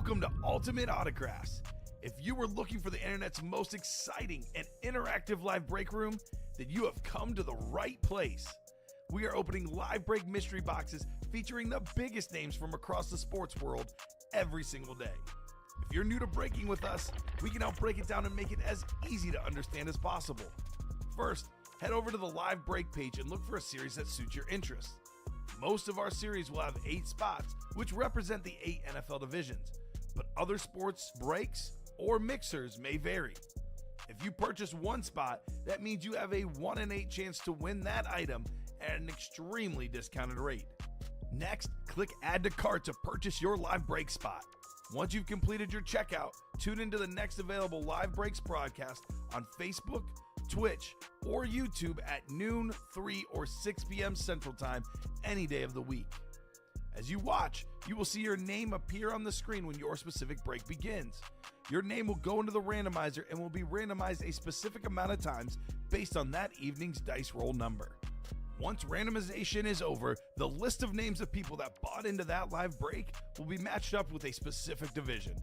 Welcome to Ultimate Autographs. If you were looking for the internet's most exciting and interactive live break room, then you have come to the right place. We are opening live break mystery boxes featuring the biggest names from across the sports world every single day. If you're new to breaking with us, we can help break it down and make it as easy to understand as possible. First, head over to the live break page and look for a series that suits your interests. Most of our series will have 8 spots, which represent the 8 NFL divisions, but other sports breaks or mixers may vary. If you purchase one spot, that means you have a 1 in 8 chance to win that item at an extremely discounted rate. Next, click Add to Cart to purchase your live break spot. Once you've completed your checkout, tune into the next available live breaks broadcast on Facebook, Twitch, or YouTube at noon, 3, or 6 p.m. Central Time any day of the week. As you watch, you will see your name appear on the screen when your specific break begins. Your name will go into the randomizer and will be randomized a specific amount of times based on that evening's dice roll number. Once randomization is over, the list of names of people that bought into that live break will be matched up with a specific division.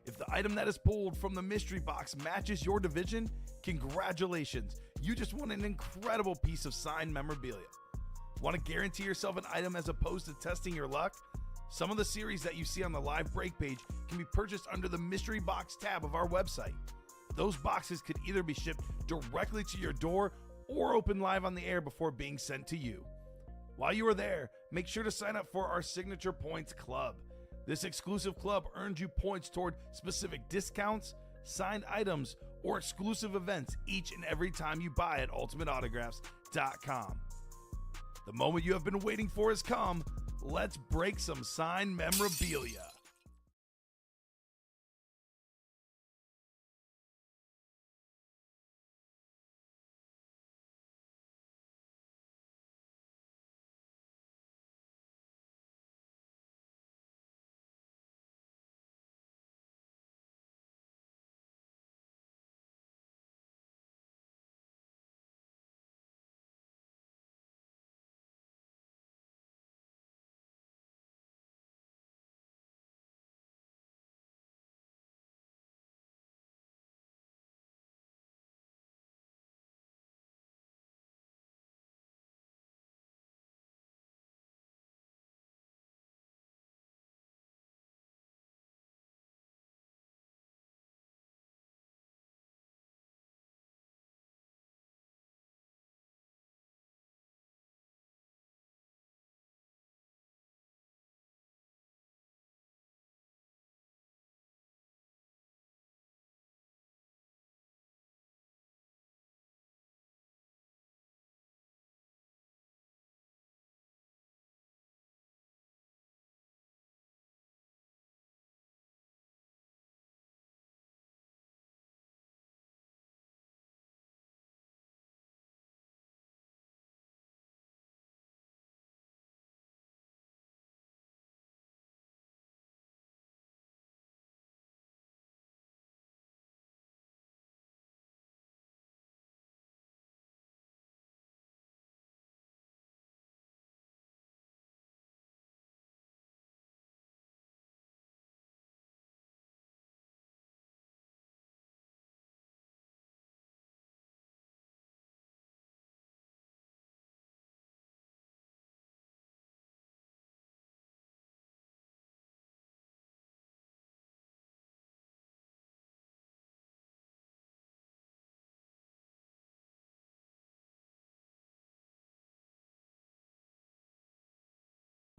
If the item that is pulled from the mystery box matches your division, congratulations, you just won an incredible piece of signed memorabilia. Want to guarantee yourself an item as opposed to testing your luck? Some of the series that you see on the live break page can be purchased under the mystery box tab of our website. Those boxes could either be shipped directly to your door or open live on the air before being sent to you. While you are there, make sure to sign up for our Signature Points Club. This exclusive club earns you points toward specific discounts, signed items, or exclusive events each and every time you buy at ultimateautographs.com. The moment you have been waiting for has come. Let's break some signed memorabilia.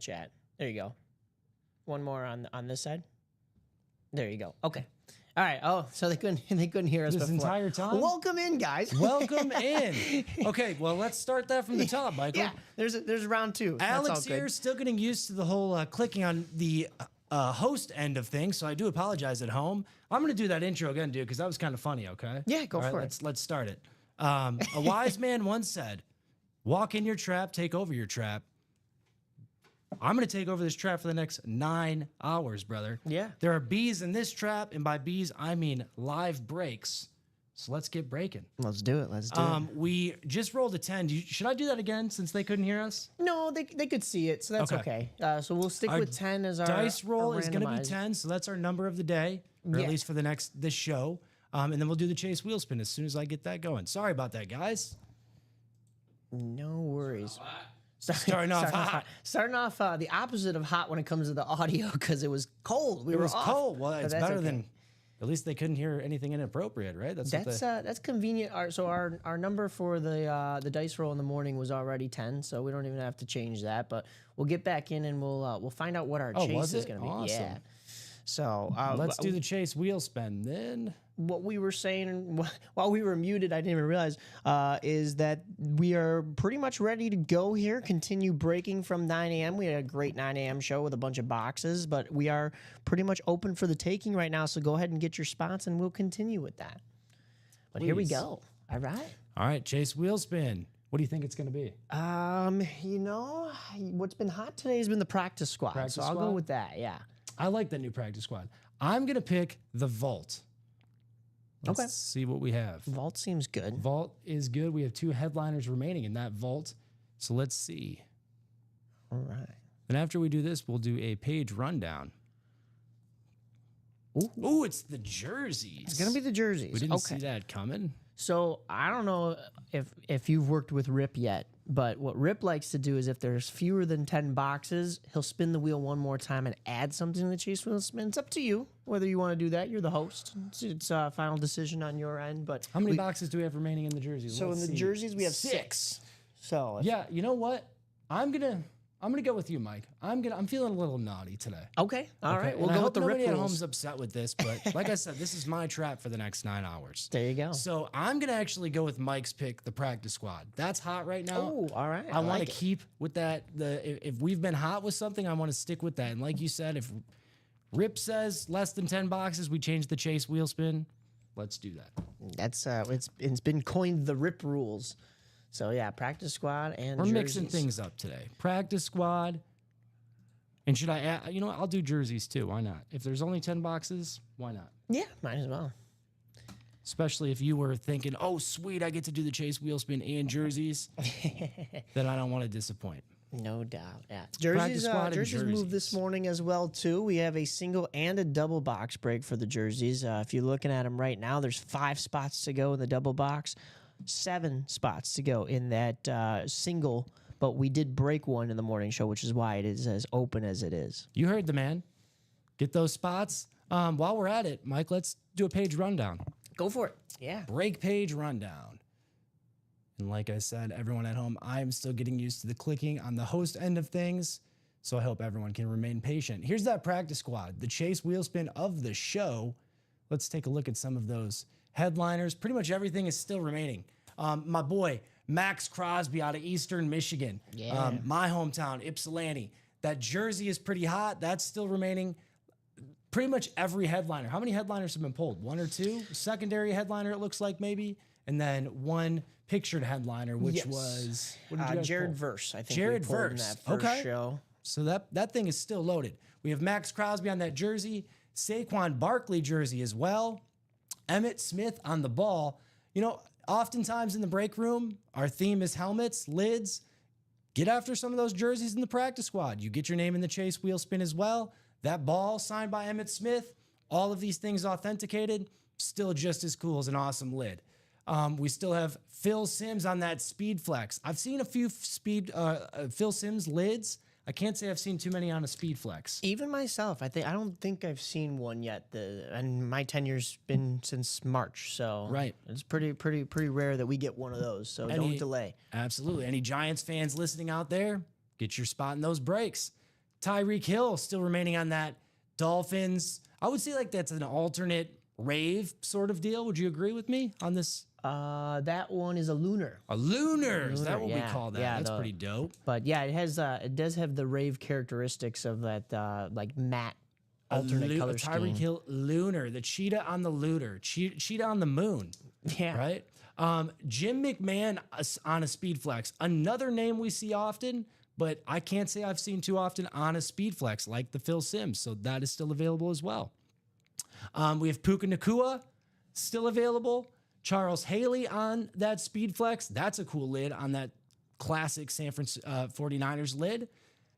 Chat. There you go. One more on this side. There you go. Okay. All right. Oh, so they couldn't hear us this before. entire time. Welcome in, guys. Welcome in. Okay, well, let's start that from the top, Michael. Yeah. There's round 2. Alex here, still getting used to the whole clicking on the host end of things, so I do apologize at home. I'm going to do that intro again, dude, because that was kind of funny. Okay. Yeah, go for it. Let's start it. A wise man once said, "Walk in your trap, take over your trap." I'm going to take over this trap for the next 9 hours, brother. Yeah. There are bees in this trap, and by bees, I mean live breaks. So let's get breaking. Let's do it. Let's do it. We just rolled a 10. Should I do that again since they couldn't hear us? No, they could see it, so that's okay. So we'll stick Our with 10 as our Dice roll our is going to be randomized. 10, so that's our number of the day, or Yeah. at least for this show. And then we'll do the chase wheel spin as soon as I get that going. Sorry about that, guys. No worries. Starting off hot. Starting off the opposite of hot when it comes to the audio because it was cold. We It were was off, cold. Well, but it's that's better okay. than. At least they couldn't hear anything inappropriate, right? That's convenient. Our number for the dice roll in the morning was already 10, so we don't even have to change that. But we'll get back in and we'll find out what our Oh, chase was is it? going to be. Awesome. Yeah. So Let's do the chase wheel spin then. what we were saying while we were muted, I didn't even realize, is that we are pretty much ready to go here. Continue breaking from 9 a.m. We had a great 9 a.m. show with a bunch of boxes, but we are pretty much open for the taking right now. So go ahead and get your spots, and we'll continue with that. But here we Please. go. All right. All right, chase wheel spin. What do you think it's going to be? What's been hot today has been the practice squad. Practice so I'll squad? go with that. Yeah. I like the new practice squad. I'm going to pick the vault. Let's Okay. see what we have. Vault seems good. Vault is good. We have 2 headliners remaining in that vault. So let's see. All right. And after we do this, we'll do a page rundown. Ooh, it's the jerseys. It's gonna be the jerseys. We didn't okay. see that coming. So I don't know if you've worked with Rip yet, but what Rip likes to do is if there's fewer than 10 boxes, he'll spin the wheel one more time and add something to the chase wheel spin. It's up to you whether you want to do that. You're the host. It's a final decision on your end. But How many boxes do we have remaining in the jerseys? so Let's in the see. jerseys we have 6. So Yeah, you know what? I'm gonna go with you, Mike. I'm feeling a little naughty today. okay, all right, Okay, we'll and I go hope with the Rip nobody at rules. home's upset with this, but like I said, this is my trap for the next 9 hours. There you go. So I'm gonna actually go with Mike's pick, the practice squad. That's hot right now. Oh, all right. I want like to it. keep with that. If we've been hot with something, I want to stick with that. And like you said, if Rip says less than 10 boxes, we change the chase wheel spin. Let's do that. That's it's been coined the Rip rules. So yeah, practice squad and We're jerseys. mixing things up today. Practice squad. And should I add, you know what? I'll do jerseys too. Why not? If there's only 10 boxes, why not? Yeah, might as well. Especially if you were thinking, oh, sweet, I get to do the chase wheel spin and jerseys, then I don't want to disappoint. No doubt. Yeah. Practice squad and Jerseys moved this jerseys. morning as well too. We have a single and a double box break for the jerseys. If you're looking at them right now, there's 5 spots to go in the double box, 7 spots to go in that single. But we did break one in the morning show, which is why it is as open as it is. You heard the man. Get those spots. While we're at it, Mike, let's do a page rundown. Go for it. Yeah. Break page rundown. And like I said, everyone at home, I'm still getting used to the clicking on the host end of things. So I hope everyone can remain patient. Here's that practice squad, the chase wheel spin of the show. Let's take a look at some of those headliners. Pretty much everything is still remaining. My boy, Max Crosby out of Eastern Michigan. Yeah. My hometown, Ypsilanti. That jersey is pretty hot. That's still remaining. Pretty much every headliner. How many headliners have been pulled? 1 or 2? Secondary headliner, it looks like maybe. And then 1 pictured headliner, which Yes. was what did you guys Jared pull? Verse, I think. Jared we pulled in Verse. that first Okay. show. So that thing is still loaded. We have Max Crosby on that jersey, Saquon Barkley jersey as well, Emmitt Smith on the ball. You know, oftentimes in the break room, our theme is helmets, lids. Get after some of those jerseys in the practice squad. You get your name in the chase wheel spin as well. That ball signed by Emmitt Smith. All of these things authenticated. Still just as cool as an awesome lid. We still have Phil Simms on that Speed Flex. I've seen a few Phil Simms lids. I can't say I've seen too many on a Speed Flex. Even myself, I don't think I've seen one yet. And my tenure's been since March, so Right. it's pretty rare that we get one of those. So don't delay. Absolutely. Any Giants fans listening out there, get your spot in those breaks. Tyreek Hill still remaining on that Dolphins. I would say like that's an alternate rave sort of deal. Would you agree with me on this? That one is a lunar, A lunar. Is that Lunar, what yeah. we call that? Yeah, That's pretty dope. but yeah, it does have the rave characteristics of that like matte alternate color Tyreek scheme. Hill lunar. The cheetah on the lunar. Cheetah on the moon. Yeah, Right? Jim McMahon on a Speed Flex. Another name we see often, but I can't say I've seen too often on a Speed Flex like the Phil Simms. So that is still available as well. We have Puka Nakua still available. Charles Haley on that Speed Flex. That's a cool lid on that classic San Francisco 49ers lid.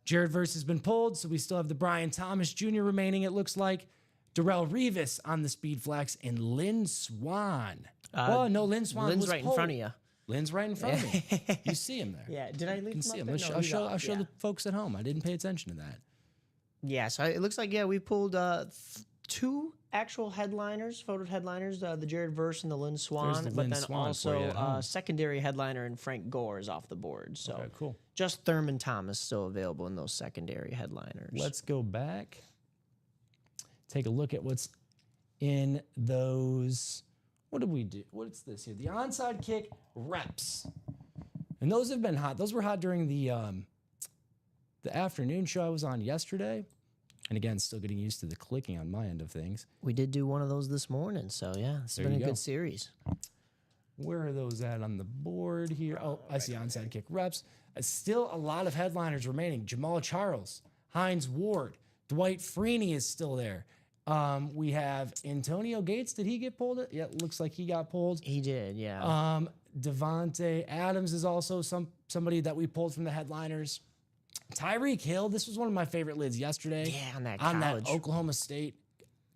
Jared Verse has been pulled, so we still have the Brian Thomas Jr. remaining, it looks like. Darrell Revis on the Speed Flex, and Lynn Swan. Well, no, Lynn Swan Lynn's was right pulled. in front of you. Lynn's right in front of me. You see him there. Yeah, did I leave You can him see up him. there? No, I'll he's show, up, I'll show yeah. the folks at home. I didn't pay attention to that. Yeah, so it looks like, we pulled 2 actual headliners, photoed headliners, the Jared Verse and the Lynn Swan, the but Lynn then Swan for you also at home. secondary headliner and Frank Gore is off the board. So Okay, cool. just Thurman Thomas still available in those secondary headliners. Let's go back. Take a look at what's in those. What did we do? What's this here? The onside kick reps. And those have been hot. Those were hot during the afternoon show I was on yesterday. And again, still getting used to the clicking on my end of things. We did do one of those this morning, so yeah, it's There been a you go. good series. Where are those at on the board here? Oh, I see onside kick reps. Still a lot of headliners remaining. Jamal Charles, Hines Ward, Dwight Freeney is still there. We have Antonio Gates. Did he get pulled? Yeah, it looks like he got pulled. He did, yeah. Devontae Adams is also somebody that we pulled from the headliners. Tyreek Hill, this was one of my favorite lids yesterday. Yeah, on that On college. that Oklahoma State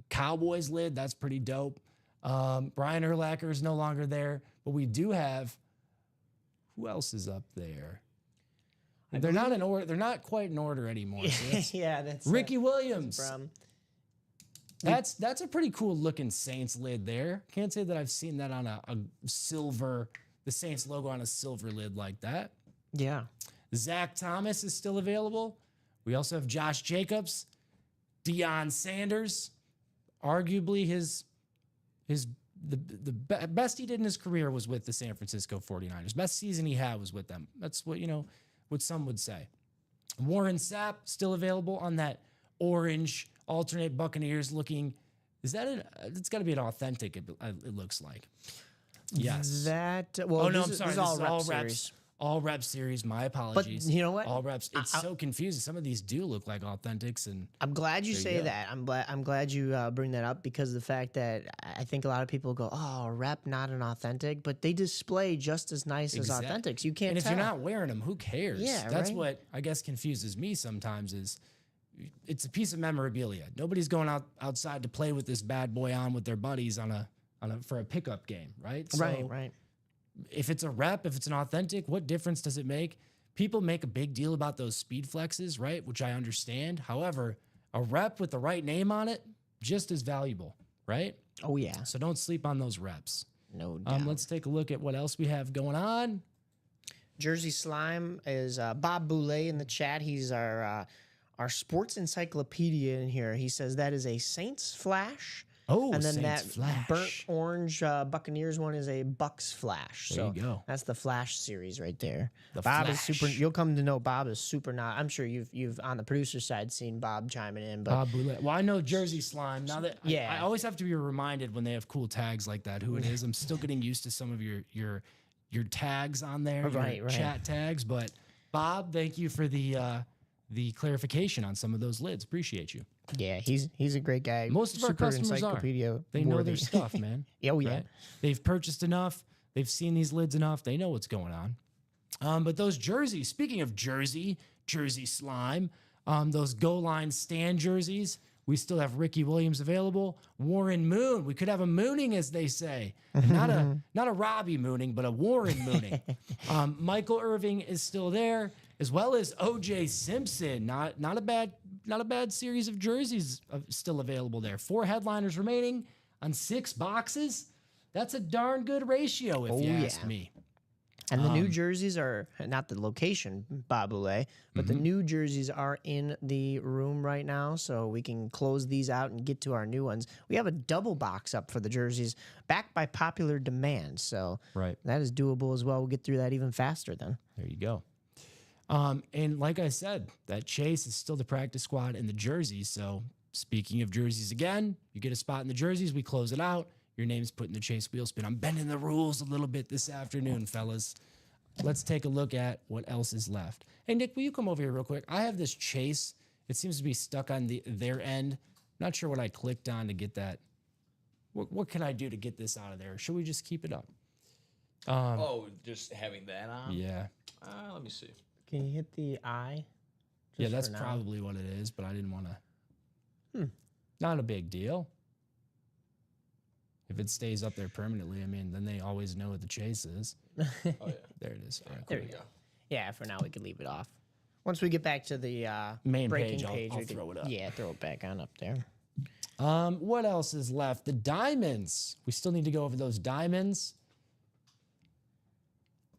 Cowboys lid. That's pretty dope. Brian Urlacher is no longer there, but we do have, who else is up there? They're not in order. They're not quite in order anymore. So that's yeah, that's Ricky Williams. from. That's a pretty cool looking Saints lid there. Can't say that I've seen that on a silver, the Saints logo on a silver lid like that. Yeah. Zach Thomas is still available. We also have Josh Jacobs, Deion Sanders. Arguably the best he did in his career was with the San Francisco 49ers. Best season he had was with them. That's what, what some would say. Warren Sapp still available on that orange alternate Buccaneers looking. It's got to be an authentic, it looks like. Yes. That, well, Oh, no, this I'm is- sorry. This is all This is all rep reps. series. All rep series. My apologies. you know what? All reps. It's so confusing. Some of these do look like authentics, and I'm glad you There you say go. that. I'm glad you bring that up because of the fact that I think a lot of people go, "Oh, rep, not an authentic," but they display just as nice as authentics. You can't. and if tell. you're not wearing them, who cares? Yeah, That's right? what I guess confuses me sometimes. Is it's a piece of memorabilia. Nobody's going outside to play with this bad boy on with their buddies for a pickup game, right? So right. if it's a rep, if it's an authentic, what difference does it make? People make a big deal about those speed flexes, right? Which I understand. However, a rep with the right name on it, just as valuable, right? Oh yeah, So don't sleep on those reps. no doubt. Let's take a look at what else we have going on. Jersey Slime is Bob Boulay in the chat. He's our sports encyclopedia in here. He says that is a Saints flash. Oh, And then Saints that Flash. burnt orange Buccaneers one is a Bucks Flash. There So you go. that's the Flash series right there. The Bob Flash. is super. You'll come to know Bob is super. Not. I'm sure you've on the producer side seen Bob chiming in, but Bob Boulay. Well, I know Jersey Slime. Now that Yeah. I always have to be reminded when they have cool tags like that who it is. I'm still getting used to some of your tags on there, Right, your right. chat tags. But Bob, thank you for the clarification on some of those lids. Appreciate you. yeah, he's a great guy. Most of our Super customers are. encyclopedia They know worthy. their stuff, man. Oh yeah. Right? They've purchased enough. They've seen these lids enough. They know what's going on. But those jerseys, speaking of Jersey Slime, those goal line stand jerseys, we still have Ricky Williams available. Warren Moon. We could have a mooning, as they say. And not a Robbie mooning, but a Warren mooning. Michael Irving is still there, as well as OJ Simpson. Not a bad series of jerseys still available there. 4 headliners remaining on 6 boxes. That's a darn good ratio, if you ask yeah. me. And the new jerseys are not the location, Bob Boulay, but the new jerseys are in the room right now, so we can close these out and get to our new ones. We have a double box up for the jerseys, backed by popular demand, so Right. that is doable as well. We'll get through that even faster then. There you go. And like I said, that Chase is still the practice squad in the jerseys. So speaking of jerseys again, you get a spot in the jerseys, we close it out. Your name's put in the Chase wheel spin. I'm bending the rules a little bit this afternoon, fellas. Let's take a look at what else is left. Hey, Nick, will you come over here real quick? I have this Chase. It seems to be stuck on their end. Not sure what I clicked on to get that What can I do to get this out of there? Or should we just keep it up? Just having that on. Yeah. Let me see. Can you hit the eye? Yeah, Just that's for now? probably what it is, but I didn't want to. Not a big deal. If it stays up there permanently, I mean, then they always know what the chase is. Oh yeah. There it is. All right, There cool. we go. Yeah, for now we can leave it off. Once we get back to the Main breaking page, I'll we can- throw it up. Yeah, throw it back on up there. What else is left? The diamonds. We still need to go over those diamonds.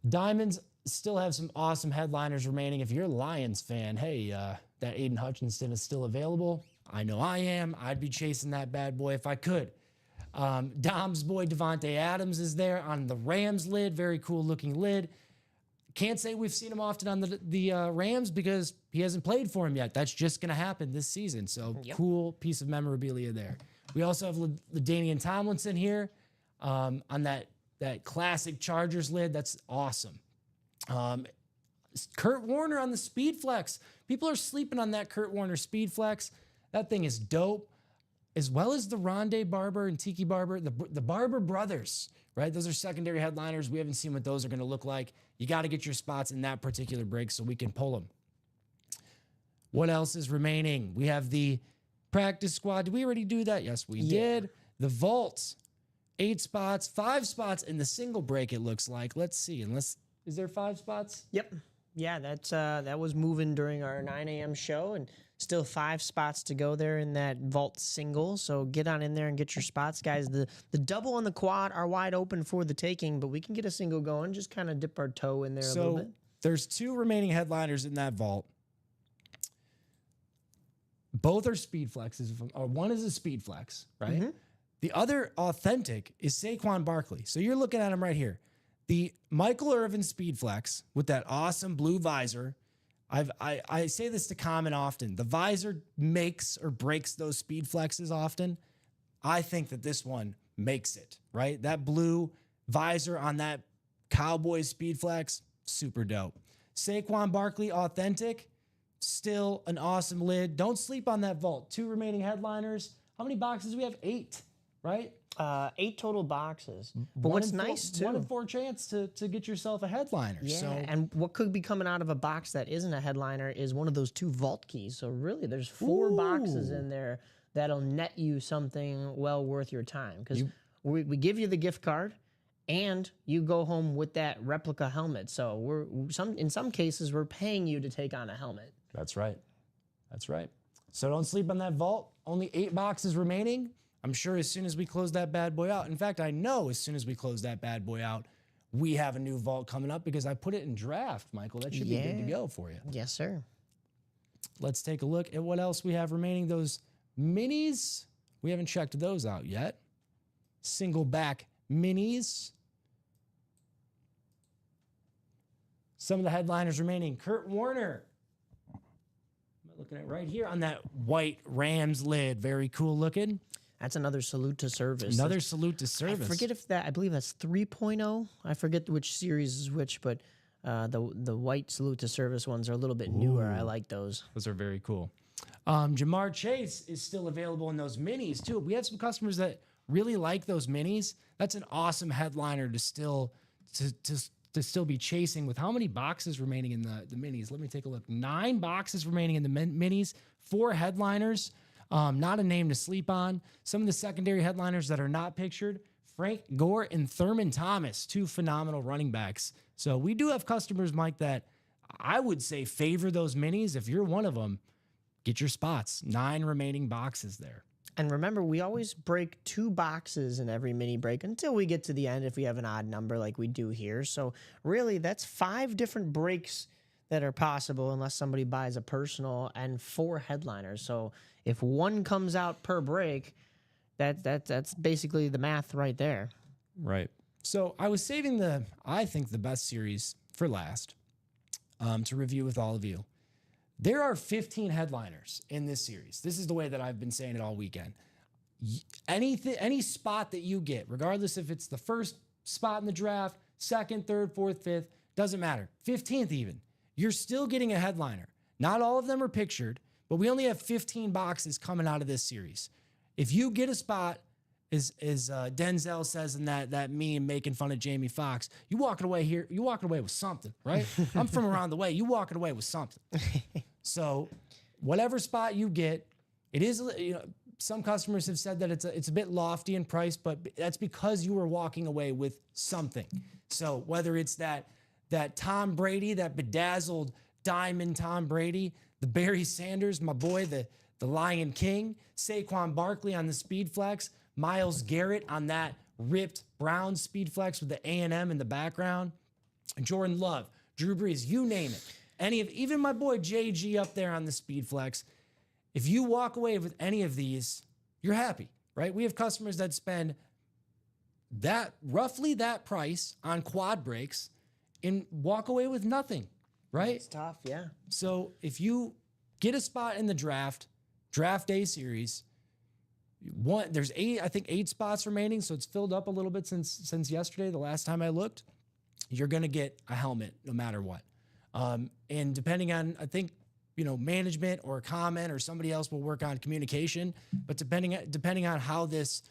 Diamonds still have some awesome headliners remaining. If you're a Lions fan, hey, that Aiden Hutchinson is still available. I know I am. I'd be chasing that bad boy if I could. Dom's boy Devontae Adams is there on the Rams lid. Very cool looking lid. Can't say we've seen him often on the Rams because he hasn't played for him yet. That's just going to happen this season. So cool piece of memorabilia there. We also have LaDainian Tomlinson here on that classic Chargers lid. That's awesome. Kurt Warner on the Speed Flex. People are sleeping on that Kurt Warner Speed Flex. That thing is dope. As well as the Rondé Barber and Tiki Barber, the Barber brothers, right? Those are secondary headliners. We haven't seen what those are going to look like. You got to get your spots in that particular break so we can pull them. What else is remaining? We have the practice squad. Did we already do that? Yes, we did. The vault, 8 spots, 5 spots in the single break, it looks like. Let's see. Is there 5 spots? Yep. Yeah, that's that was moving during our 9 a.m. show, and still 5 spots to go there in that vault single. So get on in there and get your spots, guys. The double and the quad are wide open for the taking, but we can get a single going. Just kind of dip our toe in there a little bit. There's 2 remaining headliners in that vault. Both are speed flexes. Or one is a speed flex, right? The other authentic is Saquon Barkley. So you're looking at him right here. The Michael Irvin speed flex with that awesome blue visor. I say this to Common often. The visor makes or breaks those speed flexes often. I think that this one makes it, right? That blue visor on that Cowboys speed flex, super dope. Saquon Barkley authentic, still an awesome lid. Don't sleep on that vault. 2 remaining headliners. How many boxes do we have? 8, right? 8 total boxes. But what's nice too, 1 in 4 chance to get yourself a headliner. yeah, So and what could be coming out of a box that isn't a headliner is one of those 2 vault keys. So really, there's 4 boxes in there that'll net you something well worth your time, because we give you the gift card, and you go home with that replica helmet. So in some cases we're paying you to take on a helmet. That's right. That's right. So don't sleep on that vault. Only 8 boxes remaining. I'm sure as soon as we close that bad boy out, in fact, I know as soon as we close that bad boy out, we have a new vault coming up because I put it in draft, Michael. That should be good to go for you. Yes, sir. Let's take a look at what else we have remaining. Those minis, we haven't checked those out yet. Single back minis. Some of the headliners remaining. Kurt Warner. I'm looking at right here on that white Rams lid. Very cool looking. That's another salute to service. Another salute to service. I forget I believe that's 3.0. I forget which series is which, but the white salute to service ones are a little bit newer. I like those. Those are very cool. Jamar Chase is still available in those minis too. We have some customers that really like those minis. That's an awesome headliner to still be chasing. With how many boxes remaining in the minis? Let me take a look. 9 boxes remaining in the minis. 4 headliners. Not a name to sleep on. Some of the secondary headliners that are not pictured: Frank Gore and Thurman Thomas, 2 phenomenal running backs. So we do have customers, Mike, that I would say favor those minis. If you're one of them, get your spots. 9 remaining boxes there. And remember, we always break 2 boxes in every mini break until we get to the end if we have an odd number like we do here. So really, that's 5 different breaks that are possible unless somebody buys a personal, and 4 headliners. So if 1 comes out per break, that's basically the math right there. Right. So I was saving I think the best series for last to review with all of you. There are 15 headliners in this series. This is the way that I've been saying it all weekend. Any spot that you get, regardless if it's the first spot in the draft, 2nd, 3rd, 4th, 5th, doesn't matter. 15th even, you're still getting a headliner. Not all of them are pictured, but we only have 15 boxes coming out of this series. If you get a spot, is Denzel says in that meme making fun of Jamie Foxx. You walking away with something, right? I'm from around the way. You walking away with something. So whatever spot you get, it is, some customers have said that it's a bit lofty in price, but that's because you are walking away with something. So whether it's that Tom Brady, that bedazzled diamond Tom Brady, the Barry Sanders, my boy, the Lion King, Saquon Barkley on the Speed Flex, Myles Garrett on that ripped brown Speed Flex with the A&M in the background, Jordan Love, Drew Brees, you name it. Even my boy JG up there on the Speed Flex. If you walk away with any of these, you're happy, right? We have customers that spend roughly that price on quad brakes and walk away with nothing, right? It's tough, yeah. So if you get a spot in the draft day series, there's eight spots remaining, so it's filled up a little bit since yesterday, the last time I looked. You're gonna get a helmet no matter what. And depending on, I think, management or a comment or somebody else will work on communication. But depending on how the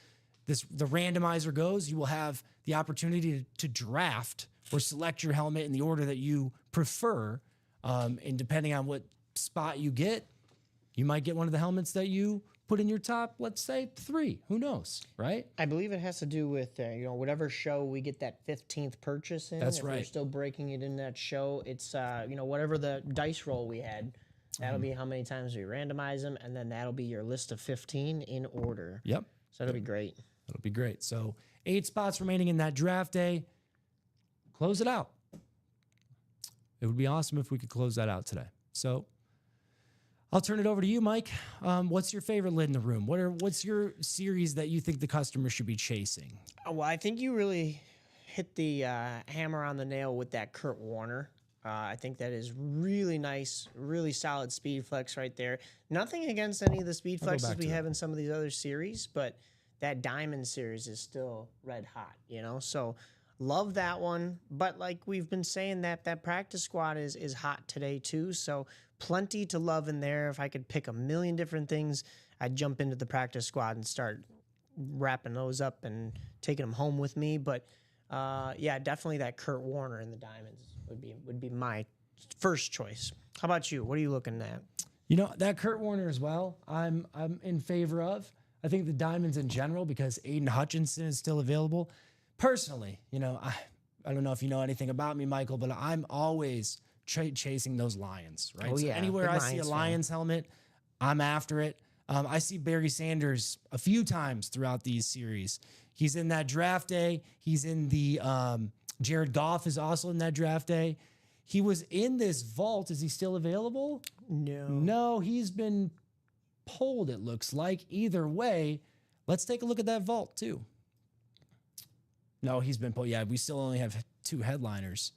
randomizer goes, you will have the opportunity to draft or select your helmet in the order that you prefer. And depending on what spot you get, you might get one of the helmets that you put in your top, let's say 3. Who knows, right? I believe it has to do with whatever show we get that 15th purchase in. That's if right. We're still breaking it in that show. It's whatever the dice roll we had. That'll be how many times we randomize them, and then that'll be your list of 15 in order. Yep. So that'll be great. That'll be great. So 8 spots remaining in that draft day. Close it out. It would be awesome if we could close that out today. So I'll turn it over to you, Mike. What's your favorite lid in the room? What's your series that you think the customer should be chasing? Well, I think you really hit the hammer on the nail with that Kurt Warner. I think that is really nice, really solid Speed Flex right there. Nothing against any of the Speed Flexes we have in some of these other series, but that Diamond series is still red hot, So love that one. But like we've been saying, that practice squad is hot today too. So plenty to love in there. If I could pick a million different things, I'd jump into the practice squad and start wrapping those up and taking them home with me. But definitely that Kurt Warner in the Diamonds would be my first choice. How about you? What are you looking at? That Kurt Warner as well, I'm in favor of. I think the Diamonds in general, because Aiden Hutchinson is still available. Personally, I don't know if you know anything about me, Michael, but I'm always chasing those Lions, right? Oh, So yeah. anywhere Big I see a Lions Lions helmet, I'm after it. I see Barry Sanders a few times throughout these series. He's in that draft day. He's in the Jared Goff is also in that draft day. He was in this vault. Is he still available? No, he's been pulled, it looks like. Either way, let's take a look at that vault too. No, he's been pulled. Yeah, we still only have 2 headliners.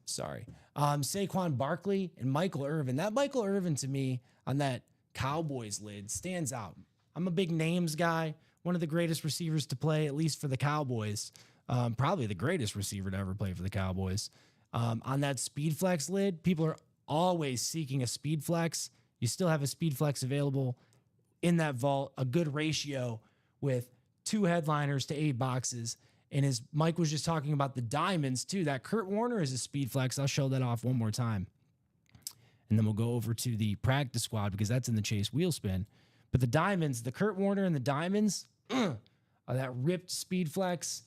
Sorry. Saquon Barkley and Michael Irvin. That Michael Irvin to me on that Cowboys lid stands out. I'm a big names guy. One of the greatest receivers to play, at least for the Cowboys. Probably the greatest receiver to ever play for the Cowboys. On that Speed Flex lid, people are always seeking a Speed Flex. You still have a Speed Flex available in that vault, a good ratio with 2 headliners to 8 boxes. And as Mike was just talking about the Diamonds too, that Kurt Warner is a Speed Flex. I'll show that off one more time. And then we'll go over to the practice squad because that's in the Chase wheel spin. But the Diamonds, the Kurt Warner and the Diamonds, that ripped Speed Flex.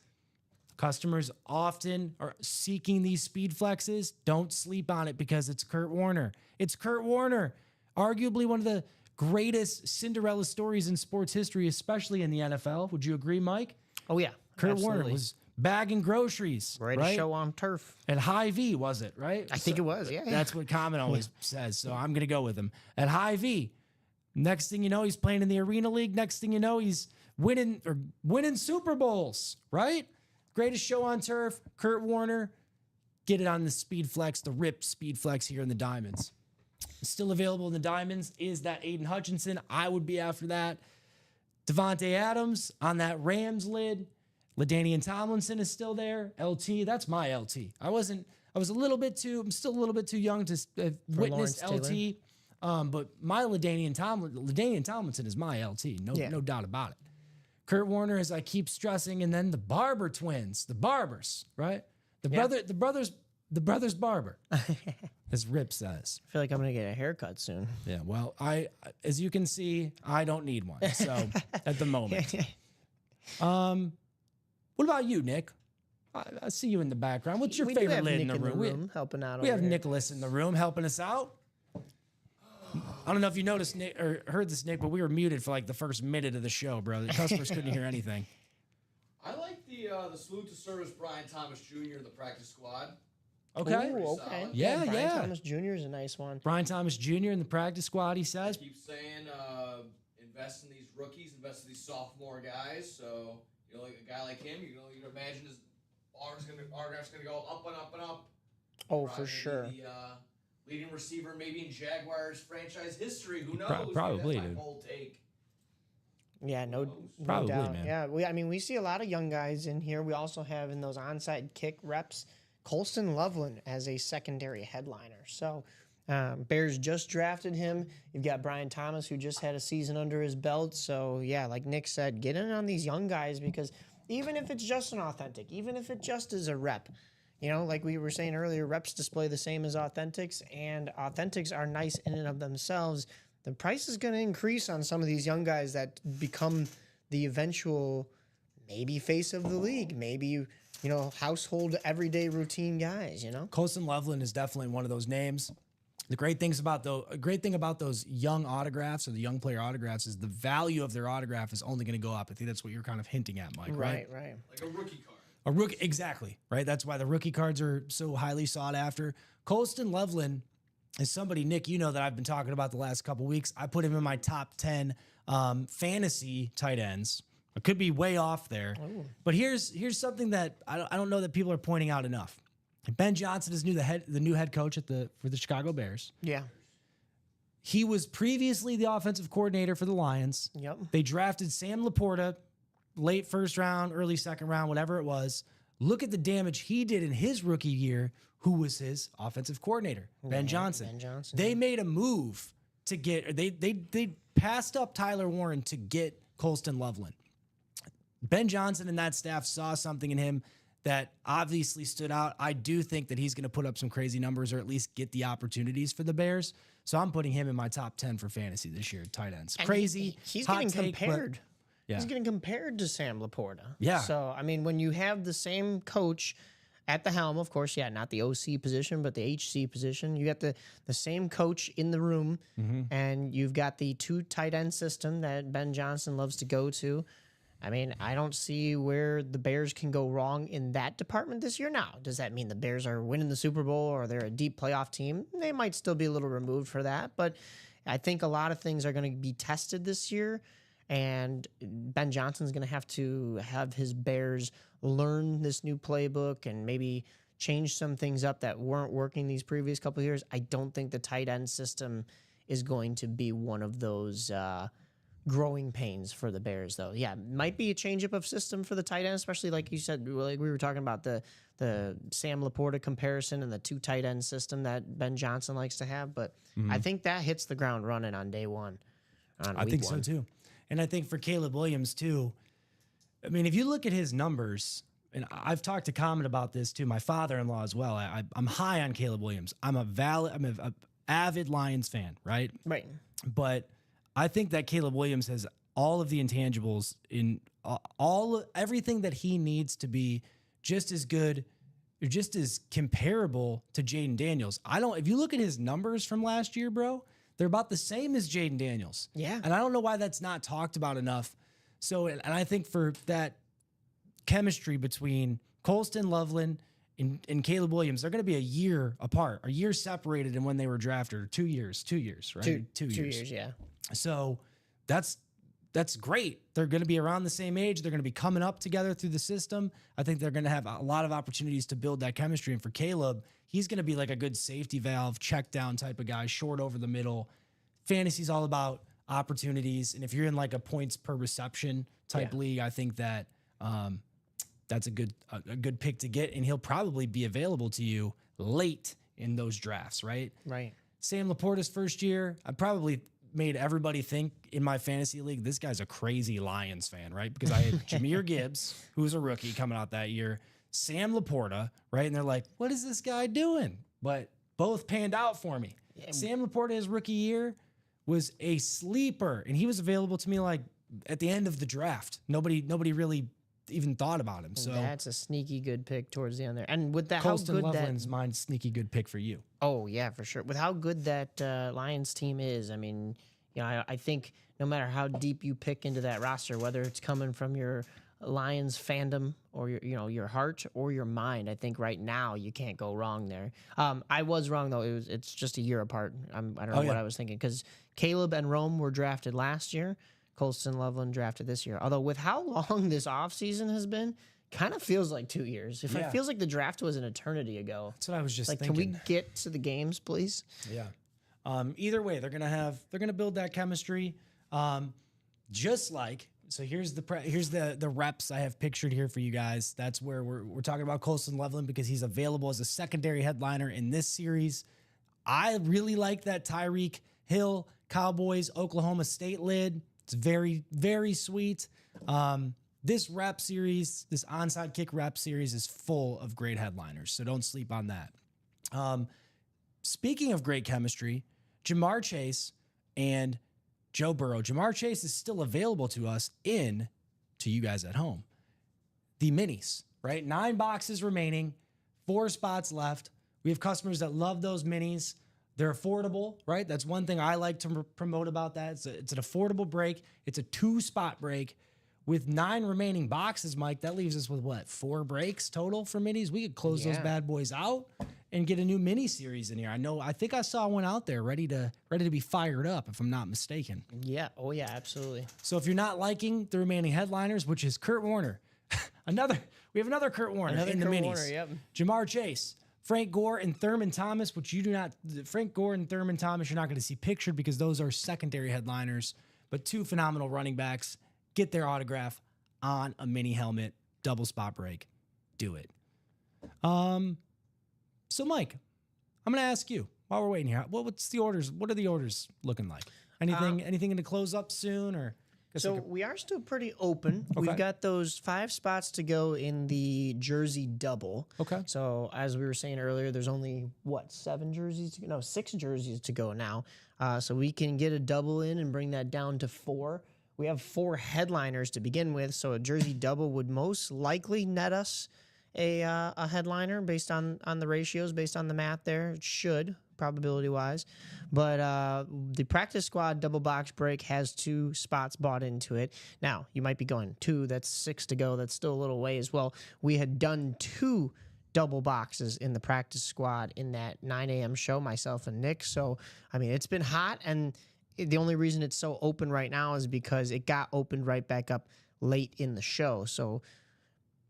Customers often are seeking these Speed Flexes. Don't sleep on it because it's Kurt Warner. It's Kurt Warner, arguably one of the greatest Cinderella stories in sports history, especially in the NFL. Would you agree, Mike? Oh, yeah. Kurt absolutely. Warner was bagging groceries, Greatest show on turf. At Hy-Vee, was it, right? I think it was, yeah. That's what Common always says, so I'm going to go with him. At Hy-Vee, next thing you know, he's playing in the Arena League. Next thing you know, he's winning Super Bowls, right? Greatest show on turf, Kurt Warner. Get it on the Speed Flex, the ripped Speed Flex here in the Diamonds. Still available in the Diamonds is that Aiden Hutchinson. I would be after that. Devontae Adams on that Rams lid. LaDainian Tomlinson is still there. LT, that's my LT. I'm still a little bit too young to have witnessed LT. But my LaDainian Tomlinson is my LT. No doubt about it. Kurt Warner, as I keep stressing, and then the Barber twins, the Barbers, right? The brothers Barber, as Rip says. I feel like I'm gonna get a haircut soon. Yeah, well, as you can see, I don't need one. So at the moment. What about you, Nick? I see you in the background. What's your We do favorite have lid Nick in the room? helping out. We over have here. Nicholas in the room helping us out. I don't know if you noticed Nick or heard this, Nick, but we were muted for like the first minute of the show, bro. The customers couldn't hear anything. I like the salute to service Brian Thomas Jr. in the practice squad. Okay. Ooh, okay. Yeah, Brian yeah. Thomas Jr. is a nice one. Brian Thomas Jr. in the practice squad, he says. Keep saying invest in these rookies, invest in these sophomore guys. So like a guy like him, you imagine his autograph's gonna go up and up and up. Oh, Probably for sure. The leading receiver maybe in Jaguars franchise history. Who knows? Probably, That's my dude. bold take. Yeah, no Probably, doubt. man. Yeah, we see a lot of young guys in here. We also have in those onside kick reps, Colston Loveland as a secondary headliner. So Bears just drafted him. You've got Brian Thomas, who just had a season under his belt. So yeah, like Nick said, get in on these young guys, because even if it's just an authentic, even if it just is a rep, like we were saying earlier, reps display the same as authentics, and authentics are nice in and of themselves. The price is going to increase on some of these young guys that become the eventual maybe face of the league, maybe, household everyday routine guys, Colston Loveland is definitely one of those names. The great thing about those young autographs or the young player autographs is the value of their autograph is only going to go up. I think that's what you're kind of hinting at, Mike, right? Right. Like a rookie card. A rookie, exactly, right? That's why the rookie cards are so highly sought after. Colston Loveland is somebody, Nick, that I've been talking about the last couple weeks. I put him in my top 10 fantasy tight ends. I could be way off there, but here's something that I don't know that people are pointing out enough. Ben Johnson is the new head coach for the Chicago Bears. Yeah. He was previously the offensive coordinator for the Lions. Yep. They drafted Sam Laporta, late first round, early second round, whatever it was. Look at the damage he did in his rookie year. Who was his offensive coordinator? Ben Johnson. Ben Johnson. They made a move to get. They passed up Tyler Warren to get Colston Loveland. Ben Johnson and that staff saw something in him that obviously stood out. I do think that he's going to put up some crazy numbers, or at least get the opportunities for the Bears. So I'm putting him in my top 10 for fantasy this year. Tight ends, And crazy. He's hot getting take, but- compared. Yeah. He's getting compared to Sam Laporta. Yeah. So, I mean, when you have the same coach at the helm, of course, not the OC position, but the HC position, you got the same coach in the room, and you've got the two tight end system that Ben Johnson loves to go to. I mean, I don't see where the Bears can go wrong in that department this year. Now, does that mean the Bears are winning the Super Bowl or they're a deep playoff team? They might still be a little removed for that, but I think a lot of things are going to be tested this year. And Ben Johnson's going to have his Bears learn this new playbook and maybe change some things up that weren't working these previous couple of years. I don't think the tight end system is going to be one of those growing pains for the Bears, though. Yeah, might be a change-up of system for the tight end, especially like you said, like we were talking about the Sam Laporta comparison and the two tight end system that Ben Johnson likes to have. But I think that hits the ground running on day one. I think so too. And I think for Caleb Williams too, I mean, if you look at his numbers, and I've talked to Common about this too, my father-in-law as well. I'm high on Caleb Williams. I'm a avid Lions fan, right? Right. But I think that Caleb Williams has all of the intangibles in everything that he needs to be just as good, or just as comparable to Jaden Daniels. If you look at his numbers from last year, bro, they're about the same as Jaden Daniels. Yeah. And I don't know why that's not talked about enough. So, and I think for that chemistry between Colston Loveland and Caleb Williams, they're going to be a year apart, a year separated in when they were drafted, or 2 years, right? Two years. Yeah. So that's great. They're going to be around the same age. They're going to be coming up together through the system. I think they're going to have a lot of opportunities to build that chemistry. And for Caleb, he's going to be like a good safety valve, check down type of guy, short over the middle. Fantasy's all about opportunities. And if you're in like a points per reception type league, I think that that's a good pick to get. And he'll probably be available to you late in those drafts, right? Right. Sam Laporta's first year, I'd probably made everybody think in my fantasy league, this guy's a crazy Lions fan, right? Because I had Jahmyr Gibbs, who's a rookie coming out that year, Sam Laporta, right? And they're like, what is this guy doing? But both panned out for me. Sam Laporta, his rookie year, was a sleeper, and he was available to me like at the end of the draft. Nobody really even thought about him. So that's a sneaky good pick towards the end there. And with that, Colston how good Loveland's my sneaky good pick for you. Oh yeah, for sure. With how good that Lions team is, I mean, you know, I think no matter how deep you pick into that roster, whether it's coming from your Lions fandom or your heart or your mind, I think right now you can't go wrong there. I was wrong though. It's just a year apart. I don't know what I was thinking, because Caleb and Rome were drafted last year. Colston Loveland drafted this year. Although with how long this offseason has been, kind of feels like 2 years. It feels like the draft was an eternity ago. That's what I was just thinking. thinking. Can we get to the games, please? Yeah. Either way, they're gonna build that chemistry. Just like, so here's the reps I have pictured here for you guys. That's where we're talking about Colston Loveland, because he's available as a secondary headliner in this series. I really like that Tyreek Hill Cowboys Oklahoma State lid. It's very, very sweet. This rep series, this onside kick rep series, is full of great headliners, so don't sleep on that. Speaking of great chemistry, Ja'Marr Chase and Joe Burrow. Ja'Marr Chase is still available to you guys at home. The minis, right? 9 boxes remaining, 4 spots left. We have customers that love those minis. They're affordable, right? That's one thing I like to promote about that. It's an affordable break. It's a 2-spot break. With 9 remaining boxes, Mike, that leaves us with what, 4 breaks total for minis? We could close those bad boys out and get a new mini series in here. I think I saw one out there ready to be fired up, if I'm not mistaken. Yeah. Oh yeah, absolutely. So if you're not liking the remaining headliners, which is Kurt Warner, we have another Kurt Warner in the minis. Warner, yep. Ja'Marr Chase, Frank Gore, and Thurman Thomas, which Frank Gore and Thurman Thomas, you're not going to see pictured because those are secondary headliners, but 2 phenomenal running backs. Get their autograph on a mini helmet, double spot break. Do it. So Mike, I'm going to ask you while we're waiting here. What's the orders? What are the orders looking like? Anything going to close up soon, or? So we are still pretty open. Okay. We've got those 5 spots to go in the jersey double. Okay. So as we were saying earlier, there's only 6 jerseys to go? No, 6 jerseys to go now. So we can get a double in and bring that down to 4. We have 4 headliners to begin with, so a jersey double would most likely net us a headliner based on the ratios, based on the math there. It should, probability-wise. But the practice squad double box break has 2 spots bought into it. Now, you might be going, 2, that's 6 to go. That's still a little ways. Well, we had done 2 double boxes in the practice squad in that 9 a.m. show, myself and Nick. So, I mean, it's been hot, and the only reason it's so open right now is because it got opened right back up late in the show. So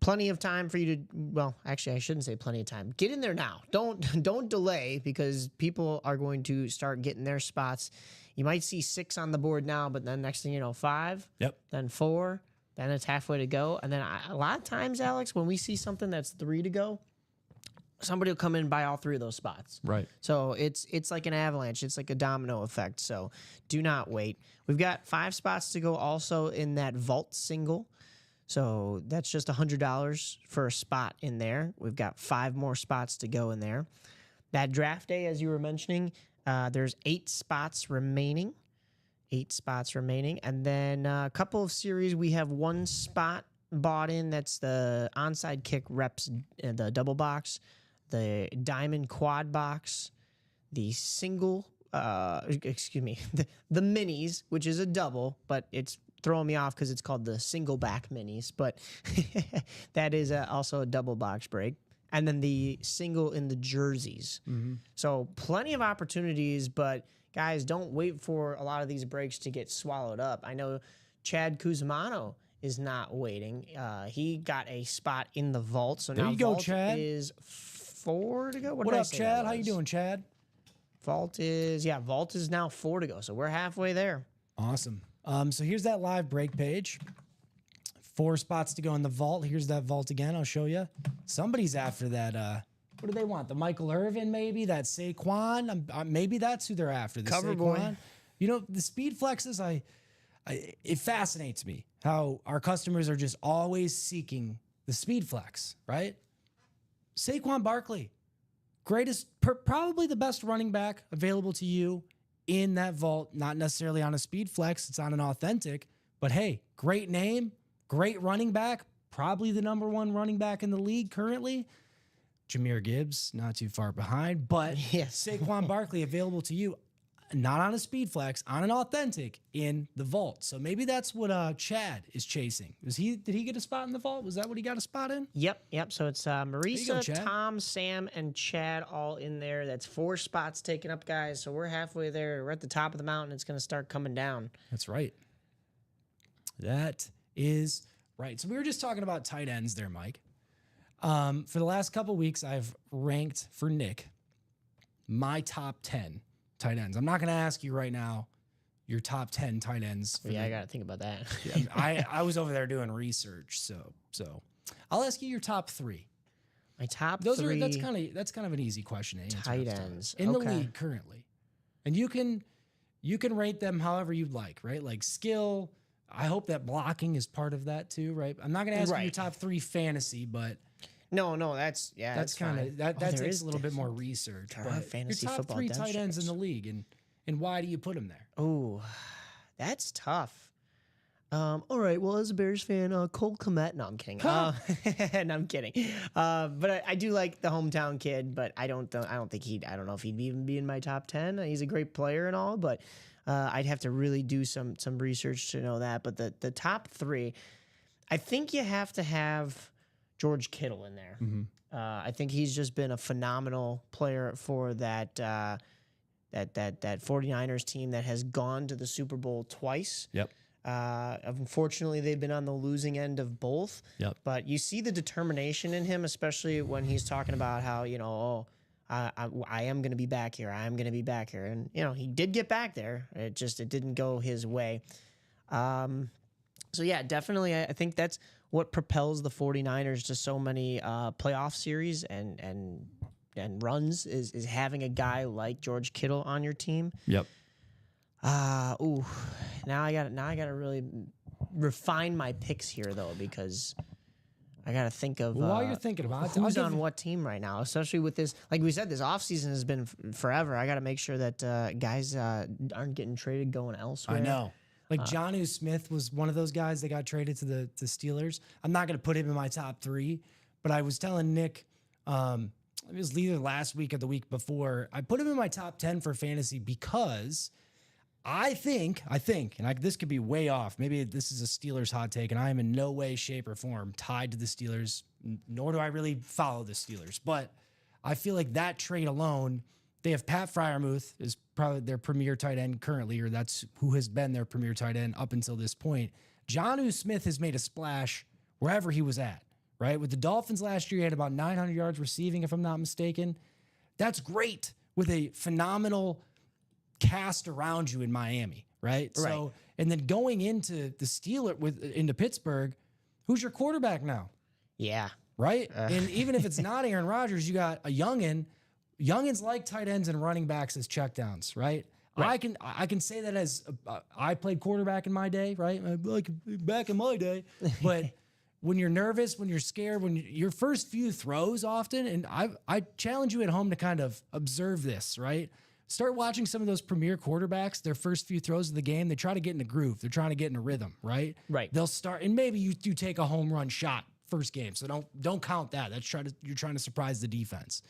plenty of time for you to, well, actually I shouldn't say plenty of time. Get in there now. Don't delay, because people are going to start getting their spots. You might see 6 on the board now, but then next thing you know, 5, then 4, then it's halfway to go. And then a lot of times, Alex, when we see something that's 3 to go, somebody will come in and buy all 3 of those spots. Right. So it's like an avalanche. It's like a domino effect. So do not wait. We've got 5 spots to go also in that vault single. So that's just $100 for a spot in there. We've got 5 more spots to go in there. That draft day, as you were mentioning, there's 8 spots remaining. 8 spots remaining. And then a couple of series, we have 1 spot bought in. That's the onside kick reps, the double box, the diamond quad box, the single, the minis, which is a double, but it's throwing me off because it's called the single back minis, but that is also a double box break. And then the single in the jerseys. Mm-hmm. So plenty of opportunities, but guys, don't wait for a lot of these breaks to get swallowed up. I know Chad Kuzmano is not waiting. He got a spot in the vault. So there now you go, vault Chad. is 4 to go. What up, Chad? How you doing, Chad? Vault is now 4 to go. So we're halfway there. Awesome. So here's that live break page. 4 spots to go in the vault. Here's that vault again. I'll show you. Somebody's after that. What do they want? The Michael Irvin, maybe? That Saquon? Maybe that's who they're after. The Cover Saquon. boy. You know, the speed flexes, it fascinates me how our customers are just always seeking the speed flex, right? Saquon Barkley, probably the best running back available to you in that vault, not necessarily on a speed flex, it's on an authentic, but hey, great name, great running back, probably the number one running back in the league currently. Jahmyr Gibbs, not too far behind, but Yes. Saquon Barkley available to you, not on a speed flex, on an authentic in the vault. So maybe that's what Chad is chasing. Did he get a spot in the vault? Was that what he got a spot in? Yep. So it's Marisa, Chad. Tom, Sam, and Chad all in there. That's 4 spots taken up, guys. So we're halfway there. We're at the top of the mountain. It's going to start coming down. That's right. That is right. So we were just talking about tight ends there, Mike. For the last couple weeks, I've ranked for Nick my top 10 tight ends. I'm not going to ask you right now your top 10 tight ends. Yeah, I got to think about that. I was over there doing research, so I'll ask you your top 3. My top Those 3 that's kind of an easy question to answer. tight off the top. ends. In the Okay. league currently, and you can rate them however you'd like, right? Like skill. I hope that blocking is part of that too, right? I'm not going to ask you your Right. top 3 fantasy, but No, that's that's kind fine. of that Oh, there takes is a little bit more different- research. There are But fantasy your top football 3 depth tight ends in charts. the league, and why do you put them there? Oh, that's tough. All right. Well, as a Bears fan, Cole Kmet. No, I'm kidding. No, I'm kidding. But I do like the hometown kid. But I don't know if he'd even be in my top 10. He's a great player and all, but I'd have to really do some research to know that. But the top 3, I think you have to have George Kittle in there. I think he's just been a phenomenal player for that 49ers team that has gone to the Super Bowl twice. Yep. Unfortunately, they've been on the losing end of both. Yep. But you see the determination in him, especially when he's talking about how, I am going to be back here. I am going to be back here. And, he did get back there. It didn't go his way. So, yeah, definitely, I think that's what propels the 49ers to so many playoff series and runs is having a guy like George Kittle on your team. Yep. Now I got to really refine my picks here though, because I got to think of While you're thinking about it, who's I'll on give- what team right now, especially with this. Like we said, this offseason has been forever. I got to make sure that guys aren't getting traded going elsewhere. I know. Like Jonnu Smith was one of those guys that got traded to the Steelers. I'm not going to put him in my top 3, but I was telling Nick, it was either last week or the week before, I put him in my top 10 for fantasy because I think, and this could be way off. Maybe this is a Steelers hot take, and I am in no way, shape, or form tied to the Steelers, nor do I really follow the Steelers. But I feel like that trade alone, they have Pat Freiermuth is probably their premier tight end currently, or that's who has been their premier tight end up until this point. Jonnu Smith has made a splash wherever he was at, right? With the Dolphins last year, he had about 900 yards receiving, if I'm not mistaken. That's great with a phenomenal cast around you in Miami, right? So, and then going into the into Pittsburgh, who's your quarterback now? Yeah. Right? And even if it's not Aaron Rodgers, you got a youngin. Youngins like tight ends and running backs as checkdowns, right? I can say that as I played quarterback in my day, right? Like back in my day. But when you're nervous, when you're scared, when your first few throws often, and I challenge you at home to kind of observe this, right? Start watching some of those premier quarterbacks, their first few throws of the game, they try to get in a groove. They're trying to get in a rhythm, right? Right. They'll start, and maybe you do take a home run shot first game. So don't count that. You're trying to surprise the defense.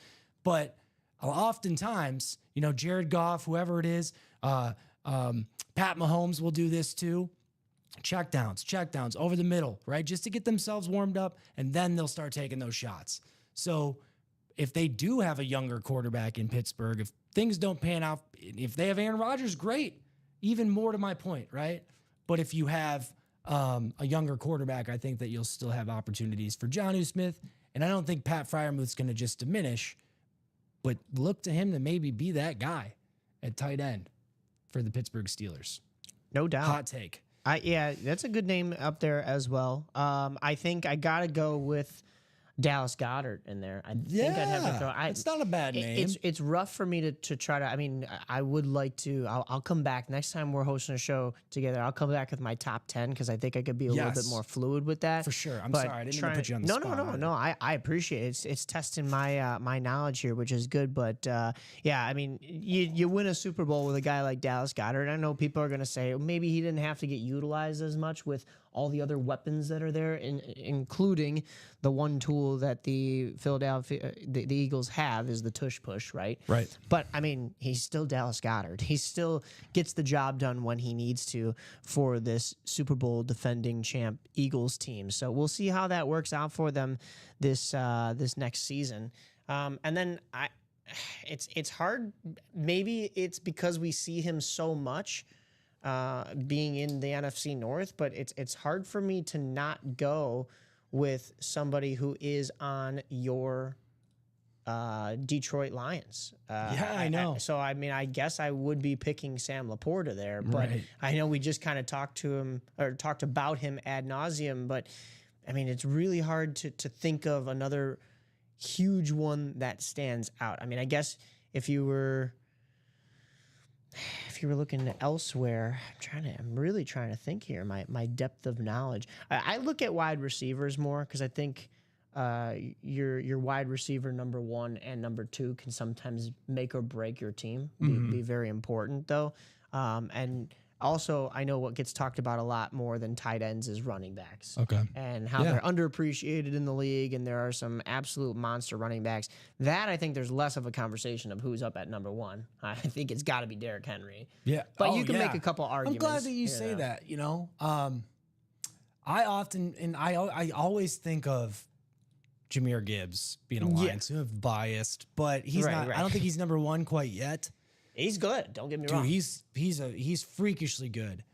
But oftentimes, Jared Goff, whoever it is, Pat Mahomes will do this too. Checkdowns over the middle, right? Just to get themselves warmed up, and then they'll start taking those shots. So if they do have a younger quarterback in Pittsburgh, if things don't pan out, if they have Aaron Rodgers, great. Even more to my point, right? But if you have a younger quarterback, I think that you'll still have opportunities for Jonnu Smith. And I don't think Pat Freiermuth's going to just diminish, but look to him to maybe be that guy at tight end for the Pittsburgh Steelers. No doubt. Hot take. Yeah, that's a good name up there as well. I think I got to go with Dallas Goddard in there. I think I'd have to throw. It's not a bad name. It's rough for me to try to. I mean, I would like to. I'll come back next time we're hosting a show together. I'll come back with my top 10 because I think I could be a little bit more fluid with that. For sure. I'm But sorry. I didn't mean to put you on the no, spot. No, no, no. I appreciate it. It's testing my my knowledge here, which is good. But yeah, I mean, you win a Super Bowl with a guy like Dallas Goddard. I know people are going to say maybe he didn't have to get utilized as much with all the other weapons that are there, including the one tool that the Philadelphia the Eagles have is the tush push, right? Right. But I mean, he's still Dallas Goddard. He still gets the job done when he needs to for this Super Bowl defending champ Eagles team. So we'll see how that works out for them this this next season. And then it's hard. Maybe it's because we see him so much. Being in the NFC North, but it's hard for me to not go with somebody who is on your Detroit Lions. Yeah, I know. So I mean, I guess I would be picking Sam Laporta there, but Right. I know we just kind of talked about him ad nauseum. But I mean, it's really hard to think of another huge one that stands out. I mean, I guess if you were looking elsewhere, I'm really trying to think here. My depth of knowledge. I look at wide receivers more because I think your wide receiver number 1 and number 2 can sometimes make or break your team. Be very important though. And also, I know what gets talked about a lot more than tight ends is running backs. Okay. And how they're underappreciated in the league, and there are some absolute monster running backs. That I think there's less of a conversation of who's up at number 1. I think it's got to be Derrick Henry. Yeah. But you can make a couple I'm arguments. glad that you say know. that, you know. I often, and I always think of Jahmyr Gibbs being a Lions, who have biased, but he's Right, not, right. I don't think he's number 1 quite yet. He's good. Don't get me Dude, wrong. he's freakishly good.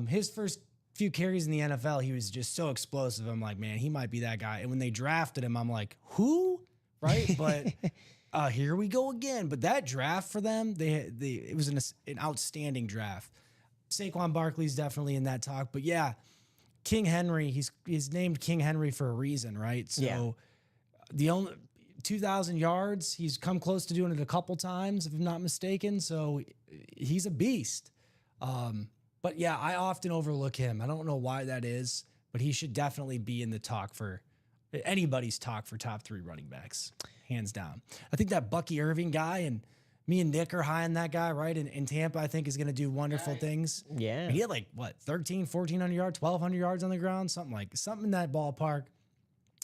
His first few carries in the NFL, he was just so explosive. I'm like, man, he might be that guy. And when they drafted him, I'm like, who? Right? But here we go again. But that draft for them, it was an outstanding draft. Saquon Barkley's definitely in that talk. But yeah, King Henry, he's named King Henry for a reason, right? So the only 2,000 yards, he's come close to doing it a couple times, if I'm not mistaken. So he's a beast. But yeah, I often overlook him. I don't know why that is, but he should definitely be in the talk for anybody's talk for top 3 running backs, hands down. I think that Bucky Irving guy, and me and Nick are high on that guy, right? In Tampa, I think is going to do wonderful things. Yeah. He had like, 1,400 yards, 1,200 yards on the ground, something in that ballpark.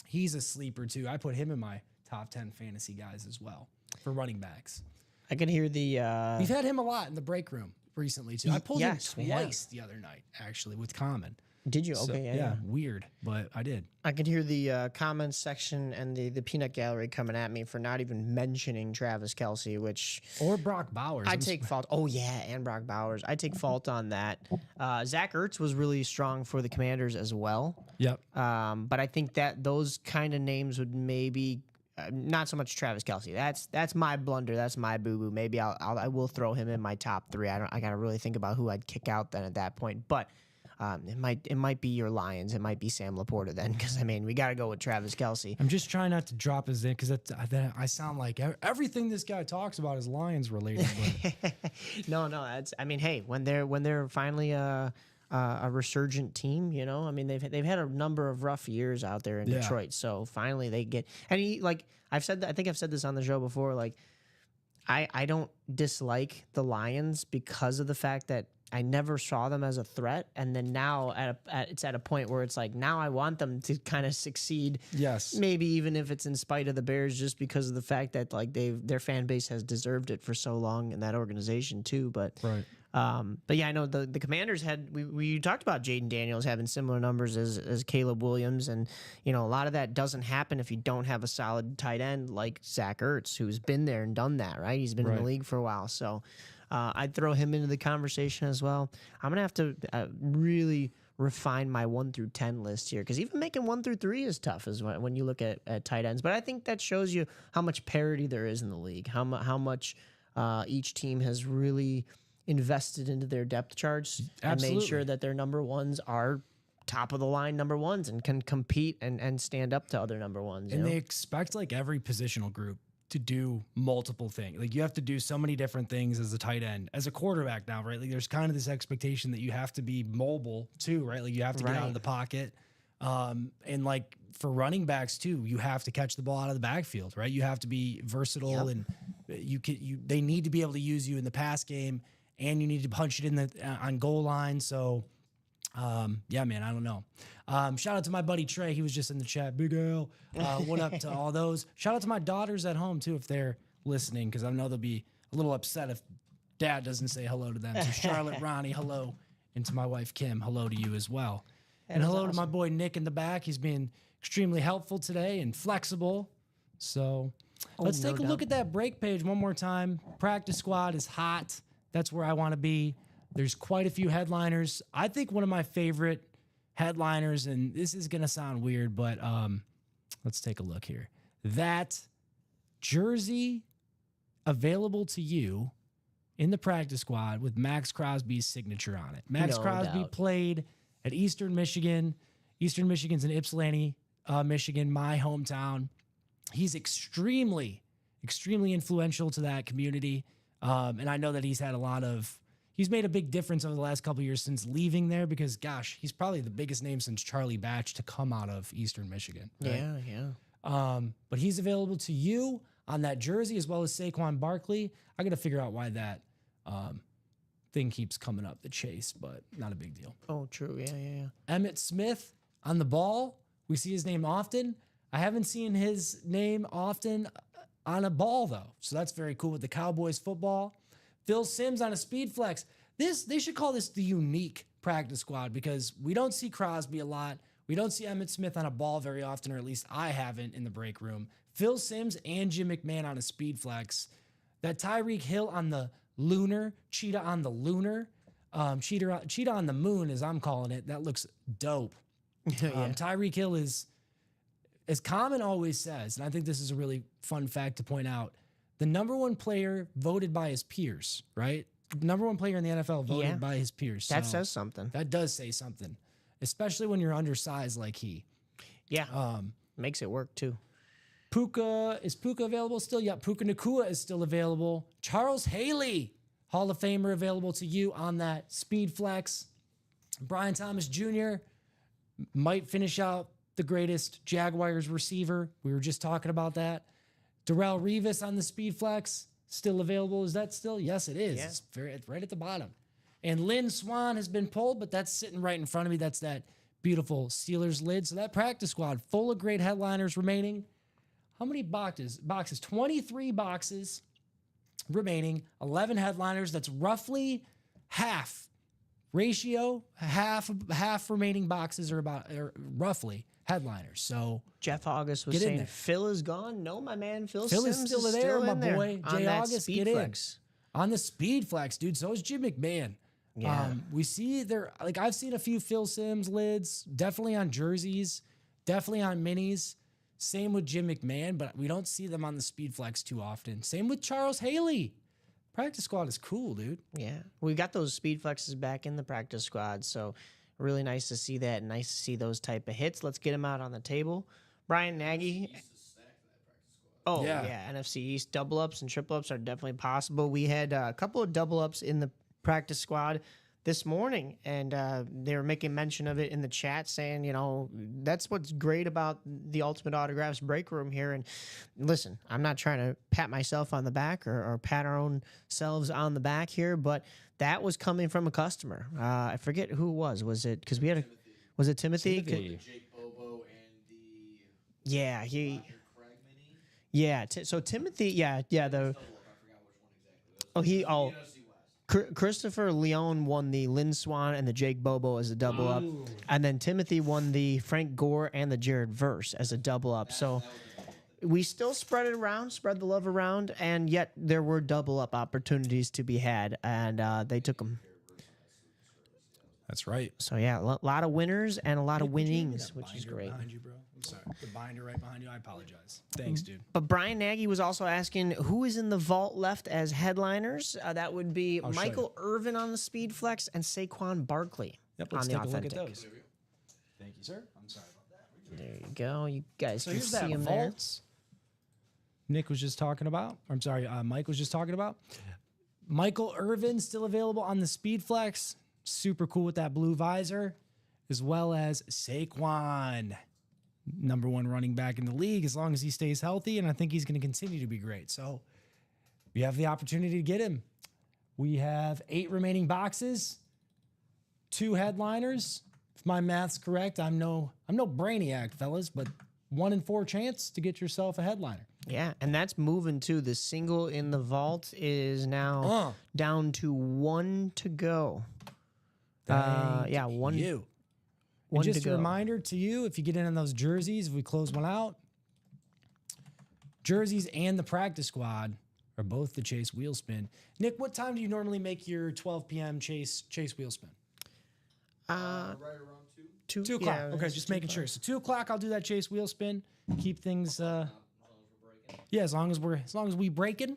He's a sleeper too. I put him in my top 10 fantasy guys as well for running backs. I can hear the We've had him a lot in the break room recently too. I pulled yes, him yeah. twice the other night, actually, with Common. Did you? So, Okay, yeah. weird, but I did. I could hear the comments section and the peanut gallery coming at me for not even mentioning Travis Kelce, which Or Brock Bowers. I take fault. Oh yeah, and Brock Bowers. I take fault on that. Zach Ertz was really strong for the Commanders as well. Yep. But I think that those kind of names would maybe not so much Travis Kelce. That's my blunder. That's my boo boo. Maybe I will throw him in my top 3. I gotta really think about who I'd kick out then at that point. But it might be your Lions. It might be Sam Laporta then, because I mean we got to go with Travis Kelce. I'm just trying not to drop his name because I sound like everything this guy talks about is Lions related. But No, that's. I mean, hey, when they're finally a resurgent team, you know, I mean they've had a number of rough years out there in Yeah. Detroit, so finally they get. And he, like I've said, I think I've said this on the show before. Like, I don't dislike the Lions because of the fact that I never saw them as a threat, and then now it's at a point where it's like now I want them to kind of succeed. yes. Maybe even if it's in spite of the Bears, just because of the fact that like their fan base has deserved it for so long in that organization too. But Right. but yeah, I know the Commanders had we talked about Jaden Daniels having similar numbers as Caleb Williams, and you know a lot of that doesn't happen if you don't have a solid tight end like Zach Ertz, who's been there and done that. Right, he's been in Right. the league for a while, so I'd throw him into the conversation as well. I'm gonna have to really refine my 1 through 10 list here, because even making 1 through 3 is tough as when you look at tight ends. But I think that shows you how much parity there is in the league, how much each team has really invested into their depth charts and made Absolutely. sure that their number ones are top of the line number ones and can compete and stand up to other number ones. You And know? they expect like every positional group to do multiple things. Like you have to do so many different things as a tight end, as a quarterback now, right? Like there's kind of this expectation that you have to be mobile too, right? Like you have to get out Right. of the pocket. And like for running backs too, you have to catch the ball out of the backfield, right? You have to be versatile and they need to be able to use you in the pass game, and you need to punch it in the on goal line. So yeah, man, I don't know. Shout out to my buddy Trey. He was just in the chat. Big L. What up to all those? Shout out to my daughters at home too, if they're listening, because I know they'll be a little upset if dad doesn't say hello to them. So Charlotte, Ronnie, hello. And to my wife Kim, hello to you as well. And is hello to my boy Nick in the back. He's been extremely helpful today and flexible. So let's no take a look doubt. at that break page one more time. Practice squad is hot. That's where I want to be. There's quite a few headliners. I think one of my favorite headliners, and this is going to sound weird, but let's take a look here. That jersey available to you in the practice squad with Max Crosby's signature on it. Max No Crosby doubt. played at Eastern Michigan. Eastern Michigan's in Ypsilanti, Michigan, my hometown. He's extremely influential to that community. And I know that he's made a big difference over the last couple of years since leaving there, because gosh, he's probably the biggest name since Charlie Batch to come out of Eastern Michigan. Right? Yeah. But he's available to you on that jersey, as well as Saquon Barkley. I got to figure out why that thing keeps coming up, the chase, but not a big deal. Oh, true. Yeah. Emmitt Smith on the ball. We see his name often. I haven't seen his name often on a ball, though. So that's very cool with the Cowboys football. Phil Simms on a speed flex. They should call this the unique practice squad, because we don't see Crosby a lot. We don't see Emmitt Smith on a ball very often, or at least I haven't in the break room. Phil Simms and Jim McMahon on a speed flex. That Tyreek Hill on the lunar, Cheetah on the lunar, Cheetah on the moon, as I'm calling it. That looks dope. Tyreek Hill is, as Common always says, and I think this is a really fun fact to point out, the number one player voted by his peers, right? Number one player in the NFL voted Yeah. by his peers. That So says something. that does say something, especially when you're undersized like he. Yeah. Makes it work too. Is Puka available still? Yeah, Puka Nakua is still available. Charles Haley, Hall of Famer, available to you on that speed flex. Brian Thomas Jr. might finish out the greatest Jaguars receiver. We were just talking about that. Darrell Revis on the speed flex, still available. Is that still? Yes, it is. Yeah. It's right at the bottom. And Lynn Swan has been pulled, but that's sitting right in front of me. That's that beautiful Steelers lid. So that practice squad full of great headliners remaining. How many boxes? 23 boxes remaining, 11 headliners. That's roughly half ratio. Half remaining boxes are roughly headliners. So Jeff August was Get in saying there. Phil is gone. No, my man, Phil Phil is Simms still there, my in there boy. on Jay that August, speed get in. flex. on the speed flex, dude, so is Jim McMahon. Yeah. We see there, like I've seen a few Phil Simms lids, definitely on jerseys, definitely on minis. Same with Jim McMahon, but we don't see them on the speed flex too often. Same with Charles Haley. Practice squad is cool, dude. Yeah, we got those speed flexes back in the practice squad, so really nice to see that. Nice to see those type of hits. Let's get them out on the table. Brian Nagy. Oh Yeah. yeah, NFC East double ups and triple ups are definitely possible. We had a couple of double ups in the practice squad this morning, and they were making mention of it in the chat, saying, you know, that's what's great about the Ultimate Autographs break room here. And listen, I'm not trying to pat myself on the back or pat our own selves on the back here, but that was coming from a customer. I forget who it was. Was it because we had a? Was it Timothy? Jake Bobo and the Yeah, he. Dr. Craig mini. Yeah, so Timothy. Yeah. The Double up, I forgot which one exactly. oh he NFC West. Christopher Leone won the Lynn Swan and the Jake Bobo as a double up, and then Timothy won the Frank Gore and the Jared Verse as a double up. So we still spread it around, spread the love around, and yet there were double up opportunities to be had, and they took them. That's right. So yeah, a lot of winners and a lot of winnings, which is great. Behind you, bro. I'm sorry. The binder right behind you. I apologize. Thanks, dude. But Brian Nagy was also asking who is in the vault left as headliners. That would be show Michael Irvin on the speed flex and Saquon Barkley Yep, on let's the take a look authentic. at those. sir. I'm sorry about that. There you go. You guys So can here's see that him there. vault Nick was just talking about. I'm sorry, Mike was just talking about. Michael Irvin still available on the Speed Flex. Super cool with that blue visor, as well as Saquon, number 1 running back in the league, as long as he stays healthy, and I think he's going to continue to be great. So you have the opportunity to get him. We have 8 remaining boxes, 2 headliners. If my math's correct, I'm no brainiac, fellas, but 1 in 4 chance to get yourself a headliner. Yeah, and that's moving too. The single in the vault is now down to 1 to go. Yeah, one. You. One And just to a go. reminder to you, if you get in on those jerseys, if we close one out, jerseys and the practice squad are both the Chase wheel spin. Nick, what time do you normally make your 12 p.m. Chase wheel spin? Right around 2. 2 o'clock. Okay, just making sure. So 2 o'clock, I'll do that Chase wheel spin. Keep things. Yeah, as long as we breaking.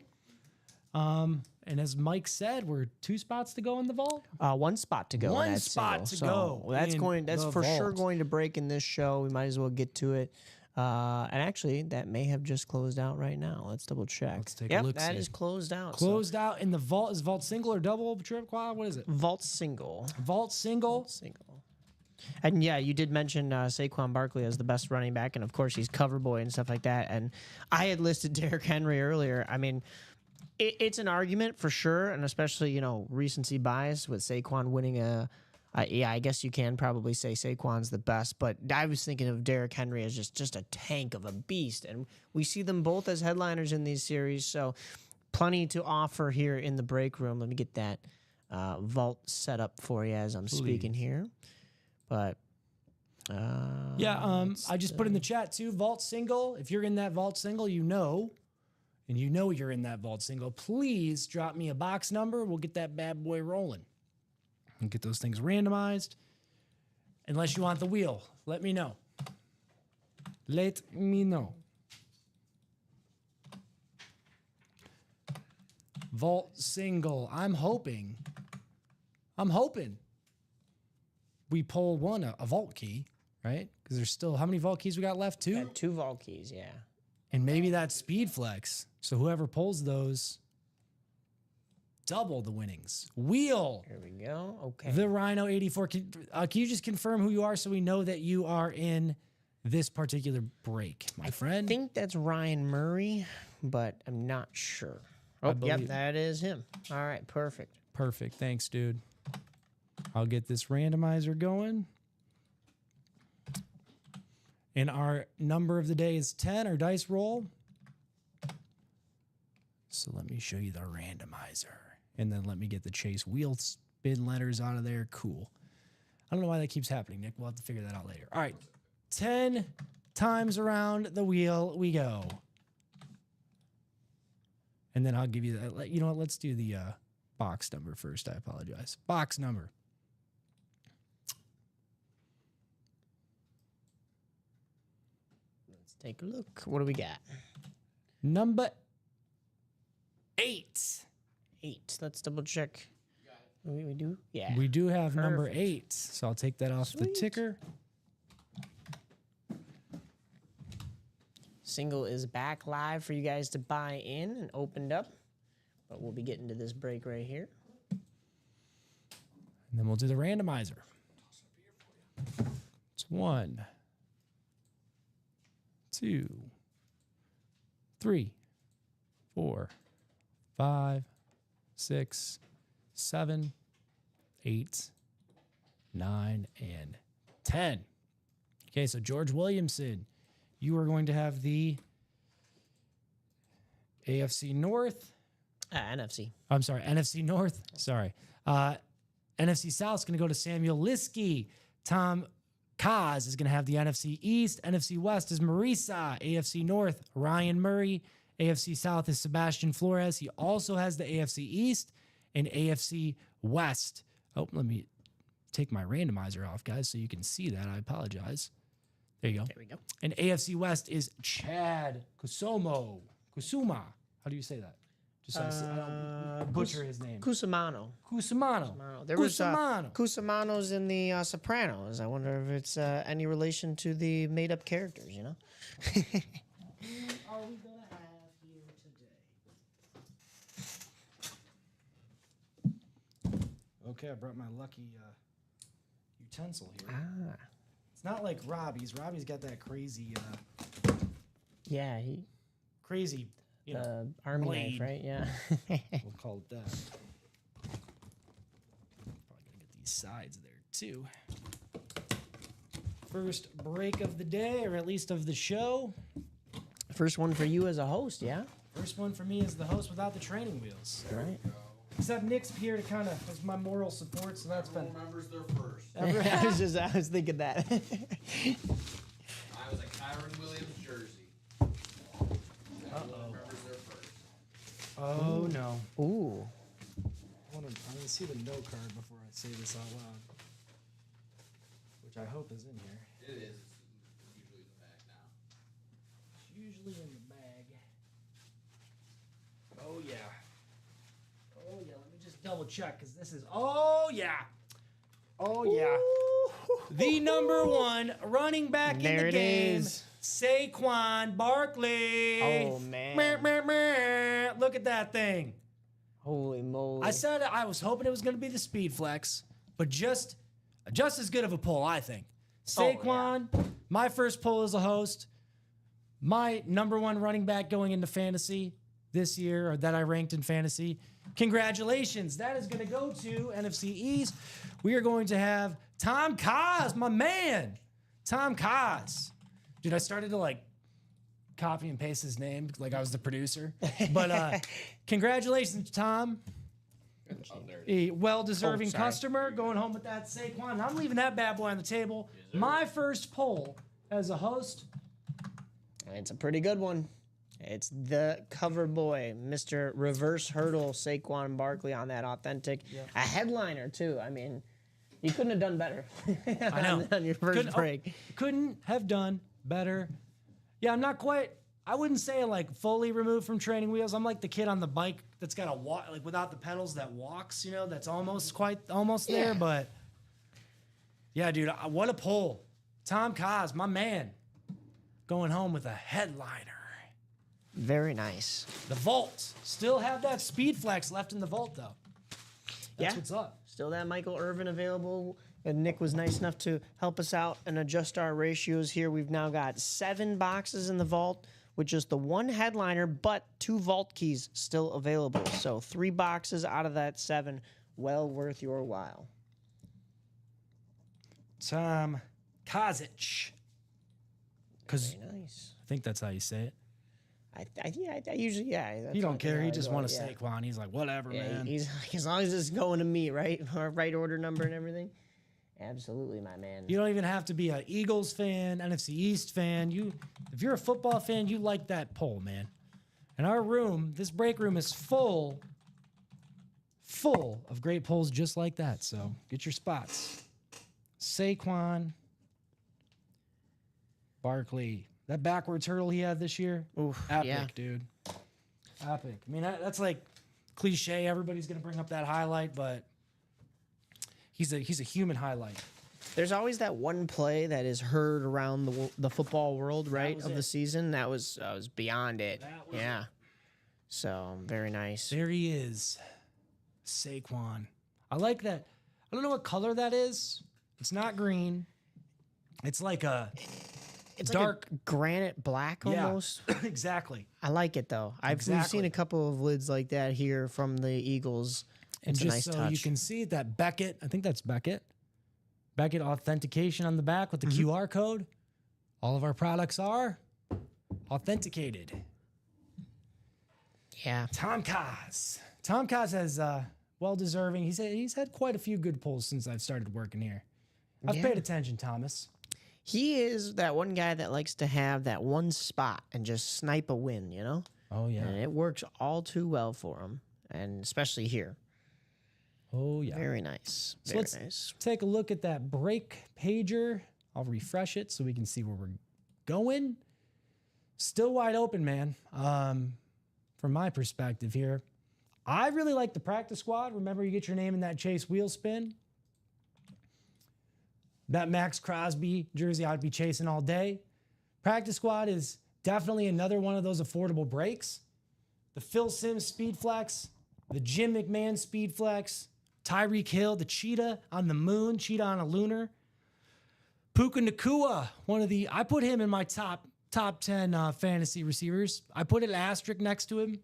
And as Mike said, we're 2 spots to go in the vault. 1 spot to go. in One that spot single. to go That's in That's the for sure vault. going to break in this show. We might as well get to it. And actually, that may have just closed out right now. Let's double check. Let's take a Yep, look, that see. is closed out. So Closed out in the vault. Is vault single or double, trip quad? What is it? vault single. Vault single. Single. And yeah, you did mention Saquon Barkley as the best running back, and of course he's cover boy and stuff like that. And I had listed Derrick Henry earlier. I mean, it's an argument for sure, and especially recency bias with Saquon winning yeah, I guess you can probably say Saquon's the best, but I was thinking of Derrick Henry as just a tank of a beast, and we see them both as headliners in these series, so plenty to offer here in the break room. Let me get that vault set up for you as I'm speaking here. But I just put in the chat too. Vault single. If you're in that vault single, and you know you're in that vault single, please drop me a box number. We'll get that bad boy rolling and get those things randomized. Unless you want the wheel, let me know. Let me know. Vault single. I'm hoping we pull a vault key, right? Because there's still, how many vault keys we got left? 2? got 2 vault keys, yeah. And maybe that's Speed Flex. So whoever pulls those, double the winnings. Wheel. Here we go. Okay. The Rhino 84. Can you just confirm who you are so we know that you are in this particular break, my friend? I think that's Ryan Murray, but I'm not sure. Oh, yep, believe- that is him. All right, perfect. Perfect. Thanks, dude. I'll get this randomizer going. And our number of the day is 10, our dice roll. So let me show you the randomizer. And then let me get the Chase wheel spin letters out of there. Cool. I don't know why that keeps happening, Nick. We'll have to figure that out later. All right. 10 times around the wheel we go. And then I'll give you that. You know what? Let's do the box number first. I apologize. Box number. Let's take a look. What do we got? Number 8. 8. Let's double check. We do? Yeah. We do have number Perfect. 8. So I'll take that off the Sweet. ticker. Single is back live for you guys to buy in and opened up. But we'll be getting to this break right here. And then we'll do the randomizer. It's 1, 2, 3, 4, 5, 6, 7, 8, 9, and 10. Okay, so George Williamson, you are going to have the AFC North. NFC. I'm sorry, NFC North. Sorry. NFC South is going to go to Samuel Liskey. Tom Kaz is going to have the NFC East. NFC West is Marisa. AFC North, Ryan Murray. AFC South is Sebastian Flores. He also has the AFC East and AFC West. Oh, let me take my randomizer off, guys, so you can see that. I apologize. There you go. There we go. And AFC West is Chad Kusuma. How do you say that? Just so I don't butcher his name. Cusimano. Cusimano. There was Cusimano. Cusimano's in the Sopranos. I wonder if it's any relation to the made-up characters, you know? Are we gonna have here today? Okay, I brought my lucky utensil here. Ah. It's not like Robbie's. Robbie's got that crazy, Yeah, crazy, you know, army blade. knife, right? Yeah. We'll call it that. Probably gonna get these sides there too. First break of the day, or at least of the show. First one for you as a host, yeah? First one for me as the host without the training wheels. Right. Except Nick's here to kind of as my moral support, so that's been. Remembers their first. I was thinking that. I was a Kyron Williams jersey. Everyone remembers their first. Oh no! Ooh. I want to see the no card before I say this out loud, which I hope is in here. It is. It's usually in the back now. It's usually in the bag. Oh yeah. Oh yeah. Let me just double check because this is. Oh yeah. Oh yeah. The number one running back There in the it game, is. Saquon Barkley. Oh, man. Meh, meh, meh. Look at that thing. Holy moly. I said I was hoping it was going to be the Speed Flex, but just as good of a pull, I think. Saquon, my first pull as a host, my number one running back going into fantasy this year, or that I ranked in fantasy. Congratulations. That is going to go to NFC East. We are going to have Tom Kaz, my man. Tom Kaz. Dude, I started to like copy and paste his name like I was the producer. But congratulations, Tom. Oh, there it A is. well-deserving Oh, sorry. customer going home with that Saquon. I'm leaving that bad boy on the table. My first poll as a host. It's a pretty good one. It's the cover boy, Mr. Reverse Hurdle Saquon Barkley on that authentic. A headliner, too. I mean, you couldn't have done better. I know. on your 1st break. Couldn't have done better. Yeah, I'm not quite. I wouldn't say like fully removed from training wheels. I'm like the kid on the bike that's got a walk, like without the pedals that walks. You know, that's almost there. But yeah, dude, what a pull! Tom Kaz, my man, going home with a headliner. Very nice. The vault still have that Speed Flex left in the vault though. That's Yeah. what's up. Still that Michael Irvin available. And Nick was nice enough to help us out and adjust our ratios here. We've now got 7 boxes in the vault with just the 1 headliner, but 2 vault keys still available. So 3 boxes out of that 7, well worth your while. Tom Kazic. Because Very nice. I think that's how you say it. I usually, yeah. that's He don't how care. He I just go, want to yeah. Saquon. He's like, whatever, Yeah, man. he's like, as long as it's going to me, right? Right order number and everything. Absolutely, my man. You don't even have to be an Eagles fan, NFC East fan. If you're a football fan, you like that poll, man. And our room, this break room is full of great polls just like that. So get your spots. Saquon Barkley. That backwards hurdle he had this year, Oof, epic, yeah. dude. Epic. I mean, that's like cliche. Everybody's going to bring up that highlight, but he's a human highlight. There's always that one play that is heard around the football world, right, was of the it. season. That was beyond it. That was Yeah. So very nice. There he is. Saquon. I like that. I don't know what color that is. It's not green. It's like a It's dark. like a granite black Yeah. almost. Exactly. I like it though. We've Exactly. seen a couple of lids like that here from the Eagles. And It's a just nice so touch. you can see that Beckett, I think that's Beckett. Beckett authentication on the back with the Mm-hmm. QR code. All of our products are authenticated. Yeah. Tom Kaz. Tom Kaz has well-deserving. He's had quite a few good pulls since I've started working here. I've Yeah. paid attention, Thomas. He is that one guy that likes to have that one spot and just snipe a win, you know? Oh, yeah. And it works all too well for him, and especially here. Oh, yeah. Very nice. So Very let's nice. take a look at that break pager. I'll refresh it so we can see where we're going. Still wide open, man. From my perspective here, I really like the practice squad. Remember, you get your name in that Chase wheel spin. That Max Crosby jersey I'd be chasing all day. Practice squad is definitely another one of those affordable breaks. The Phil Simms Speed Flex, the Jim McMahon Speed Flex, Tyreek Hill, the Cheetah on the moon, Cheetah on a lunar. Puka Nacua, I put him in my top 10 fantasy receivers. I put an asterisk next to him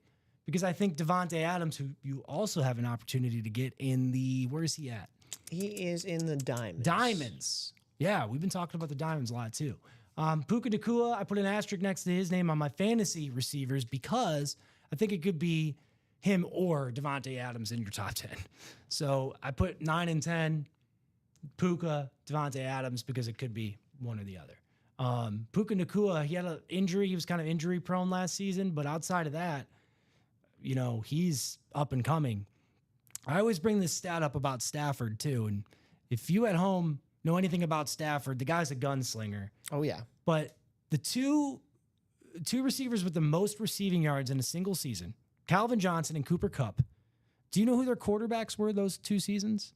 because I think Devontae Adams, who you also have an opportunity to get in the, where is he at? He is in the Diamonds. Diamonds. Yeah, we've been talking about the Diamonds a lot too. Puka Nacua, I put an asterisk next to his name on my fantasy receivers because I think it could be him or Devontae Adams in your top 10. So I put 9 and 10, Puka, Devontae Adams, because it could be one or the other. Puka Nacua, he had an injury. He was kind of injury prone last season, but outside of that, you know, he's up and coming. I always bring this stat up about Stafford too. And if you at home know anything about Stafford, the guy's a gunslinger. Oh, yeah. But the two receivers with the most receiving yards in a single season, Calvin Johnson and Cooper Kupp. Do you know who their quarterbacks were those 2 seasons?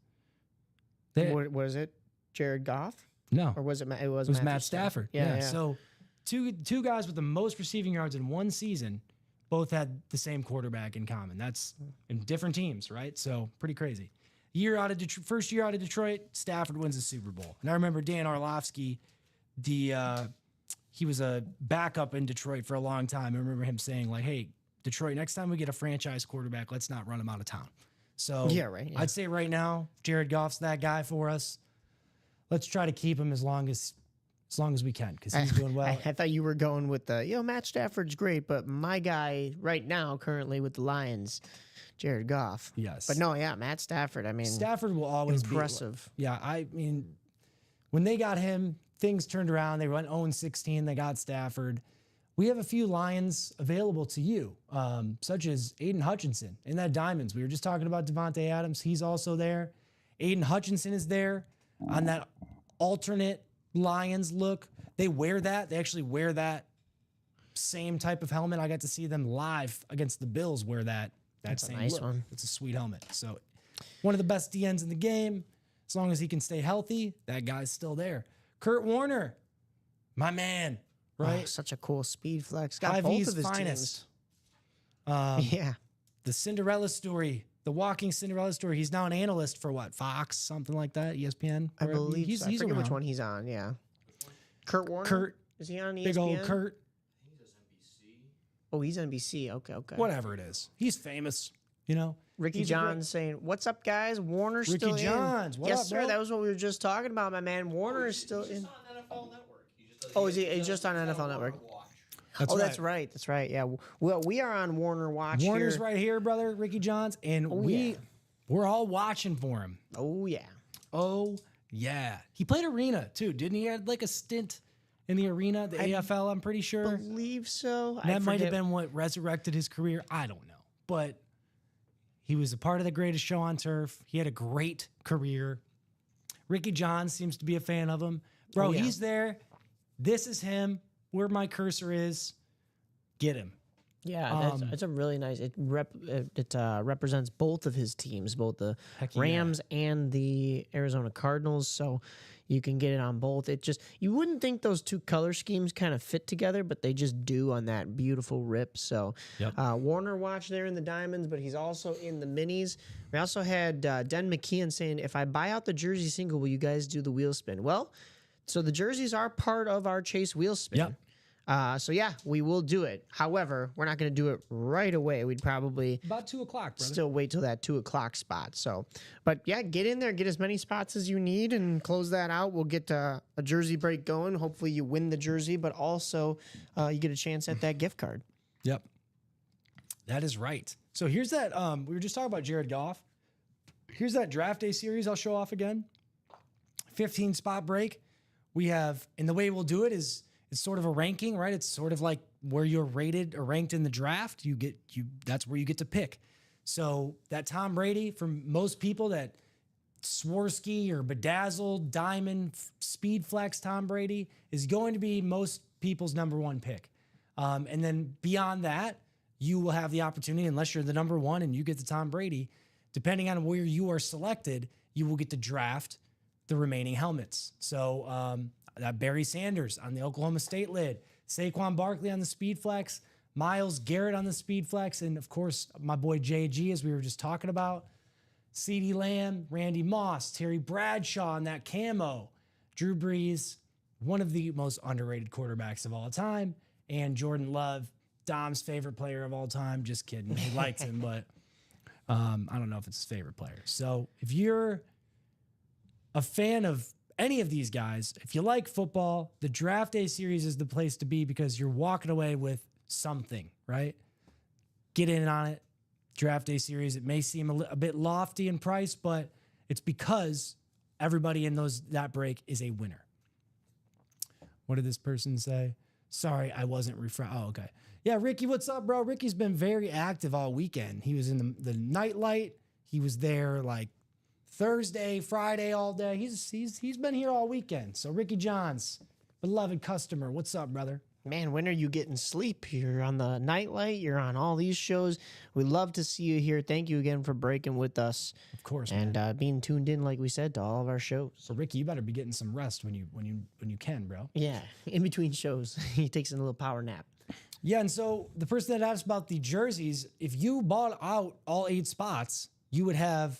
What is it? Jared Goff? No. Or was it? It It was Matthew Matt Stafford. Yeah. So two guys with the most receiving yards in one season both had the same quarterback in common. That's in different teams, right? So pretty crazy. First year out of Detroit, Stafford wins the Super Bowl. And I remember Dan Orlovsky, he was a backup in Detroit for a long time. I remember him saying like, hey, Detroit, next time we get a franchise quarterback, let's not run him out of town. So Yeah, right, yeah. I'd say right now, Jared Goff's that guy for us. Let's try to keep him as long as we can because he's doing well. I thought you were going with Matt Stafford's great, but my guy right now, currently with the Lions, Jared Goff. Yes. But no, yeah, Matt Stafford. I mean, Stafford will always impressive. be. Yeah, I mean, when they got him, things turned around. They went 0-16. They got Stafford. We have a few Lions available to you, such as Aiden Hutchinson in that Diamonds. We were just talking about Devontae Adams. He's also there. Aiden Hutchinson is there on that alternate Lions look. They wear that. They actually wear that same type of helmet. I got to see them live against the Bills wear that That's same a nice look. one. It's a sweet helmet. So one of the best DNs in the game. As long as he can stay healthy, that guy's still there. Kurt Warner, my man, right? Oh, such a cool speed flex. Got 5E's both of his finest. teams. Yeah. The Cinderella story, the walking Cinderella story. He's now an analyst for what? Fox, something like that, ESPN. I wherever. believe he's, so. I he's forget which around. one he's on. Yeah. Kurt Warner? Kurt, Is he on ESPN? big old Kurt, Oh, he's NBC. Okay. whatever it is. He's famous, you know. Ricky He's a great- Johns saying, "What's up, guys? Warner's Ricky still Johns, in." what Yes, up, sir. bro? That was what we were just talking about, my man. Warner is still in. on NFL Network. Oh, is he? He's just on NFL Network. That's right. That's right. Yeah. Well, we are on Warner Watch. Warner's here. right here, brother. Ricky Johns, and yeah. we're all watching for him. Oh yeah. Oh yeah, he played arena too, didn't he? He had like a stint in the arena, the AFL. I'm pretty sure Believe so. that might have been what resurrected his career. I don't know, but he was a part of the greatest show on turf. He had a great career. Ricky Johns seems to be a fan of him, bro. Oh, yeah. He's there. This is him. Where my cursor is, get him. Yeah, it's a really nice. It represents both of his teams, both the Heck yeah. Rams and the Arizona Cardinals. So you can get it on both. It just you wouldn't think those two color schemes kind of fit together, but they just do on that beautiful rip. So Yep. Warner Watch there in the Diamonds, but he's also in the Minis. We also had Den McKeon saying, "If I buy out the jersey single, will you guys do the wheel spin?" Well, so the jerseys are part of our Chase wheel spin. Yep. So yeah, we will do it. However, we're not going to do it right away. We'd probably About 2:00, brother. still wait till that 2:00 spot. So, but yeah, get in there, get as many spots as you need, and close that out. We'll get a jersey break going. Hopefully, you win the jersey, but also you get a chance at that gift card. Yep. That is right. So here's that. We were just talking about Jared Goff. Here's that draft day series I'll show off again. 15 spot break. We have, and the way we'll do it is it's sort of a ranking, right? It's sort of like where you're rated or ranked in the draft. That's where you get to pick. So that Tom Brady, for most people, that Swarovski or Bedazzled Diamond Speed Flex Tom Brady is going to be most people's number one pick. And then beyond that, you will have the opportunity, unless you're the number one and you get the Tom Brady, depending on where you are selected, you will get to draft the remaining helmets. So Barry Sanders on the Oklahoma State lid, Saquon Barkley on the Speed Flex, Myles Garrett on the Speed Flex, and of course, my boy JG, as we were just talking about, CeeDee Lamb, Randy Moss, Terry Bradshaw on that camo, Drew Brees, one of the most underrated quarterbacks of all time, and Jordan Love, Dom's favorite player of all time. Just kidding. He likes him, but I don't know if it's his favorite player. So if you're a fan of any of these guys, if you like football, the Draft Day series is the place to be because you're walking away with something, right? Get in on it. Draft Day series. It may seem a bit lofty in price, but it's because everybody in that break is a winner. What did this person say? Sorry, I wasn't refreshed. Oh, okay. Yeah, Ricky, what's up, bro? Ricky's been very active all weekend. He was in the Nightlight. He was there like Thursday, Friday, all day. He's been here all weekend. So Ricky Johns, beloved customer, what's up, brother? Man, when are you getting sleep? You're on the Nightlight. You're on all these shows. We love to see you here. Thank you again for breaking with us. Of course, and man. being tuned in, like we said, to all of our shows. So Ricky, you better be getting some rest when you can, bro. Yeah, in between shows, he takes a little power nap. Yeah, and so the person that asked about the jerseys, if you bought out all 8 spots, you would have.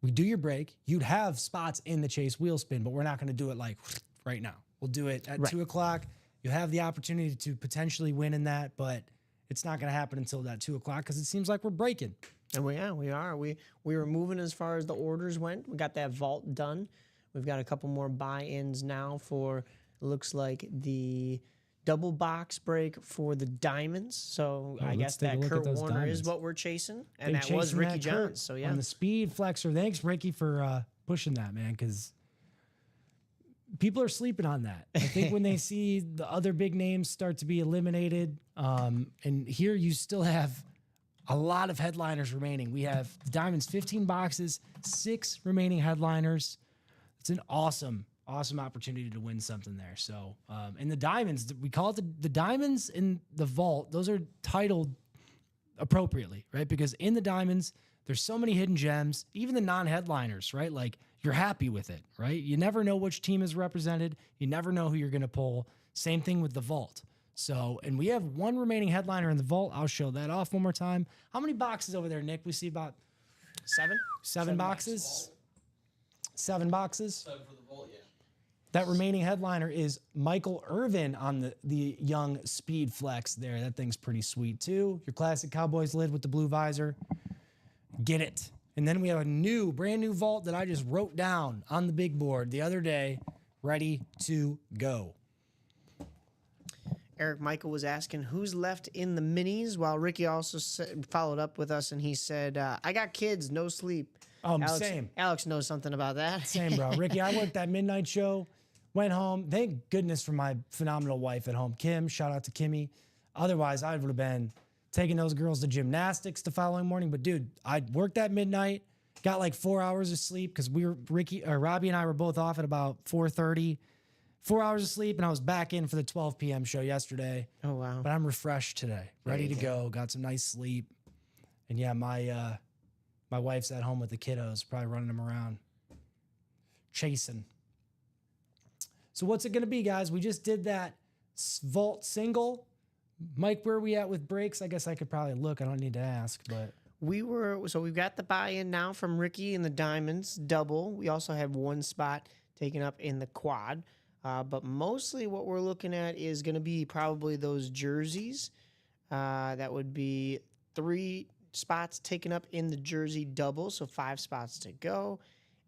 We do your break. You'd have spots in the Chase wheel spin, but we're not going to do it like right now. We'll do it at 2 o'clock. You have the opportunity to potentially win in that, but it's not going to happen until that 2 o'clock because it seems like we're breaking. And we are. We were moving as far as the orders went. We got that vault done. We've got a couple more buy-ins now for, looks like, the double box break for the diamonds. So I guess that Kurt Warner is what we're chasing. And that was Ricky Johns. So yeah. On the Speed Flexer. Thanks, Ricky, for pushing that, man, because people are sleeping on that. I think when they see the other big names start to be eliminated, and here you still have a lot of headliners remaining. We have the Diamonds 15 boxes, 6 remaining headliners. It's an awesome opportunity to win something there. So, and the Diamonds, we call it the Diamonds in the vault. Those are titled appropriately, right? Because in the Diamonds, there's so many hidden gems, even the non-headliners, right? Like, you're happy with it, right? You never know which team is represented. You never know who you're going to pull. Same thing with the vault. So, and we have 1 remaining headliner in the vault. I'll show that off one more time. How many boxes over there, Nick? We see about 7? 7 boxes. 7 boxes. 7 for the vault, yeah. That remaining headliner is Michael Irvin on the young Speed Flex there. That thing's pretty sweet too. Your classic Cowboys lid with the blue visor. Get it. And then we have a brand new vault that I just wrote down on the big board the other day, ready to go. Eric Michael was asking who's left in the minis, while Ricky also followed up with us and he said, I got kids, no sleep. Same. Alex knows something about that. Same, bro. Ricky, I worked that midnight show, went home. Thank goodness for my phenomenal wife at home, Kim. Shout out to Kimmy. Otherwise, I would have been taking those girls to gymnastics the following morning. But dude, I worked that midnight, got like 4 hours of sleep because Robbie and I were both off at about 4:30. 4 hours of sleep, and I was back in for the 12 p.m. show yesterday. Oh, wow. But I'm refreshed today, ready to go. Got some nice sleep. And yeah, my wife's at home with the kiddos, probably running them around, chasing. So what's it going to be, guys? We just did that vault single. Mike, where are we at with breaks? I guess I could probably look. I don't need to ask, but we've got the buy-in now from Ricky in the Diamonds double. We also have 1 spot taken up in the quad. But mostly what we're looking at is going to be probably those jerseys. That would be 3 spots taken up in the jersey double, so 5 spots to go.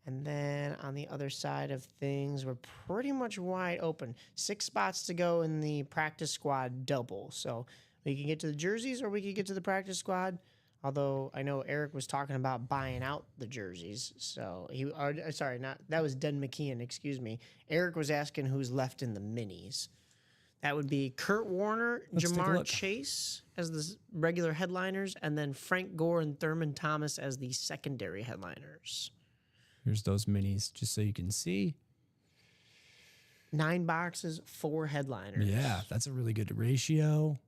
And then on the other side of things, we're pretty much wide open. 6 spots to go in the practice squad double. So we can get to the jerseys or we can get to the practice squad. Although I know Eric was talking about buying out the jerseys. So that was Den McKeon, excuse me. Eric was asking who's left in the minis. That would be Kurt Warner, Jamar Chase as the regular headliners, and then Frank Gore and Thurman Thomas as the secondary headliners. Here's those minis, just so you can see. 9 boxes, 4 headliners. Yeah, that's a really good ratio.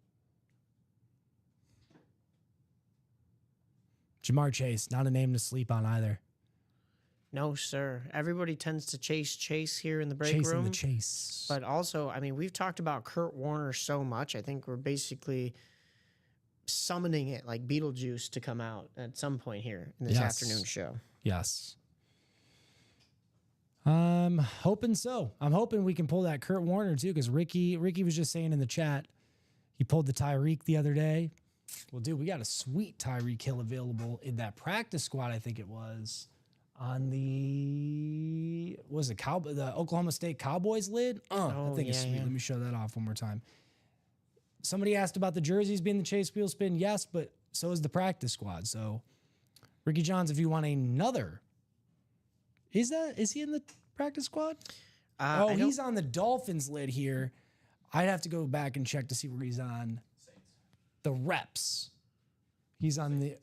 Jamar Chase, not a name to sleep on either. No, sir. Everybody tends to chase here in the break Chasing room. the chase. But also, I mean, we've talked about Kurt Warner so much. I think we're basically summoning it like Beetlejuice to come out at some point here in this Yes. afternoon show. Yes. I'm hoping so. I'm hoping we can pull that Kurt Warner too, because Ricky was just saying in the chat, he pulled the Tyreek the other day. Well, dude, we got a sweet Tyreek Hill available in that practice squad, I think it was, on the the Oklahoma State Cowboys lid. I Oh, think it's yeah, sweet. yeah. Let me show that off one more time. Somebody asked about the jerseys being the Chase Wheel Spin. Yes, but so is the practice squad. So, Ricky Johns, if you want another, is he in the practice squad? I don't- He's on the Dolphins lid here. I'd have to go back and check to see where he's on. The reps. He's on the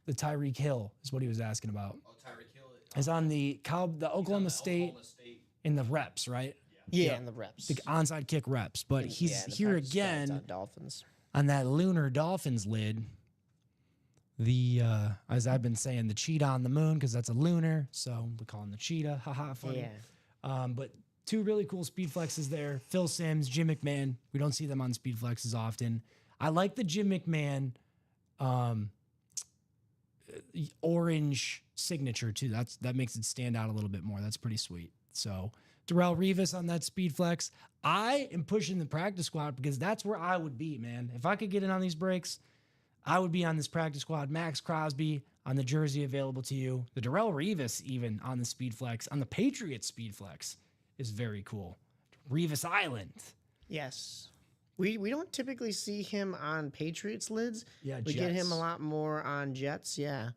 Tyreek Hill is what he was asking about. Oh, Tyreek Hill. Is on the Oklahoma State Oklahoma State. in the reps, right? Yeah, and the reps. The onside kick reps. But he's Yeah, the here practice squad's again on Dolphins. on that Lunar Dolphins lid. The as I've been saying, the cheetah on the moon, because that's a lunar, so we call him the cheetah. Haha, funny. Yeah. But two really cool speed flexes there. Phil Simms, Jim McMahon. We don't see them on speed flexes often. I like the Jim McMahon orange signature too. That makes it stand out a little bit more. That's pretty sweet. So Darrell Revis on that speed flex. I am pushing the practice squad because that's where I would be, man. If I could get in on these breaks, I would be on this practice squad. Max Crosby on the jersey available to you. The Darrell Revis even on the speed flex. On the Patriots speed flex is very cool. Revis Island. Yes. We don't typically see him on Patriots lids. Yeah, We get him Jets. a lot more on Jets, yeah.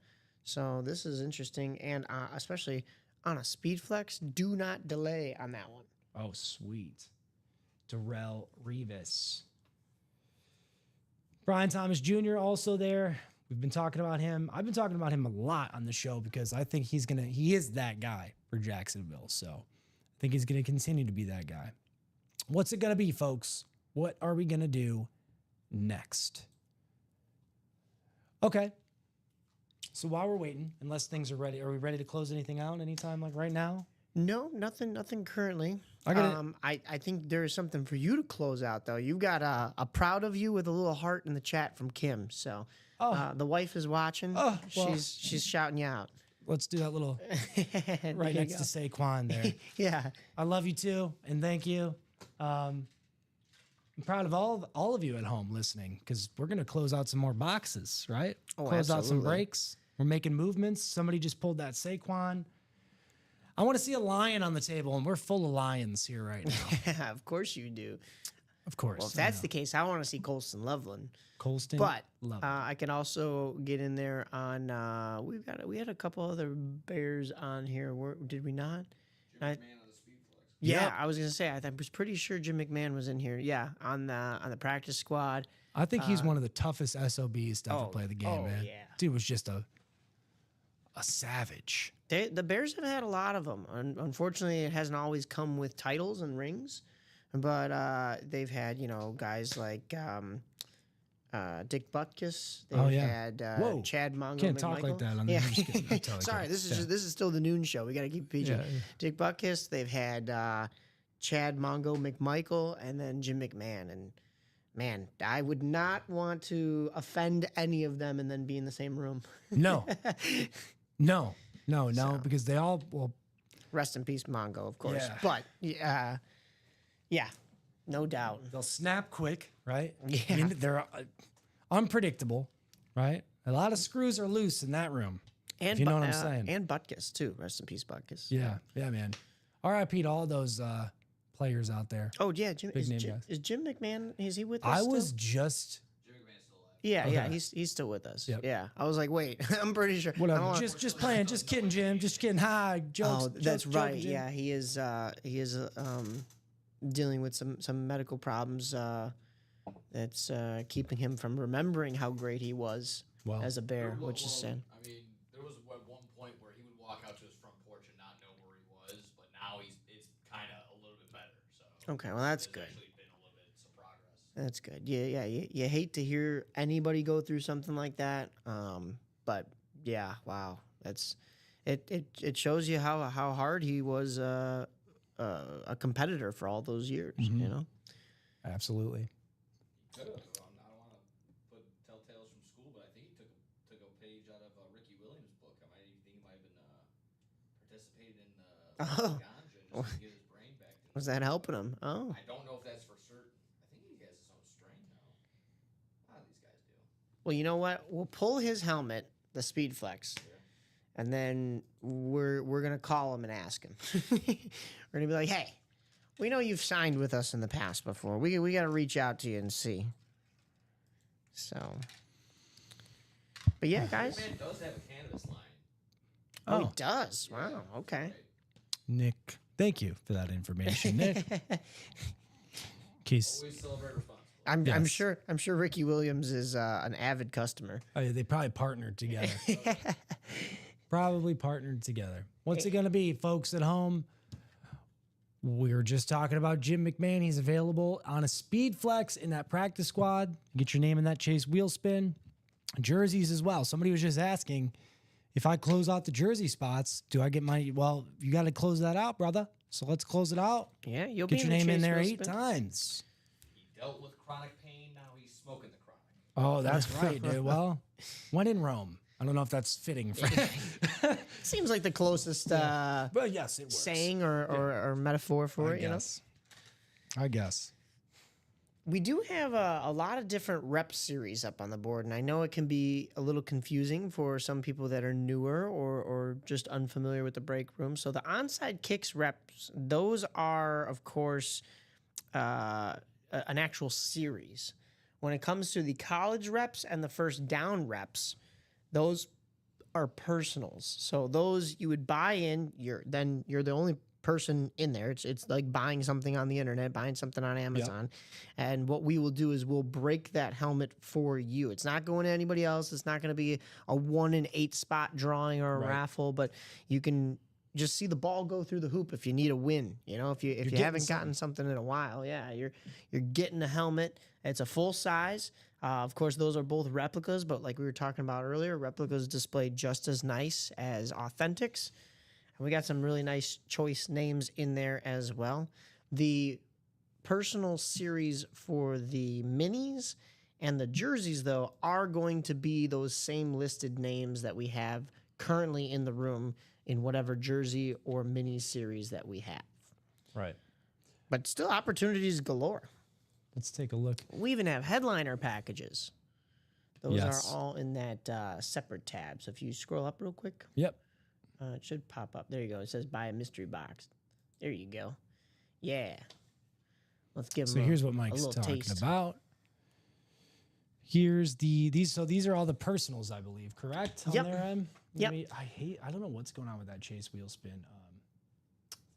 So this is interesting, and especially on a speed flex, do not delay on that one. Oh, sweet. Darrell Revis. Brian Thomas Jr. also there. We've been talking about him. I've been talking about him a lot on the show because I think he is that guy for Jacksonville. So I think he's gonna continue to be that guy. What's it gonna be, folks? What are we gonna do next? Okay. So while we're waiting, unless things are ready, are we ready to close anything out anytime like right now? No, nothing currently. I got it. I think there is something for you to close out though. You've got a proud of you with a little heart in the chat from Kim. So the wife is watching. Oh, well. she's shouting you out. Let's do that little There right you next go. to Saquon there. Yeah. I love you too, and thank you. I'm proud of all of you at home listening because we're gonna close out some more boxes, right? Oh, close out some absolutely. breaks. We're making movements. Somebody just pulled that Saquon. I want to see a lion on the table, and we're full of lions here right now. Of course you do. Of course. Well, if that's the case, I want to see Colston Loveland. Colston. But love it. I can also get in there on. We had a couple other Bears on here. Did we not? Jim McMahon on the speed flex. Yeah, Yep. I was gonna say. I was pretty sure Jim McMahon was in here. Yeah, on the practice squad. I think he's one of the toughest SOBs to ever oh, play the game, oh, man. yeah. Dude was just a savage. The Bears have had a lot of them. Unfortunately, it hasn't always come with titles and rings, but they've had guys like Dick Butkus. They've Oh, yeah. had Whoa. Chad Mongo. Can't talk like McMichael. that on the Yeah. I'm just kidding. I'm totally Sorry, kidding. this is still the noon show. We got to keep PG. Yeah. Dick Butkus. They've had Chad Mongo McMichael, and then Jim McMahon. And man, I would not want to offend any of them and then be in the same room. No. No, because they all Rest in peace, Mongo, of course. Yeah. But yeah, no doubt. they'll snap quick, right? Yeah. I mean, they're unpredictable, right? A lot of screws are loose in that room. And If you know what I'm saying. And Butkus too. Rest in peace, Butkus. Yeah, man. R.I.P. to all those players out there. Oh yeah, Jim. Big name guys. Is Jim McMahon? Is he with us? I still? was just Jim McMahon's still alive. Yeah, Okay. he's still with us. Yep. Yeah, I was like, wait, I'm pretty sure. I don't whatever, wanna- just playing, just kidding, Jim, just kidding. Hi, jokes. Oh, that's jokes, right. joking, Jim. Yeah, he is dealing with some medical problems that's keeping him from remembering how great he was Well, as a bear, Well, which is sad. I mean, there was at one point where he would walk out to his front porch and not know where he was, but now it's kind of a little bit better. So Okay, well that's there's good. actually been a little bit some progress. That's good. Yeah. You hate to hear anybody go through something like that. but yeah, wow, that's it. It shows you how hard he was a competitor for all those years. You know. Absolutely. Could have. I don't want to put tell tales from school, but I think he took a page out of Ricky Williams' book. I might even think he might have been participated in Oh. ganja just to get his brain back. Was that helping him? Oh. I don't know if that's for certain. I think he has his own strain now. A lot of these guys do. Well, you know what? We'll pull his helmet, the Speed Flex, and then we're gonna call him and ask him. We're gonna be like, "Hey, we know you've signed with us in the past before. We got to reach out to you and see." So, but yeah, guys. Man does have a cannabis line. Oh, he does. Wow. Okay. Nick, thank you for that information, Nick. Case Always celebrate responsibly. I'm Yes. sure Ricky Williams is an avid customer. oh, yeah, they probably partnered together. Probably partnered together. What's it going to be, folks at home? We were just talking about Jim McMahon. He's available on a Speed Flex in that practice squad. Get your name in that Chase wheel spin. Jerseys as well. Somebody was just asking, if I close out the jersey spots, do I get my... Well, you got to close that out, brother. So let's close it out. Yeah, you'll Get be your name in Chase there Wheel 8 Spin. times. He dealt with chronic pain. Now he's smoking the chronic. Oh, that's right, dude. Well, when in Rome. I don't know if that's fitting. For Seems like the closest but yes, it works. saying or metaphor for I it. You know. guess. I guess. We do have a lot of different rep series up on the board, and I know it can be a little confusing for some people that are newer or just unfamiliar with the break room. So the onside kicks reps, those are, of course, an actual series. When it comes to the college reps and the first down reps, those are personals. So those you would buy in, you're the only person in there. It's like buying something on the internet, buying something on Amazon. And what we will do is we'll break that helmet for you. It's not going to anybody else. It's not going to be a 1 in 8 spot drawing or a raffle, but you can just see the ball go through the hoop if you need a win. You know, if you haven't gotten something in a while, you're getting a helmet. It's a full size. Of course, those are both replicas, but like we were talking about earlier, replicas display just as nice as authentics. And we got some really nice choice names in there as well. The personal series for the minis and the jerseys, though, are going to be those same listed names that we have currently in the room in whatever jersey or mini series that we have. Right. But still opportunities galore. Let's take a look. We even have headliner packages. Those Yes. are all in that separate tab. So if you scroll up real quick, Yep. it should pop up. There you go. It says buy a mystery box. There you go. Yeah. Let's give them So here's what Mike's little talking taste. about. Here's these are all the personals, I believe, correct? On Yep. their end? Yep. I don't know what's going on with that Chase wheel spin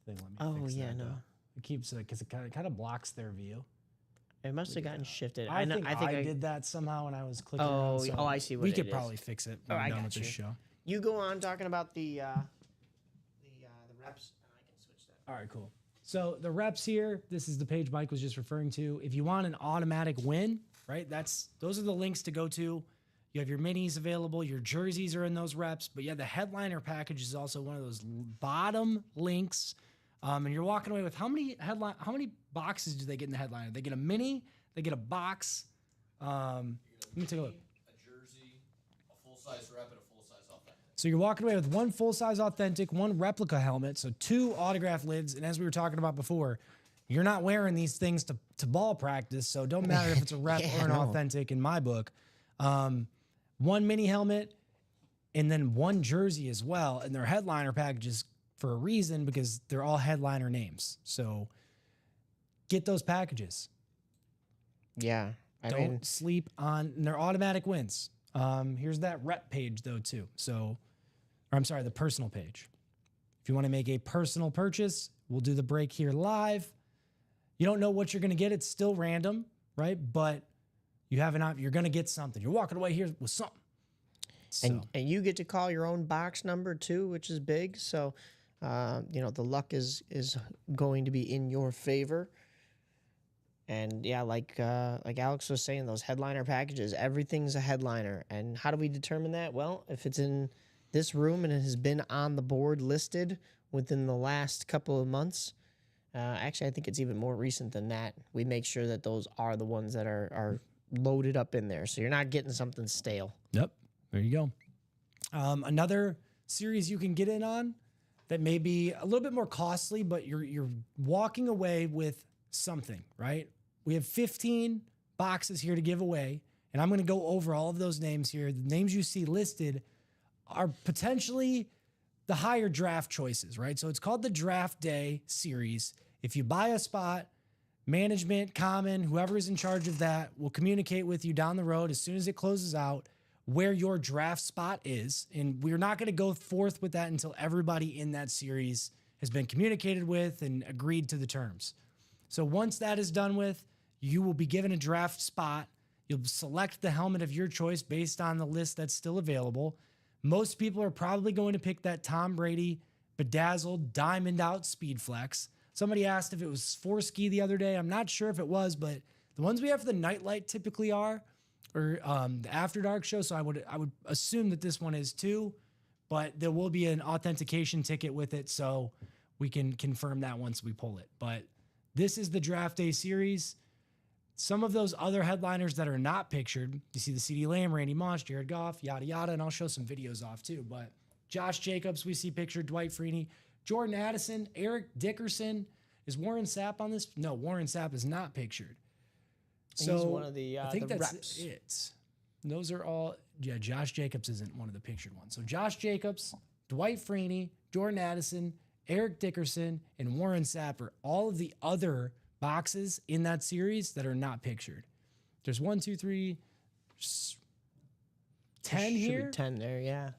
thing. Let me Oh, fix yeah, that, no. though. It keeps because it kind of blocks their view. It must have gotten shifted. I know. think I did that somehow when I was clicking Oh, around. oh, I see what we it could is. probably fix it Oh, when I we're done got with this you. show. You go on talking about the reps, and I can switch that. All right, cool. So the reps here, this is the page Mike was just referring to. If you want an automatic win, right? Those are the links to go to. You have your minis available, your jerseys are in those reps, but yeah, the headliner package is also one of those bottom links. And you're walking away with how many boxes do they get in the headliner? They get a mini, they get a box. Let me take a look. A jersey, a full-size rep, and a full-size authentic. So you're walking away with one full-size authentic, one replica helmet, so 2 autograph lids, and as we were talking about before, you're not wearing these things to ball practice, so it don't matter if it's a rep or an authentic in my book. 1 mini helmet, and then 1 jersey as well, and they're headliner packages for a reason because they're all headliner names. So get those packages. Yeah. Don't sleep on, and they're automatic wins. Here's that rep page though too. So, or I'm sorry, the personal page. If you want to make a personal purchase, we'll do the break here live. You don't know what you're going to get. It's still random, right? But you have you're going to get something. You're walking away here with something. So, And you get to call your own box number too, which is big. So, the luck is going to be in your favor. And yeah, like Alex was saying, those headliner packages, everything's a headliner. And how do we determine that? Well, if it's in this room and it has been on the board listed within the last couple of months, actually, I think it's even more recent than that. We make sure that those are the ones that are loaded up in there, so you're not getting something stale. Yep. There you go. Another series you can get in on that may be a little bit more costly, but you're walking away with something, right? We have 15 boxes here to give away, and I'm going to go over all of those names here. The names you see listed are potentially the higher draft choices, right? So it's called the Draft Day series. If you buy a spot, management, common, whoever is in charge of that will communicate with you down the road as soon as it closes out where your draft spot is. And we're not going to go forth with that until everybody in that series has been communicated with and agreed to the terms. So once that is done with, you will be given a draft spot. You'll select the helmet of your choice based on the list that's still available. Most people are probably going to pick that Tom Brady bedazzled diamond out Speed Flex. Somebody asked if it was 4-ski the other day. I'm not sure if it was, but the ones we have for the Nightlight typically are, or the After Dark show. So I would assume that this one is too, but there will be an authentication ticket with it, so we can confirm that once we pull it. But this is the Draft Day series. Some of those other headliners that are not pictured, you see the CeeDee Lamb, Randy Moss, Jared Goff, yada, yada, and I'll show some videos off too. But Josh Jacobs, we see pictured, Dwight Freeney, Jordan Addison, Eric Dickerson. Is Warren Sapp on this? No, Warren Sapp is not pictured. So He's one of the I think the that's reps. it. Those are all, yeah, Josh Jacobs isn't one of the pictured ones. So Josh Jacobs, Dwight Freeney, Jordan Addison, Eric Dickerson, and Warren Sapp are all of the other boxes in that series that are not pictured. There's 1, 2, 3, 10 Should here. be 10 there, yeah.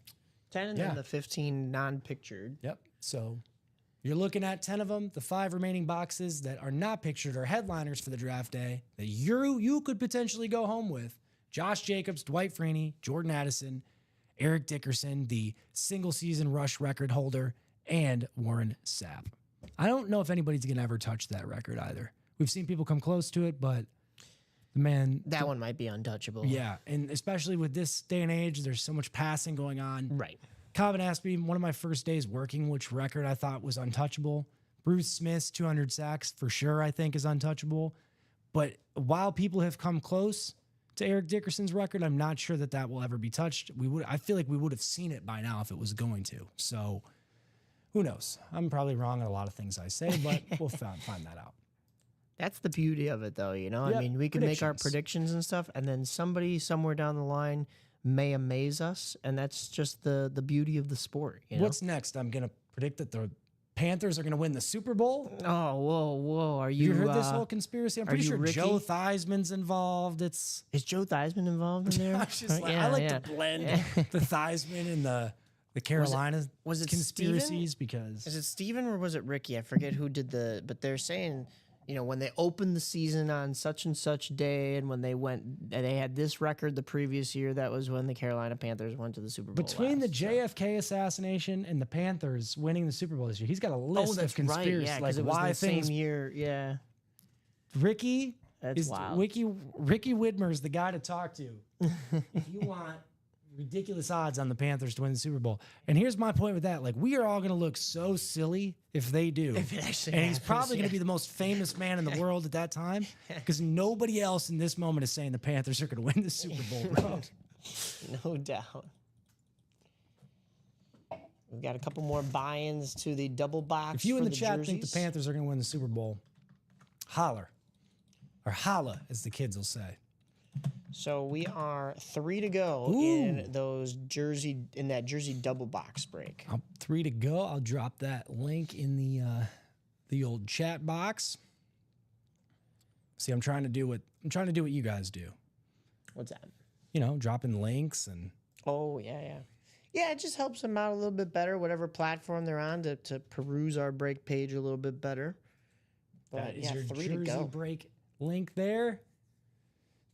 10 and Yeah. then the 15 non-pictured. Yep. So you're looking at 10 of them. The 5 remaining boxes that are not pictured are headliners for the draft day that you could potentially go home with. Josh Jacobs, Dwight Freeney, Jordan Addison, Eric Dickerson, the single season rush record holder, and Warren Sapp. I don't know if anybody's going to ever touch that record either. We've seen people come close to it, but the man... That one might be untouchable. Yeah, and especially with this day and age, there's so much passing going on. Right. Calvin asked me one of my first days working, which record I thought was untouchable. Bruce Smith's 200 sacks for sure, I think, is untouchable. But while people have come close to Eric Dickerson's record, I'm not sure that that will ever be touched. I feel like we would have seen it by now if it was going to. So who knows? I'm probably wrong on a lot of things I say, but we'll find that out. That's the beauty of it, though, you know? Yep, I mean, we can make our predictions. predictions and stuff, and then somebody somewhere down the line may amaze us, and that's just the beauty of the sport, you know? What's next? I'm going to predict that the Panthers are going to win the Super Bowl. Oh, whoa. Are you... You heard this whole conspiracy? I'm are pretty you sure Ricky? Joe Theismann's involved. Is Joe Theismann involved in there? I was just like, Yeah, I like yeah. to blend the Theismann and the Carolina was it conspiracies Steven? because Is it Steven or was it Ricky? I forget who did but they're saying, you know, when they opened the season on such and such day, and when they had this record the previous year, that was when the Carolina Panthers went to the Super Bowl. between the last, so. JFK assassination and the Panthers winning the Super Bowl this year, he's got a list of conspiracies right, yeah, like 'cause it was why the things. same year, yeah. Ricky That's is wild. Ricky Widmer is the guy to talk to if you want ridiculous odds on the Panthers to win the Super Bowl. And here's my point with that: like, we are all going to look so silly if they do. If it actually and he's happens, probably going yeah. to be the most famous man in the world at that time because nobody else in this moment is saying the Panthers are going to win the Super Bowl, bro. No doubt. We've got a couple more buy-ins to the double box. If you for in the chat think the jerseys. Panthers are going to win the Super Bowl, holler. Or holla, as the kids will say. So we are 3 to go Ooh. in that jersey double box break. 3 to go. I'll drop that link in the old chat box. See, I'm trying to do what you guys do. What's that? You know, dropping links and Oh, yeah. Yeah, it just helps them out a little bit better, whatever platform they're on, to peruse our break page a little bit better. But that is yeah, your 3 jersey to go. break link there.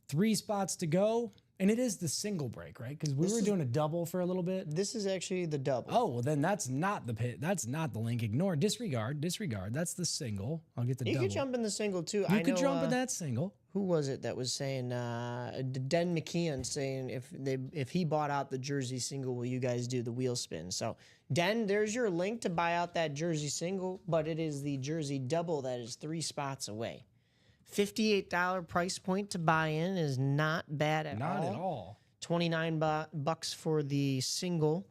3 spots to go. And it is the single break, right? Because we were doing a double for a little bit. This is actually the double. Oh, well, then that's not the pit. That's not the link. Ignore, disregard. That's the single. I'll get the You double. could jump in the single too. You could jump in that single. Who was it that was saying? Den McKeon saying if he bought out the jersey single, will you guys do the wheel spin? So Den, there's your link to buy out that jersey single, but it is the jersey double that is 3 spots away. $58 price point to buy in is not bad at all. Not at all. 29 bucks for the single.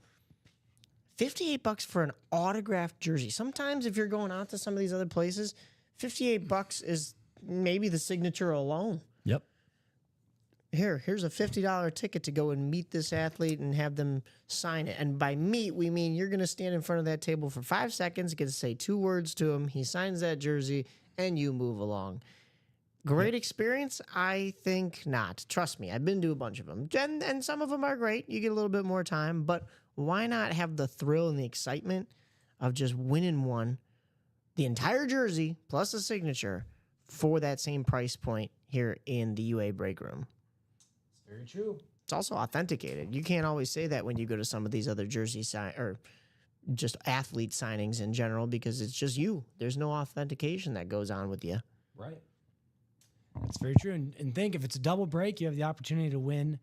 $58 for an autographed jersey. Sometimes if you're going out to some of these other places, $58 is maybe the signature alone. Yep. Here's a $50 ticket to go and meet this athlete and have them sign it. And by meet, we mean you're going to stand in front of that table for 5 seconds, get to say 2 words to him. He signs that jersey, and you move along. Great experience? I think not. Trust me, I've been to a bunch of them. And some of them are great. You get a little bit more time, but why not have the thrill and the excitement of just winning one, the entire jersey plus a signature for that same price point here in the UA break room? It's very true. It's also authenticated. You can't always say that when you go to some of these other jersey or just athlete signings in general because it's just you. There's no authentication that goes on with you. Right. That's very true. And think if it's a double break, you have the opportunity to win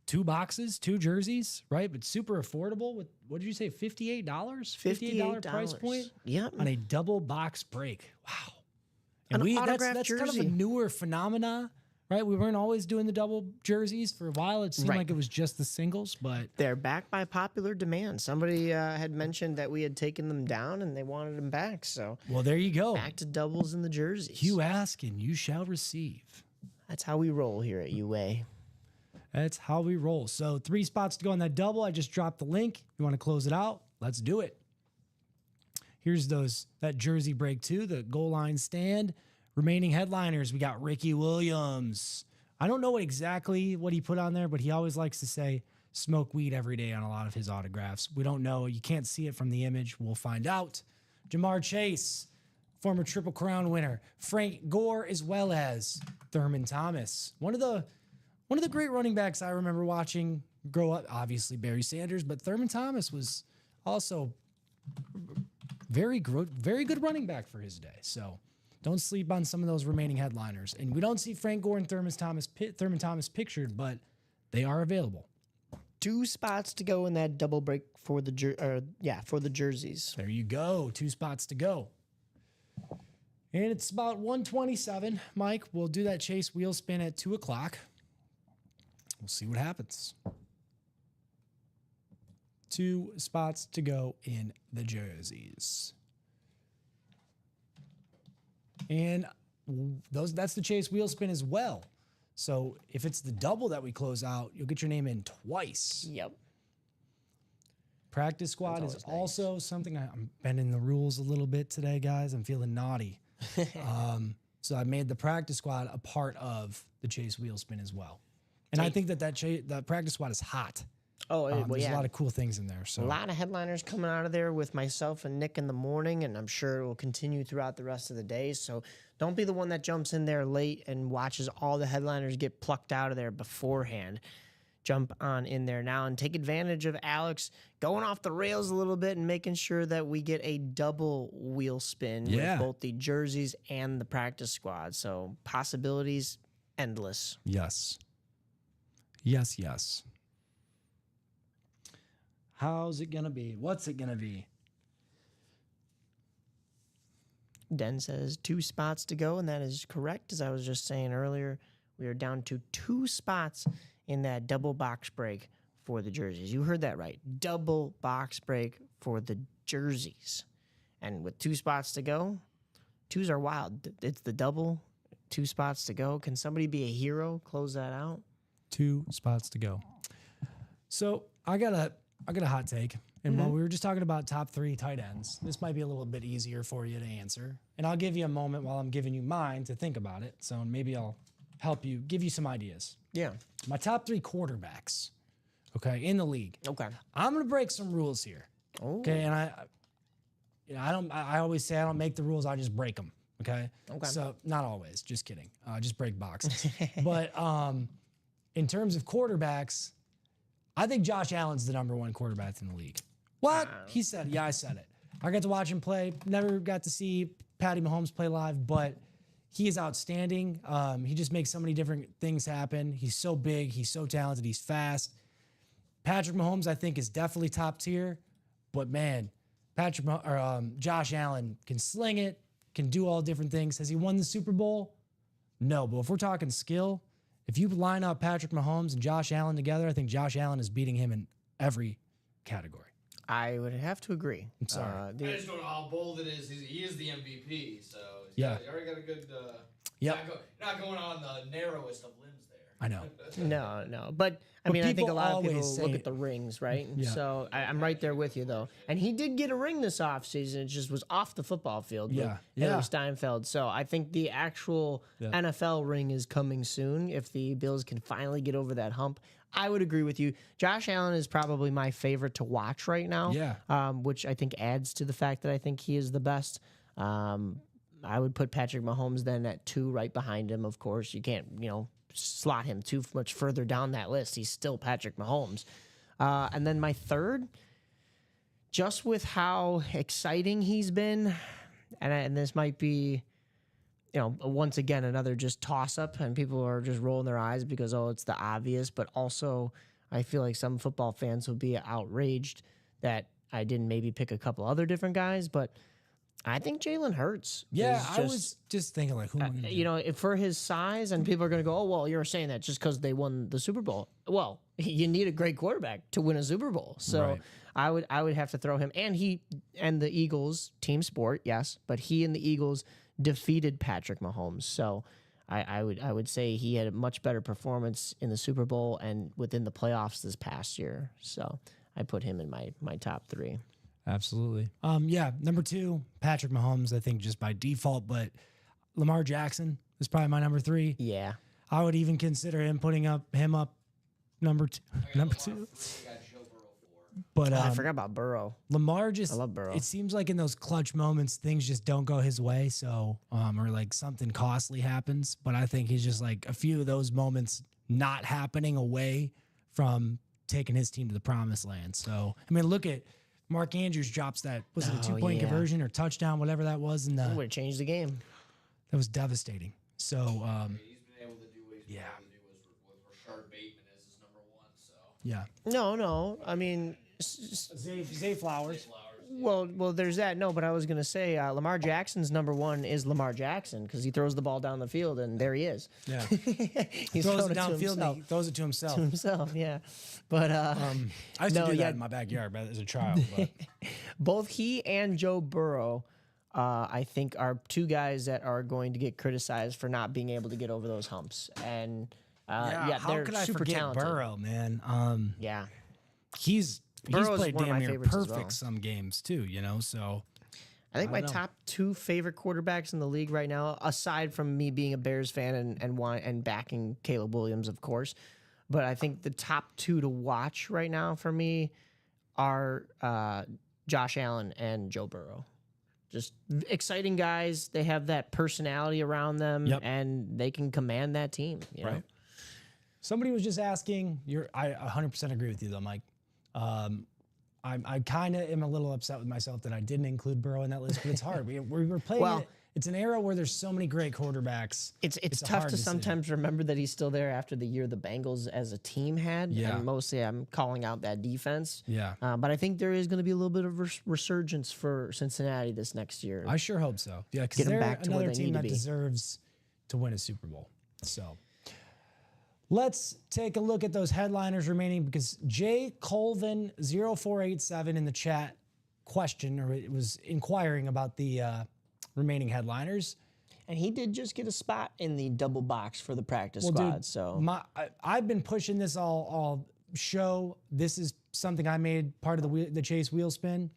2 boxes, 2 jerseys, right? But super affordable with, what did you say, $58? $58 price point? Yep. On a double box break. Wow. An And autographed that's kind of a jersey. newer phenomena, right? We weren't always doing the double jerseys. For a while, it seemed Right. like it was just the singles, but They're back by popular demand. Somebody had mentioned that we had taken them down and they wanted them back. So well, there you go. back to doubles in the jerseys. You ask and you shall receive. That's how we roll here at UA. That's how we roll. So 3 spots to go on that double. I just dropped the link. You want to close it out? Let's do it. Here's that jersey break 2, the goal line stand. Remaining headliners, we got Ricky Williams. I don't know exactly what he put on there, but he always likes to say smoke weed every day on a lot of his autographs. We don't know. You can't see it from the image. We'll find out. Jamar Chase, former Triple Crown winner. Frank Gore, as well as Thurman Thomas. One of the great running backs I remember watching grow up. Obviously Barry Sanders, but Thurman Thomas was also very good running back for his day. So don't sleep on some of those remaining headliners. And we don't see Frank Gore and Thurman Thomas pictured, but they are available. 2 spots to go in that double break for the jerseys. There you go. 2 spots to go. And it's about 1:27. Mike, we'll do that chase wheel spin at 2 o'clock. We'll see what happens. 2 spots to go in the jerseys. And that's the chase wheel spin as well. So if it's the double that we close out, you'll get your name in twice. Yep. Practice squad That's is always also something I'm bending the rules a little bit today, guys. I'm feeling naughty. So I made the practice squad a part of the chase wheel spin as well. And I think that practice squad is hot. Oh, well, There's yeah. a lot of cool things in there. So A lot of headliners coming out of there with myself and Nick in the morning, and I'm sure it will continue throughout the rest of the day. So don't be the one that jumps in there late and watches all the headliners get plucked out of there beforehand. Jump on in there now and take advantage of Alex going off the rails a little bit and making sure that we get a double wheel spin Yeah. with both the jerseys and the practice squad. So possibilities endless. yes. Yes, yes. How's it going to be? What's it going to be? Den says 2 spots to go, and that is correct. As I was just saying earlier, we are down to 2 spots in that double box break for the jerseys. You heard that right. Double box break for the jerseys. And with 2 spots to go, 2s are wild. It's the double, 2 spots to go. Can somebody be a hero? Close that out. 2 spots to go. So I got a hot take. And while we were just talking about top 3 tight ends, this might be a little bit easier for you to answer. And I'll give you a moment while I'm giving you mine to think about it. So maybe I'll help you, give you some ideas. Yeah. My top 3 quarterbacks, okay, in the league. Okay. I'm going to break some rules here. Oh. Okay, and I always say I don't make the rules, I just break them. Okay. Okay. So not always, just kidding. Just break boxes. But in terms of quarterbacks, I think Josh Allen's the number one quarterback in the league. What? He said, yeah, I said it. I got to watch him play. Never got to see Patty Mahomes play live, but he is outstanding. He just makes so many different things happen. He's so big. He's so talented. He's fast. Patrick Mahomes, I think, is definitely top tier. But, man, Josh Allen can sling it, can do all different things. Has he won the Super Bowl? No. But if we're talking skill, if you line up Patrick Mahomes and Josh Allen together, I think Josh Allen is beating him in every category. I would have to agree. I'm sorry. I just don't know how bold it is. He is the MVP, so he already got a good. Not going on the narrowest of limbs there. I know. No. But I mean, I think a people lot of people always look say- at the rings, right? Yeah. So I'm right there with you, though. And he did get a ring this offseason. It just was off the football field with Yeah. Harry Steinfeld. So I think the actual NFL ring is coming soon if the Bills can finally get over that hump. I would agree with you. Josh Allen is probably my favorite to watch right now. Yeah. Which I think adds to the fact that I think he is the best. I would put Patrick Mahomes then at 2 right behind him. Of course, you can't, slot him too much further down that list. He's still Patrick Mahomes. And then my third, just with how exciting he's been, and this might be, once again, another just toss up, and people are just rolling their eyes because, it's the obvious. But also, I feel like some football fans will be outraged that I didn't maybe pick a couple other different guys, but I think Jalen Hurts. Yeah, is I just, was just thinking, like, who am I gonna do? for his size, and people are going to go, oh, well, you're saying that just because they won the Super Bowl. Well, you need a great quarterback to win a Super Bowl. So Right. I would have to throw him. And the Eagles, team sport, yes, but he and the Eagles defeated Patrick Mahomes. So I would say he had a much better performance in the Super Bowl and within the playoffs this past year. So I put him in my top 3. Absolutely. Number 2, Patrick Mahomes, I think just by default, but Lamar Jackson is probably my number 3. Yeah. I would even consider him putting him up number 2. Number 2. I got Joe Burrow 4. But I forgot about Burrow. Lamar just, I love Burrow. it seems like in those clutch moments, things just don't go his way. So, or like something costly happens. But I think he's just like a few of those moments not happening away from taking his team to the promised land. So, I mean, look at Mark Andrews drops that, was it a 2-point conversion or touchdown, whatever that was. And Would have changed the game. that was devastating. So, He's been able to do what he's been able to do with Rashard Bateman as his number 1. So yeah. No. I mean, Zay Flowers. well, there's that. No, but I was going to say Lamar Jackson's number 1 is Lamar Jackson because he throws the ball down the field, and there he is. Yeah. He's Throws throwing it to downfield himself. and he throws it to himself. To himself, yeah. But I used to no, do yeah. that in my backyard, but as a child. But both he and Joe Burrow, I think, are 2 guys that are going to get criticized for not being able to get over those humps. And how they're could I super forget talented. Burrow, man? Yeah. He's Burrow's played one of damn my near favorites as perfect well. some games too, so I think my don't know. top 2 favorite quarterbacks in the league right now, aside from me being a Bears fan and backing Caleb Williams, of course, but I think the top 2 to watch right now for me are Josh Allen and Joe Burrow. Just exciting guys. They have that personality around them, Yep. and they can command that team. You know? Right. Somebody was just asking. I 100% agree with you though, Mike. I kind of am a little upset with myself that I didn't include Burrow in that list, but it's hard. We're playing. Well- It's an era where there's so many great quarterbacks. It's a tough hard to decision. sometimes remember that he's still there after the year the Bengals as a team had. Yeah. And mostly I'm calling out that defense. Yeah. But I think there is going to be a little bit of resurgence for Cincinnati this next year. I sure hope so. Yeah, because Get 'em they're back to where another they team need to that be. deserves to win a Super Bowl. So let's take a look at those headliners remaining because Jay Colvin 0487 in the chat questioned or it was inquiring about the remaining headliners. And he did just get a spot in the double box for the practice Well, squad. dude, So I've been pushing this all show. This is something I made part of the Chase wheel spin.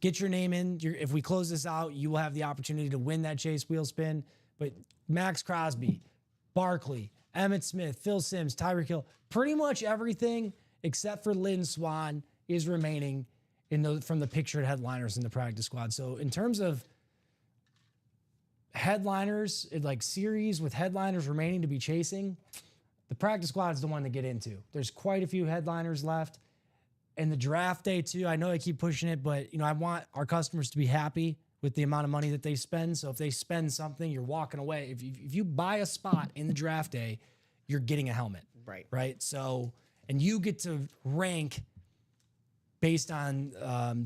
Get your name in. If we close this out, you will have the opportunity to win that Chase wheel spin. But Max Crosby, Barkley, Emmitt Smith, Phil Simms, Tyreek Hill, pretty much everything except for Lynn Swan is remaining from the pictured headliners in the practice squad. So in terms of headliners, like series with headliners remaining to be chasing, The practice squad is the one to get into. There's quite a few headliners left. And the draft day too, I know I keep pushing it, but I want our customers to be happy with the amount of money that they spend. So if they spend something, you're walking away. If you buy a spot in the draft day, you're getting a helmet. Right. So, and you get to rank based on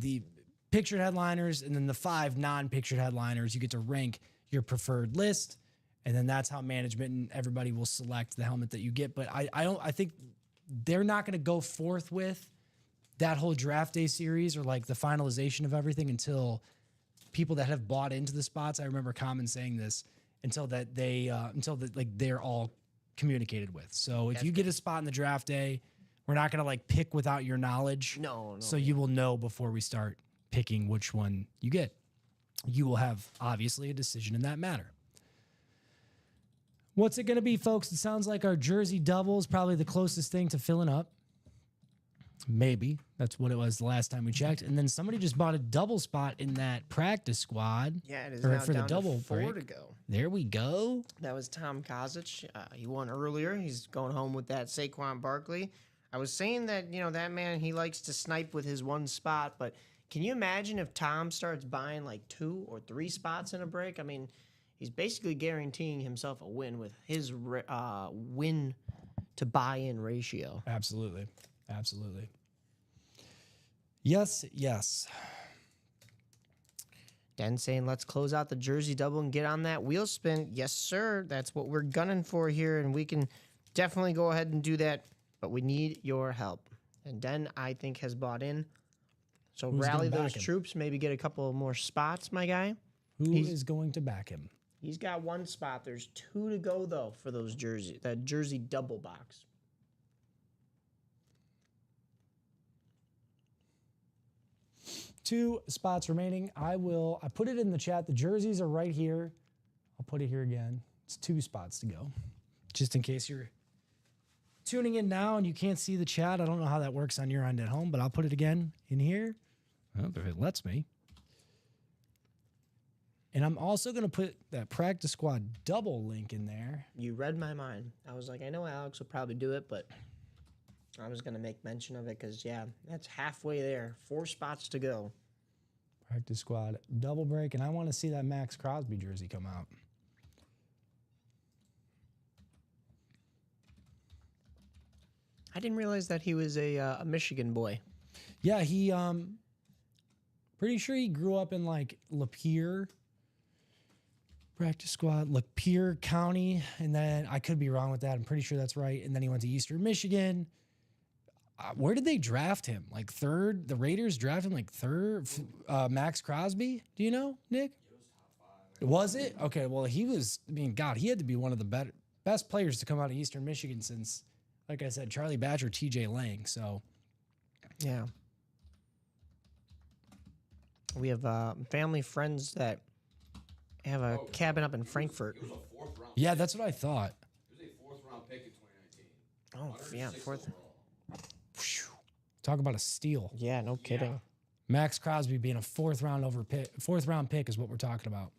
the pictured headliners and then the 5 non-pictured headliners. You get to rank your preferred list. And then that's how management and everybody will select the helmet that you get. But I think they're not going to go forth with that whole draft day series or like the finalization of everything until people that have bought into the spots. I remember Common saying this until they're all communicated with. So if you get a spot in the draft day, we're not going to like pick without your knowledge. No. So you will know before we start picking which one you get. You will have obviously a decision in that matter. What's it going to be, folks? It sounds like our jersey double is probably the closest thing to filling up. Maybe. That's what it was the last time we checked. And then somebody just bought a double spot in that practice squad. Yeah, it is or now for down the double to 4 break. to go. There we go. That was Tom Kozic. He won earlier. He's going home with that Saquon Barkley. I was saying that, that man, he likes to snipe with his one spot, but can you imagine if Tom starts buying like 2 or 3 spots in a break? I mean, he's basically guaranteeing himself a win with his win to buy-in ratio. Absolutely. Absolutely. Yes. Den saying, let's close out the jersey double and get on that wheel spin. Yes, sir. That's what we're gunning for here, and we can definitely go ahead and do that, but we need your help. And Den, I think, has bought in. So Who's rally gonna those back him? troops, maybe get a couple more spots, my guy. Who is going to back him? He's got 1 spot. There's 2 to go, though, for those that jersey double box. Two spots remaining. I put it in the chat. The jerseys are right here. I'll put it here again. It's 2 spots to go. Just in case you're tuning in now and you can't see the chat. I don't know how that works on your end at home, but I'll put it again in here. Oh, if it lets me. And I'm also going to put that practice squad double link in there. You read my mind. I was like, I know Alex will probably do it, but I was going to make mention of it because, yeah, that's halfway there. 4 spots to go. Practice squad double break. And I want to see that Max Crosby jersey come out. I didn't realize that he was a Michigan boy. Yeah, he pretty sure he grew up in like Lapeer. Practice squad, Lapeer County, and then I could be wrong with that. I'm pretty sure that's right. And then he went to Eastern Michigan. Where did they draft him? Like 3rd? The Raiders drafted him like 3rd. Max Crosby? Do you know, Nick? Was it? Okay, well, he was. I mean, God, he had to be one of the best players to come out of Eastern Michigan since, like I said, Charlie Batch or T.J. Lang. So, yeah. We have family friends that have a cabin up in Frankfurt. He was a 4th round. yeah, that's what I thought. He was a 4th round pick in 2019. Oh, yeah, 106 4th. overall. Talk about a steal. Yeah, no kidding. Max Crosby being a 4th round pick is what we're talking about.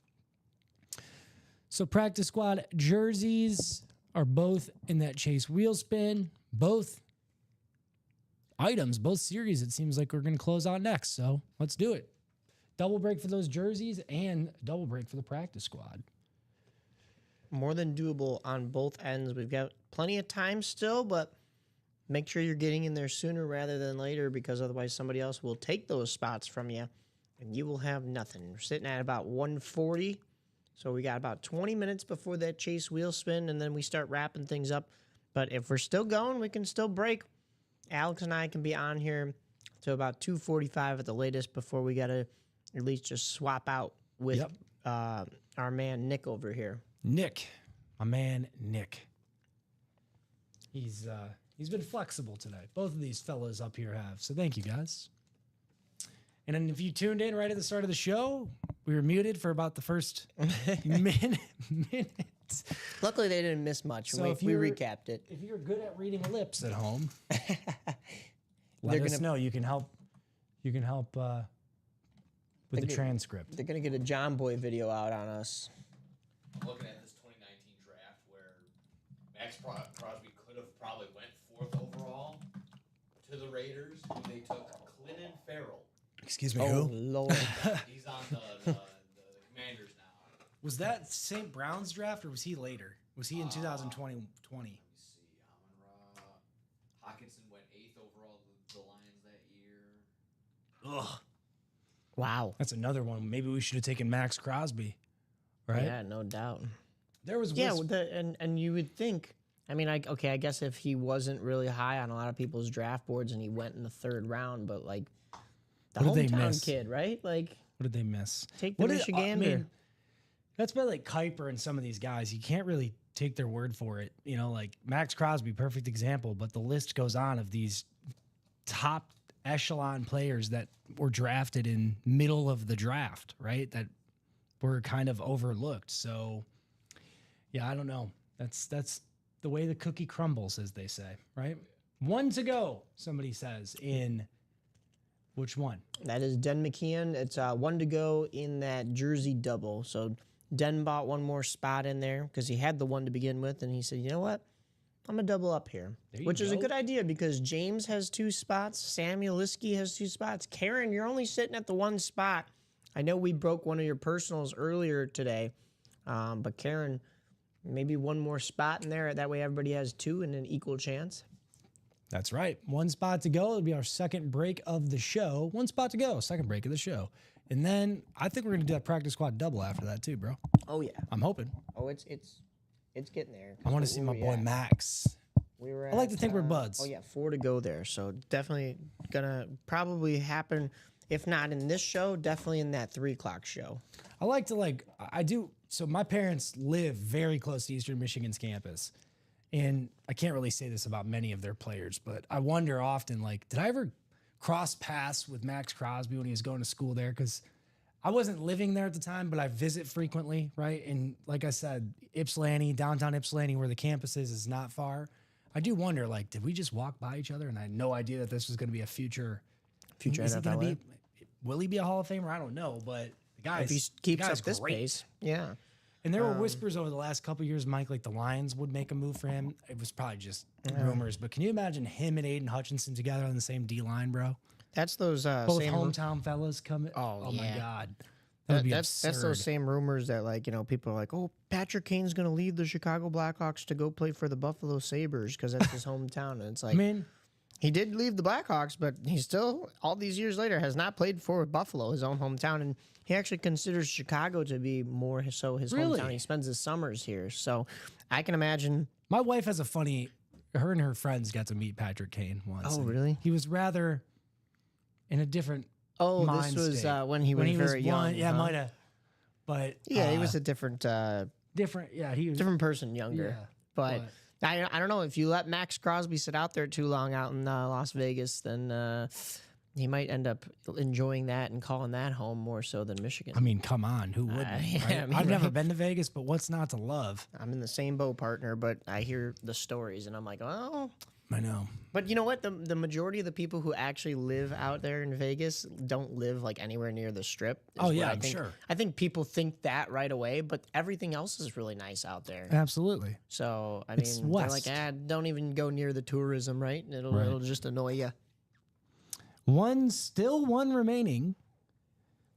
So practice squad jerseys are both in that chase wheel spin. Both items, both series, it seems like we're going to close out next. So let's do it. Double break for those jerseys and double break for the practice squad. More than doable on both ends. We've got plenty of time still, but make sure you're getting in there sooner rather than later because otherwise somebody else will take those spots from you and you will have nothing. We're sitting at about 1:40, so we got about 20 minutes before that chase wheel spin and then we start wrapping things up. But if we're still going, we can still break. Alex and I can be on here to about 2:45 at the latest before we got to at least just swap out with our man Nick over here. Nick, my man Nick. He's been flexible today. Both of these fellas up here have. So thank you guys. And then if you tuned in right at the start of the show, we were muted for about the first minute. Luckily, they didn't miss much. So we recapped it. If you're good at reading lips at home, let us know. You can help. With the transcript. They're going to get a John Boy video out on us. I'm looking at this 2019 draft where Max Crosby could have probably went 4th overall to the Raiders when they took Clinton Farrell. Excuse me, Oh who? Lord. He's on the Commanders now. Was that St. Brown's draft or was he later? Was he in 2020? Let me see. Amon-Ra. Hawkinson went 8th overall to the Lions that year. Ugh. Wow. That's another one. Maybe we should have taken Max Crosby, right? Yeah, no doubt. There was Yeah, and you would think. I mean, I guess if he wasn't really high on a lot of people's draft boards and he went in the 3rd round, but like the What did they hometown miss? kid, right? Like what did they miss? take the Michigander. That's by like Kuiper and some of these guys. You can't really take their word for it. You know, like Max Crosby, perfect example, but the list goes on of these top echelon players that were drafted in middle of the draft, right? That were kind of overlooked. So yeah, I don't know. That's the way the cookie crumbles, as they say, right? 1 to go, somebody says, in which one? That is Den McKeon. It's 1 to go in that jersey double. So Den bought one more spot in there because he had the 1 to begin with, and he said, "You know what? I'm gonna double up here," you which is a go. good idea because James has 2 spots, Samuel Liskey has 2 spots. Karen, you're only sitting at the 1 spot. I know we broke one of your personals earlier today, but Karen, maybe 1 more spot in there. That way, everybody has 2 and an equal chance. That's right. 1 spot to go. It'll be our second break of the show. 1 spot to go. Second break of the show. And then I think we're going to do that practice squad double after that too, bro. Oh yeah. I'm hoping. Oh, it's getting there. I want to see my boy Max. We were I like at, to think we're buds. Oh yeah, 4 to go there. So definitely gonna probably happen. If not in this show, definitely in that 3 o'clock show. I like to I do. So my parents live very close to Eastern Michigan's campus. And I can't really say this about many of their players, but I wonder often, like, did I ever cross paths with Max Crosby when he was going to school there? Because I wasn't living there at the time, but I visit frequently, right? And like I said, Ypsilanti, downtown Ypsilanti, where the campus is not far. I do wonder, like, did we just walk by each other and I had no idea that this was going to be a future is he gonna NFL. will he be a Hall of Famer? I don't know, but the guy If he keeps up this pace, yeah. And there were whispers over the last couple of years, Mike, like the Lions would make a move for him. It was probably just rumors, but can you imagine him and Aiden Hutchinson together on the same D line, bro? That's those Both same hometown fellas coming. Oh, my yeah. God, that would be that's absurd. those same rumors that, like, you know, people are like, "Oh, Patrick Kane's going to leave the Chicago Blackhawks to go play for the Buffalo Sabres because that's his hometown." And it's like, I mean, he did leave the Blackhawks, but he still, all these years later, has not played for Buffalo, his own hometown. And he actually considers Chicago to be more so his Really? hometown. He spends his summers here. So I can imagine. my wife has a funny. Her and her friends got to meet Patrick Kane once. Oh, and really? He was rather in a different. Oh, mind this was state. when he was very young. Yeah, huh? might have. But Yeah, he was a different different. Yeah, he was different person, younger. Yeah, but I don't know if you let Max Crosby sit out there too long out in Las Vegas, then he might end up enjoying that and calling that home more so than Michigan. I mean, come on, who wouldn't? yeah, right? I mean, I've never right? been to Vegas, but what's not to love? I'm in the same boat, partner, but I hear the stories and I'm like, oh. I know. But you know what? The majority of the people who actually live out there in Vegas don't live like anywhere near the Strip. is Oh, what yeah, I I'm think. sure. I think people think that right away, but everything else is really nice out there. Absolutely. So I It's mean, they're like, west. don't even go near the tourism, right? It'll just annoy you. Still one remaining.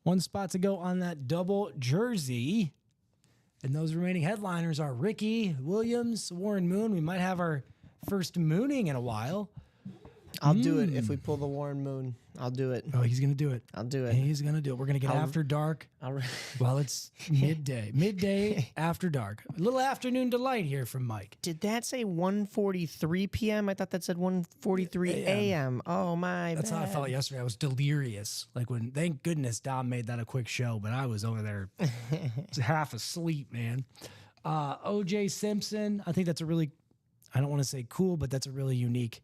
1 spot to go on that double jersey. And those remaining headliners are Ricky Williams, Warren Moon. We might have our first mooning in a while. I'll do it if we pull the Warren Moon. I'll do it. Oh, he's going to do it. I'll do it. He's going to do it. We're going to get after dark. I'll Well, it's midday. Midday after dark. A little afternoon delight here from Mike. Did that say 1:43 p.m.? I thought that said 1:43 a.m. Oh my! That's how I felt yesterday. I was delirious. Like when, thank goodness Dom made that a quick show, but I was over there half asleep, man. OJ Simpson. I think that's a really, I don't want to say cool, but that's a really unique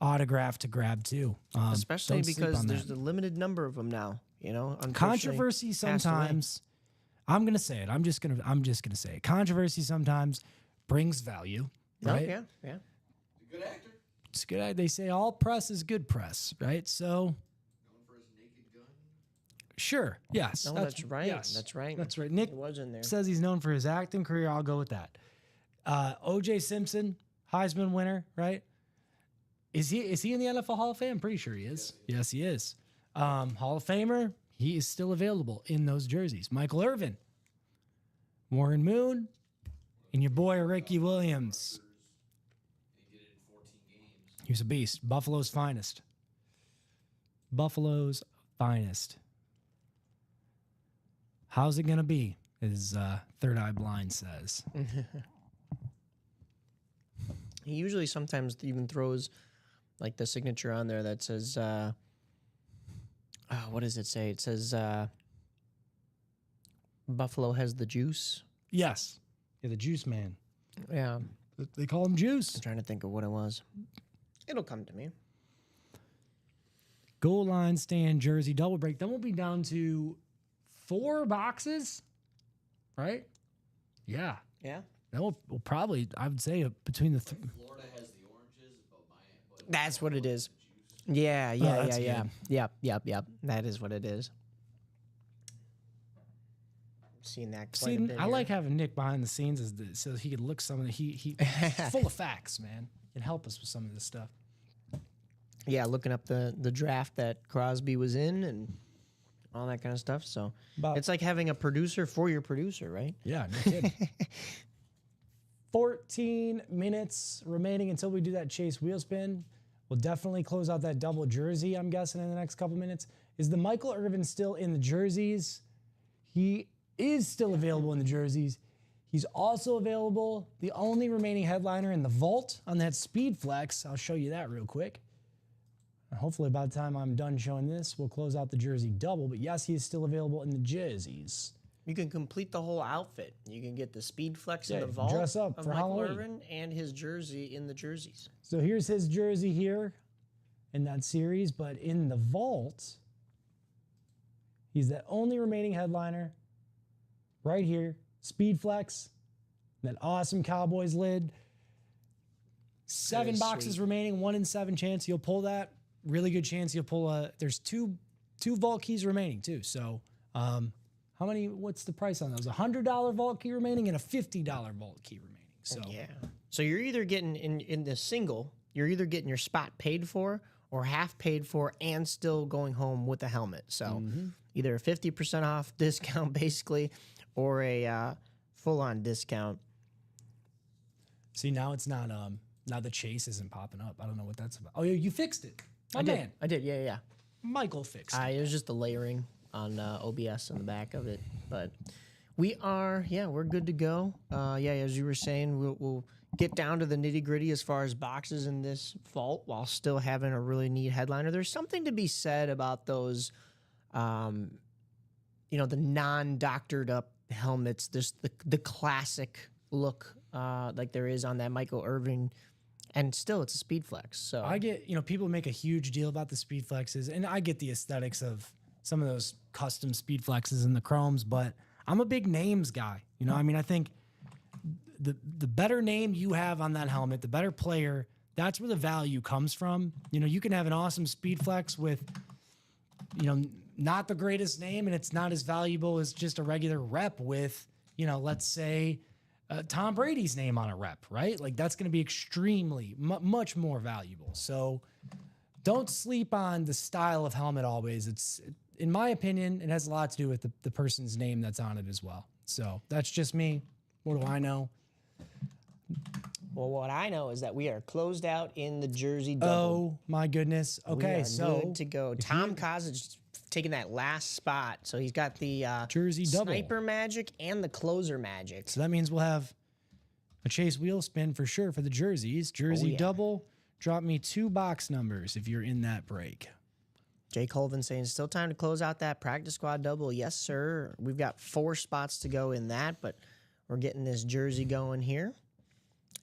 autograph to grab too. Especially don't sleep because on there's that. a limited number of them now. You know, unfortunately, Controversy passed away. sometimes. I'm gonna say it. I'm just gonna say it. Controversy sometimes brings value, No, right? yeah. Good actor. It's good. They say all press is good press, right? So Known for his naked gun. sure, yes, No, that's right. yes, That's right. That's right. Nick It was in there. says he's known for his acting career. I'll go with that. OJ Simpson, Heisman winner, right? Is he in the NFL Hall of Fame? I'm pretty sure he is. Yes, he is. Hall of Famer. He is still available in those jerseys. Michael Irvin, Warren Moon, and your boy Ricky Williams. He did it in 14 games. He was a beast. Buffalo's finest. Buffalo's finest. How's it going to be, as Third Eye Blind says? He usually sometimes even throws like the signature on there that says, what does it say? It says, Buffalo has the juice. Yes. Yeah, the Juice Man. Yeah. They call him Juice. I'm trying to think of what it was. It'll come to me. Goal line stand jersey double break. Then we'll be down to 4 boxes, right? Yeah. Yeah. That will probably, I would say, between the Florida has the oranges, but Miami. That's what it is. Yeah, yeah, that's yeah. good. Yep. That is what it is. Seen that quite See, a bit I here. like having Nick behind the scenes so he could look some of the he's full of facts, man, and help us with some of this stuff. Yeah, looking up the draft that Crosby was in and all that kind of stuff. So About- it's like having a producer for your producer, right? Yeah, no kidding. 14 minutes remaining until we do that chase wheel spin. We'll definitely close out that double jersey, I'm guessing, in the next couple minutes. Is the Michael Irvin still in the jerseys? He is still available in the jerseys. He's also available, the only remaining headliner in the vault on that Speed Flex. I'll show you that real quick. And hopefully by the time I'm done showing this, we'll close out the jersey double. But yes, he is still available in the jerseys. You can complete the whole outfit. You can get the Speed Flex Yeah, in the vault dress up of for Michael Halloween. Irvin and his jersey in the jerseys. So here's his jersey here in that series, but in the vault, he's the only remaining headliner right here. Speed Flex, that awesome Cowboys lid. 7 is boxes sweet. remaining, 1 in 7 chance you'll pull that. Really good chance you'll pull there's two vault keys remaining too. So how many, what's the price on those? $100 vault key remaining and a $50 vault key remaining. So Yeah. So you're either getting in the single, you're either getting your spot paid for or half paid for and still going home with a helmet. So either a 50% off discount basically or a full-on discount. see, now it's not, now the chase isn't popping up. I don't know what that's about. Oh, you fixed it. My man, I did. Yeah. Michael fixed it. It was just the layering on OBS in the back of it. But we're good to go. As you were saying, we'll get down to the nitty gritty as far as boxes in this vault while still having a really neat headliner. There's something to be said about those, the non-doctored up helmets, just the classic look like there is on that Michael Irvin. And still, it's a Speed Flex. So I get, people make a huge deal about the Speed Flexes, and I get the aesthetics of some of those custom Speed Flexes and the chromes, but I'm a big names guy. I think the better name you have on that helmet, the better player, that's where the value comes from. You can have an awesome Speed Flex with, not the greatest name, and it's not as valuable as just a regular rep with, let's say, Tom Brady's name on a rep, right? Like that's going to be extremely much more valuable. So don't sleep on the style of helmet always. It's, in my opinion, it has a lot to do with the person's name that's on it as well. So that's just me. What do I know? Well, what I know is that we are closed out in the jersey double. Oh my goodness. We Okay, are so good to go. Tom Kozich taking that last spot, so he's got the jersey double. sniper magic and the closer magic. So that means we'll have a chase wheel spin for sure for the jerseys. Jersey yeah. double. Drop me 2 box numbers if you're in that break. Jake Colvin saying, still time to close out that practice squad double. Yes, sir. We've got 4 spots to go in that, but we're getting this jersey going here.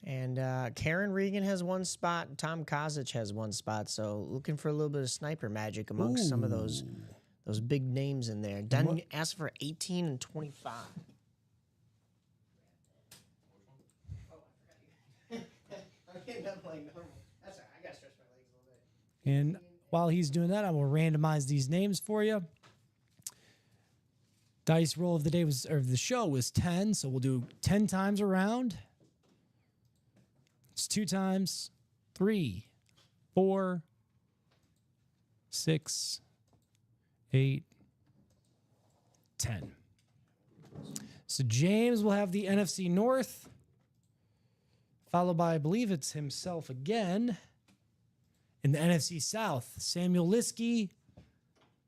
And Karen Regan has 1 spot. And Tom Kozich has 1 spot. So looking for a little bit of sniper magic amongst some of those big names in there. Dunn asked for 18 and 25. I'm getting up like normal. That's all right. I got to stretch my legs a little bit. And while he's doing that, I will randomize these names for you. Dice roll of the day the show was 10, so we'll do 10 times around. It's 2 times. 3, 4, 6, 8, 10. So James will have the NFC North, followed by, I believe it's himself again. In the NFC South, Samuel Liskey.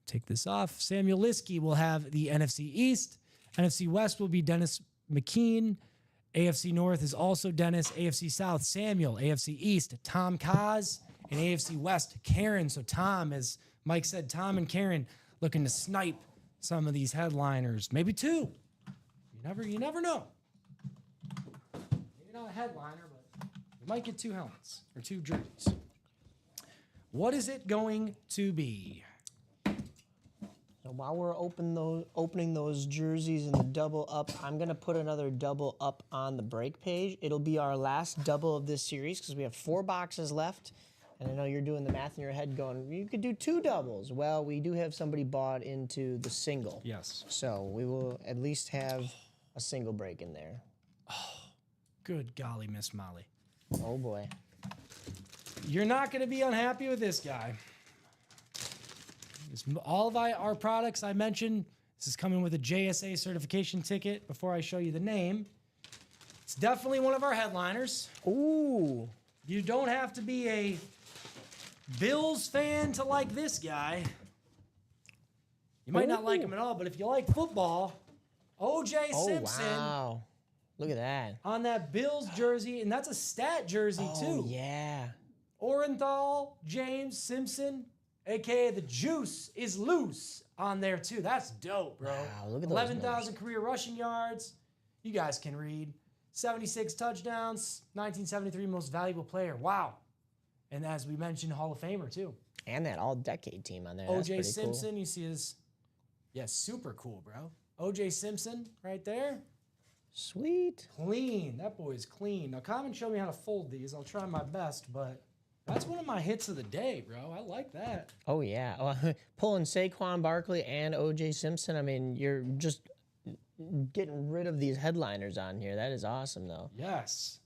Take this off. Samuel Liskey will have the NFC East. NFC West will be Dennis McKean. AFC North is also Dennis. AFC South, Samuel. AFC East, Tom Kaz. And AFC West, Karen. So Tom, as Mike said, Tom and Karen looking to snipe some of these headliners. Maybe 2. You never know. Maybe not a headliner, but you might get 2 helmets or 2 jerseys. What is it going to be? So while we're opening those jerseys in the double up, I'm going to put another double up on the break page. It'll be our last double of this series because we have 4 boxes left. And I know you're doing the math in your head going, you could do 2 doubles. Well, we do have somebody bought into the single. Yes. So we will at least have a single break in there. Good golly, Miss Molly. Oh, boy. You're not going to be unhappy with this guy. All of our products I mentioned, this is coming with a JSA certification ticket before I show you the name. It's definitely one of our headliners. Ooh. You don't have to be a Bills fan to like this guy. You might not like him at all, but if you like football, O.J. Simpson. Wow. Look at that. On that Bills jersey, and that's a stat jersey too. Oh, yeah. Orenthal, James Simpson, a.k.a. the juice is loose on there too. That's dope, bro. Wow, look at those 11,000 career rushing yards. You guys can read. 76 touchdowns, 1973 most valuable player. Wow. And as we mentioned, Hall of Famer too. And that all-decade team on there. That's O.J. pretty Simpson, cool. you see his, yeah, super cool, bro. O.J. Simpson right there. Sweet. Clean. That boy is clean. Now, Common showed me how to fold these. I'll try my best, but that's one of my hits of the day, bro. I like that. Oh, yeah. Pulling Saquon Barkley and O.J. Simpson, I mean, you're just getting rid of these headliners on here. That is awesome, though. Yes.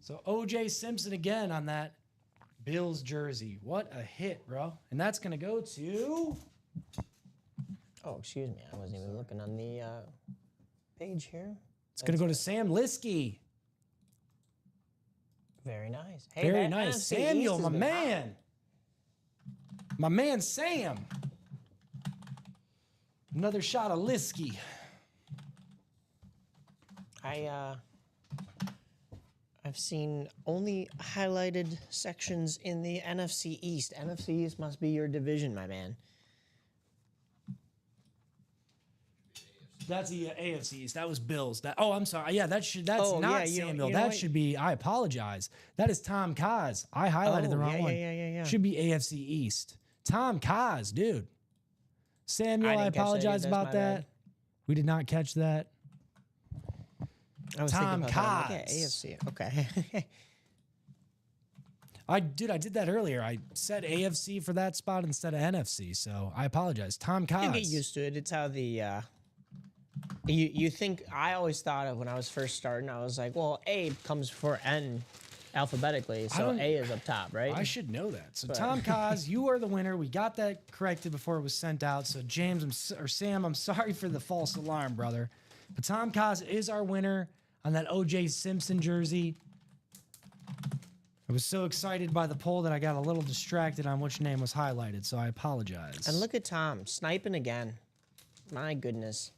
So O.J. Simpson again on that Bills jersey. What a hit, bro. And that's going to go to... Oh, excuse me. I wasn't even looking on the page here. It's going to go to Sam Liskey. Very nice. Hey, Very that nice. NFC Samuel, East my has been hot. man. My man Sam. Another shot of Liskey. I've seen only highlighted sections in the NFC East. NFC East must be your division, my man. That's the AFC East. That was Bills. I'm sorry. Yeah, that's Oh, not yeah, Samuel. you know That what? should be, I apologize. That is Tom Kaz. I highlighted the Oh, wrong one. yeah. Should be AFC East. Tom Kaz, dude. Samuel, I didn't catch that either. apologize That's about my that. bad. We did not catch that. I was Tom thinking about that. I'm like, Kaz. yeah, AFC. Okay. I did that earlier. I said AFC for that spot instead of NFC, so I apologize. Tom Kaz. You get used to it. It's how the you think. I always thought of when I was first starting. I was like, well, A comes before N alphabetically, so don't- A is up top, right? I should know that. So Tom Kaz, you are the winner. We got that corrected before it was sent out. So James or Sam, I'm sorry for the false alarm, brother. But Tom Kaz is our winner on that O.J. Simpson jersey. I was so excited by the poll that I got a little distracted on which name was highlighted, so I apologize. And look at Tom sniping again. My goodness,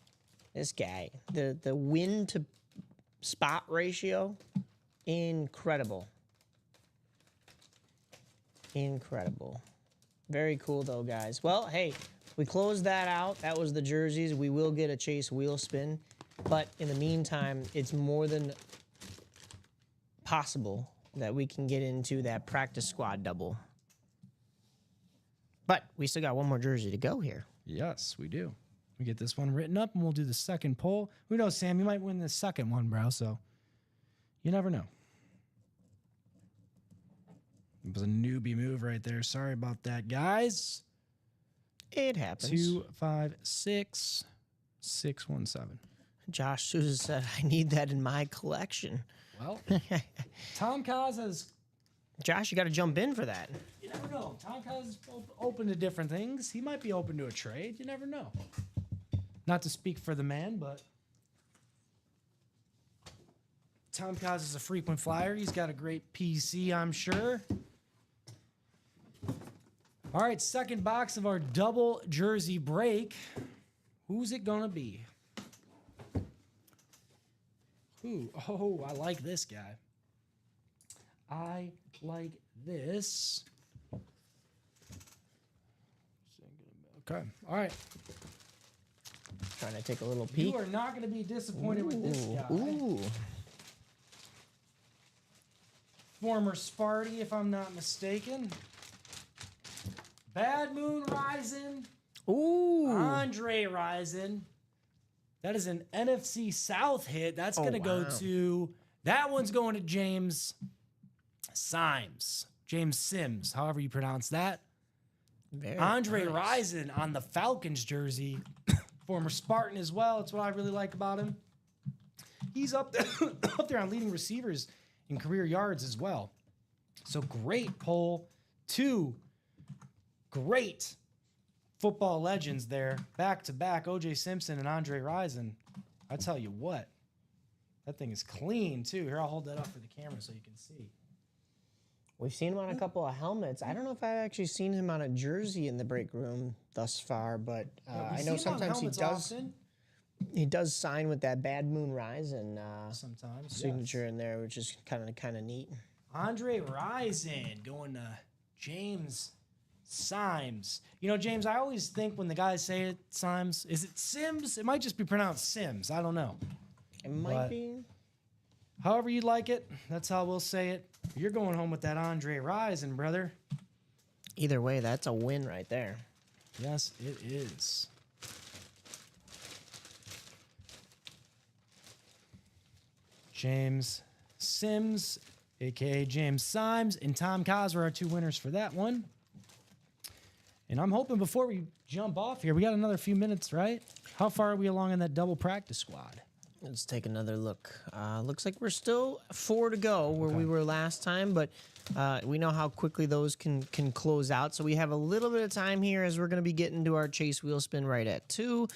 this guy. The win to spot ratio, incredible. Incredible. Very cool though, guys. Well, hey, we closed that out. That was the jerseys. We will get a Chase wheel spin, but in the meantime, it's more than possible that we can get into that practice squad double. But we still got one more jersey to go here. Yes, we do. We get this one written up, and we'll do the second poll. Who knows, Sam? You might win the second one, bro, so you never know. It was a newbie move right there. Sorry about that, guys. It happens. 256 617. Josh Souza said, I need that in my collection. Well, Tom Kaz has. Josh, you got to jump in for that. You never know. Tom Kaz is open to different things. He might be open to a trade. You never know. Not to speak for the man, but Tom Kaz is a frequent flyer. He's got a great PC, I'm sure. All right, second box of our double jersey break. Who's it going to be? Who? Oh, I like this guy. I like this. Okay. All right. Trying to take a little peek. You are not going to be disappointed with this guy. Ooh. Former Sparty, if I'm not mistaken. Bad Moon Rising. Ooh. Andre Rison. That is an NFC South hit. That's going to go wow. to... That one's going to James Sims. James Sims, however you pronounce that. Very Andre nice. Rison on the Falcons jersey. Former Spartan as well. That's what I really like about him. He's up there, up there on leading receivers in career yards as well. So great pull. Two great football legends there, back to back, O.J. Simpson and Andre Rison. I tell you what, that thing is clean too. Here, I'll hold that up for the camera so you can see. We've seen him on a couple of helmets. I don't know if I've actually seen him on a jersey in the break room thus far, but I know sometimes he does sign with that Bad Moon Rising Sometimes signature in there, which is kind of neat. Andre Rison going to James Sims. You know, James, I always think when the guys say it, Sims, is it Sims? It might just be pronounced Sims. I don't know. It might But- be. However you like it, that's how we'll say it. You're going home with that Andre Rison, brother. Either way, that's a win right there. Yes, it is. James Sims, a.k.a. James Sims, and Tom Kaz were our two winners for that one. And I'm hoping before we jump off here, we got another few minutes, right? How far are we along in that double practice squad? Let's take another look. Looks like we're still 4 to go where we were last time, but we know how quickly those can close out. So we have a little bit of time here as we're going to be getting to our chase wheel spin right at 2.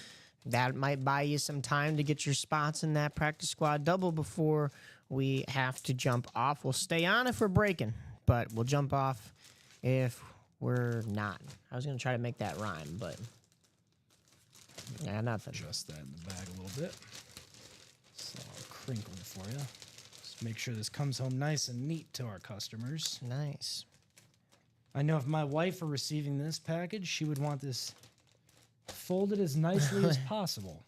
That might buy you some time to get your spots in that practice squad double before we have to jump off. We'll stay on if we're breaking, but we'll jump off if we're not. I was going to try to make that rhyme, but yeah, nothing. Adjust that in the bag a little bit. So I'll crinkle it for you. Just make sure this comes home nice and neat to our customers. Nice. I know if my wife were receiving this package, she would want this folded as nicely as possible.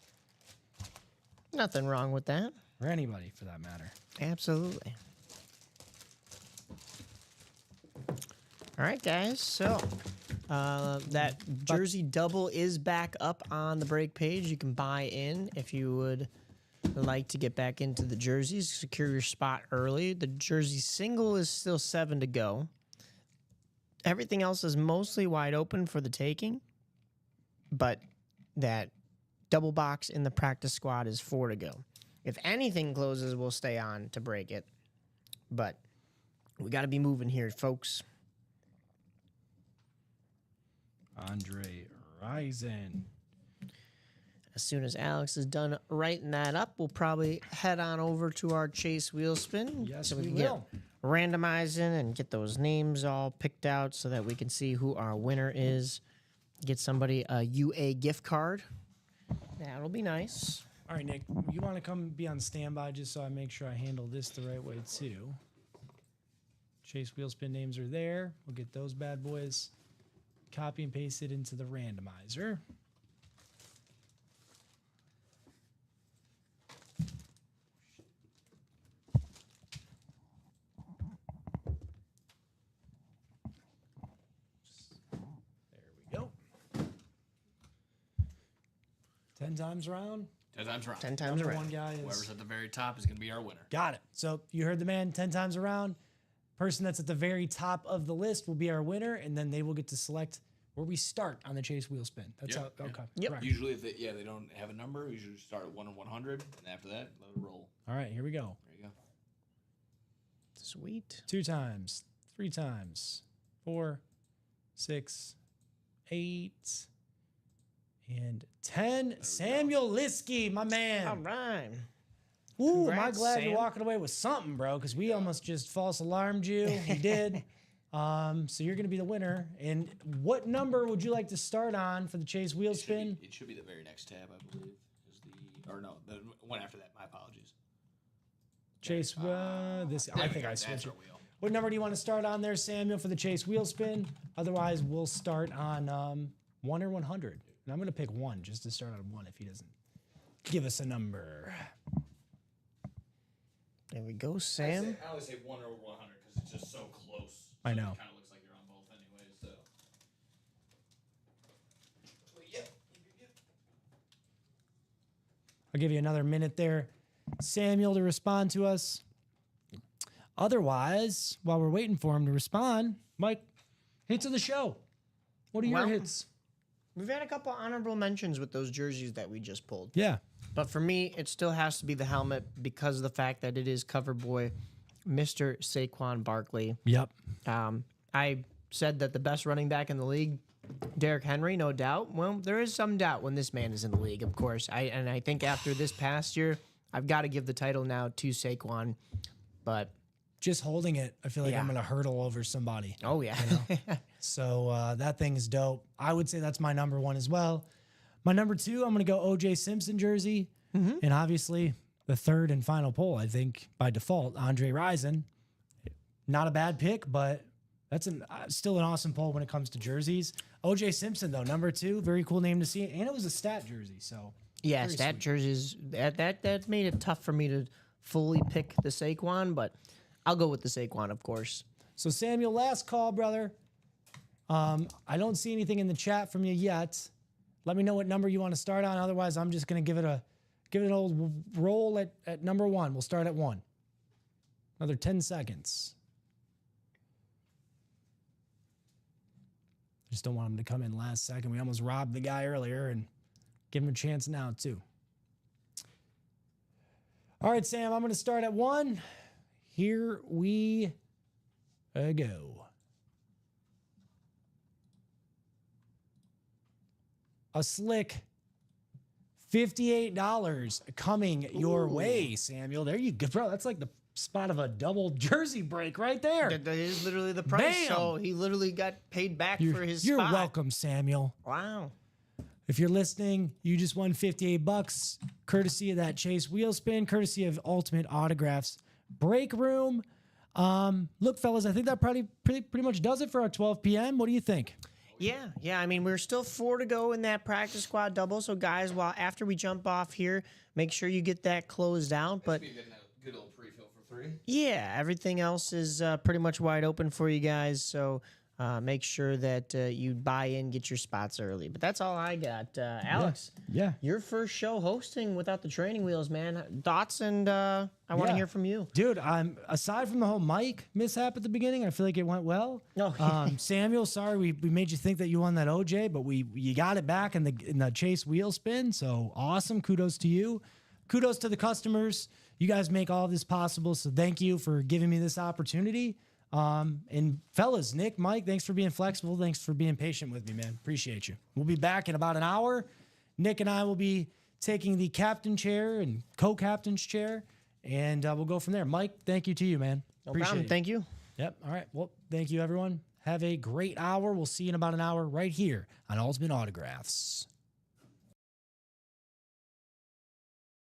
Nothing wrong with that. Or anybody, for that matter. Absolutely. All right, guys. So that jersey double is back up on the break page. You can buy in if you would like to get back into the jerseys. Secure your spot early. The jersey single is still 7 to go. Everything else is mostly wide open for the taking, but that double box in the practice squad is 4 to go. If anything closes, we'll stay on to break it. But we got to be moving here, folks. Andre Rison. As soon as Alex is done writing that up, we'll probably head on over to our chase wheel spin. Yes, so we can will. get randomizing and get those names all picked out so that we can see who our winner is. Get somebody a UA gift card. That'll be nice. All right, Nick, you want to come be on standby just so I make sure I handle this the right way, too. Chase wheel spin names are there. We'll get those bad boys. Copy and paste it into the randomizer. There we go. 10 times around. 10 times around. 10 times Number around. one guy is Whoever's at the very top is going to be our winner. got it. So you heard the man 10 times around. Person that's at the very top of the list will be our winner, and then they will get to select where we start on the chase wheel spin. That's Yep, how. yep. Okay. Yep. Correct. Usually, if they don't have a number, we usually start at 1 and 100, and after that, let it roll. All right. Here we go. There you go. Sweet. 2 times, 3 times, 4, 6, 8, and 10. Samuel Liskey, my man. All right. Ooh, am I Congrats, glad Sam. you're walking away with something, bro, because we almost just false alarmed you. We did. So you're going to be the winner. And what number would you like to start on for the Chase wheel spin? It should be the very next tab, I believe. Or no, the one after that. My apologies. Chase, this. I think I That's switched our it. wheel. What number do you want to start on there, Samuel, for the Chase wheel spin? Otherwise, we'll start on 1 or 100. And I'm going to pick 1 just to start on 1 if he doesn't give us a number. There we go, Sam. I always say 1 or 100 because it's just so close. I So know. It kind of looks like you're on both anyways. So. But yep. I'll give you another minute there, Samuel, to respond to us. Otherwise, while we're waiting for him to respond, Mike, hits of the show. What are your Well, hits? We've had a couple honorable mentions with those jerseys that we just pulled. Yeah. But for me, it still has to be the helmet because of the fact that it is cover boy, Mr. Saquon Barkley. Yep. I said that the best running back in the league, Derrick Henry, no doubt. Well, there is some doubt when this man is in the league, of course. I think after this past year, I've got to give the title now to Saquon. But Just holding it, I feel like I'm Yeah. going to hurdle over somebody. oh yeah, So that thing is dope. I would say that's my number 1 as well. My number 2, I'm going to go O.J. Simpson jersey. And obviously, the third and final poll, I think, by default, Andre Rison. Not a bad pick, but that's still an awesome poll when it comes to jerseys. O.J. Simpson, though, number 2, very cool name to see. And it was a stat jersey, so yeah. Very Stat sweet. jerseys that made it tough for me to fully pick the Saquon, but I'll go with the Saquon, of course. So Samuel, last call, brother. I don't see anything in the chat from you yet. Let me know what number you want to start on. Otherwise, I'm just going to give it an old roll at number 1. We'll start at 1. Another 10 seconds. Just don't want him to come in last second. We almost robbed the guy earlier and give him a chance now, too. All right, Sam, I'm going to start at 1. Here we go. A slick $58 coming your way, Samuel. There you go, bro. That's like the spot of a double jersey break right there. That is literally the price. Bam! So he literally got paid back for his You're spot. welcome, Samuel. Wow. If you're listening, you just won $58, courtesy of that Chase wheel spin, courtesy of Ultimate Autographs Break Room. Look, fellas, I think that probably pretty much does it for our 12 p.m. What do you think? Yeah. I mean, we're still 4 to go in that practice squad double. So, guys, after we jump off here, make sure you get that closed out. But Be a good little pre-fill for 3. yeah, everything else is pretty much wide open for you guys. So make sure that you buy in, get your spots early. But that's all I got. Alex, Yeah. your first show hosting without the training wheels, man. Thoughts, and I want to Yeah. hear from you. Dude, aside from the whole mic mishap at the beginning, I feel like it went well. Oh. Samuel, sorry we made you think that you won that OJ, but you got it back in the Chase wheel spin. So awesome. Kudos to you. Kudos to the customers. You guys make all of this possible. So thank you for giving me this opportunity. And fellas, Nick, Mike, thanks for being flexible. Thanks for being patient with me, man. Appreciate you. We'll be back in about an hour. Nick and I will be taking the captain chair and co-captain's chair, and we'll go from there. Mike, thank you to you, man. No Appreciate problem. it. Thank you. Yep. All right. Well, thank you, everyone. Have a great hour. We'll see you in about an hour right here on Ultimate Autographs.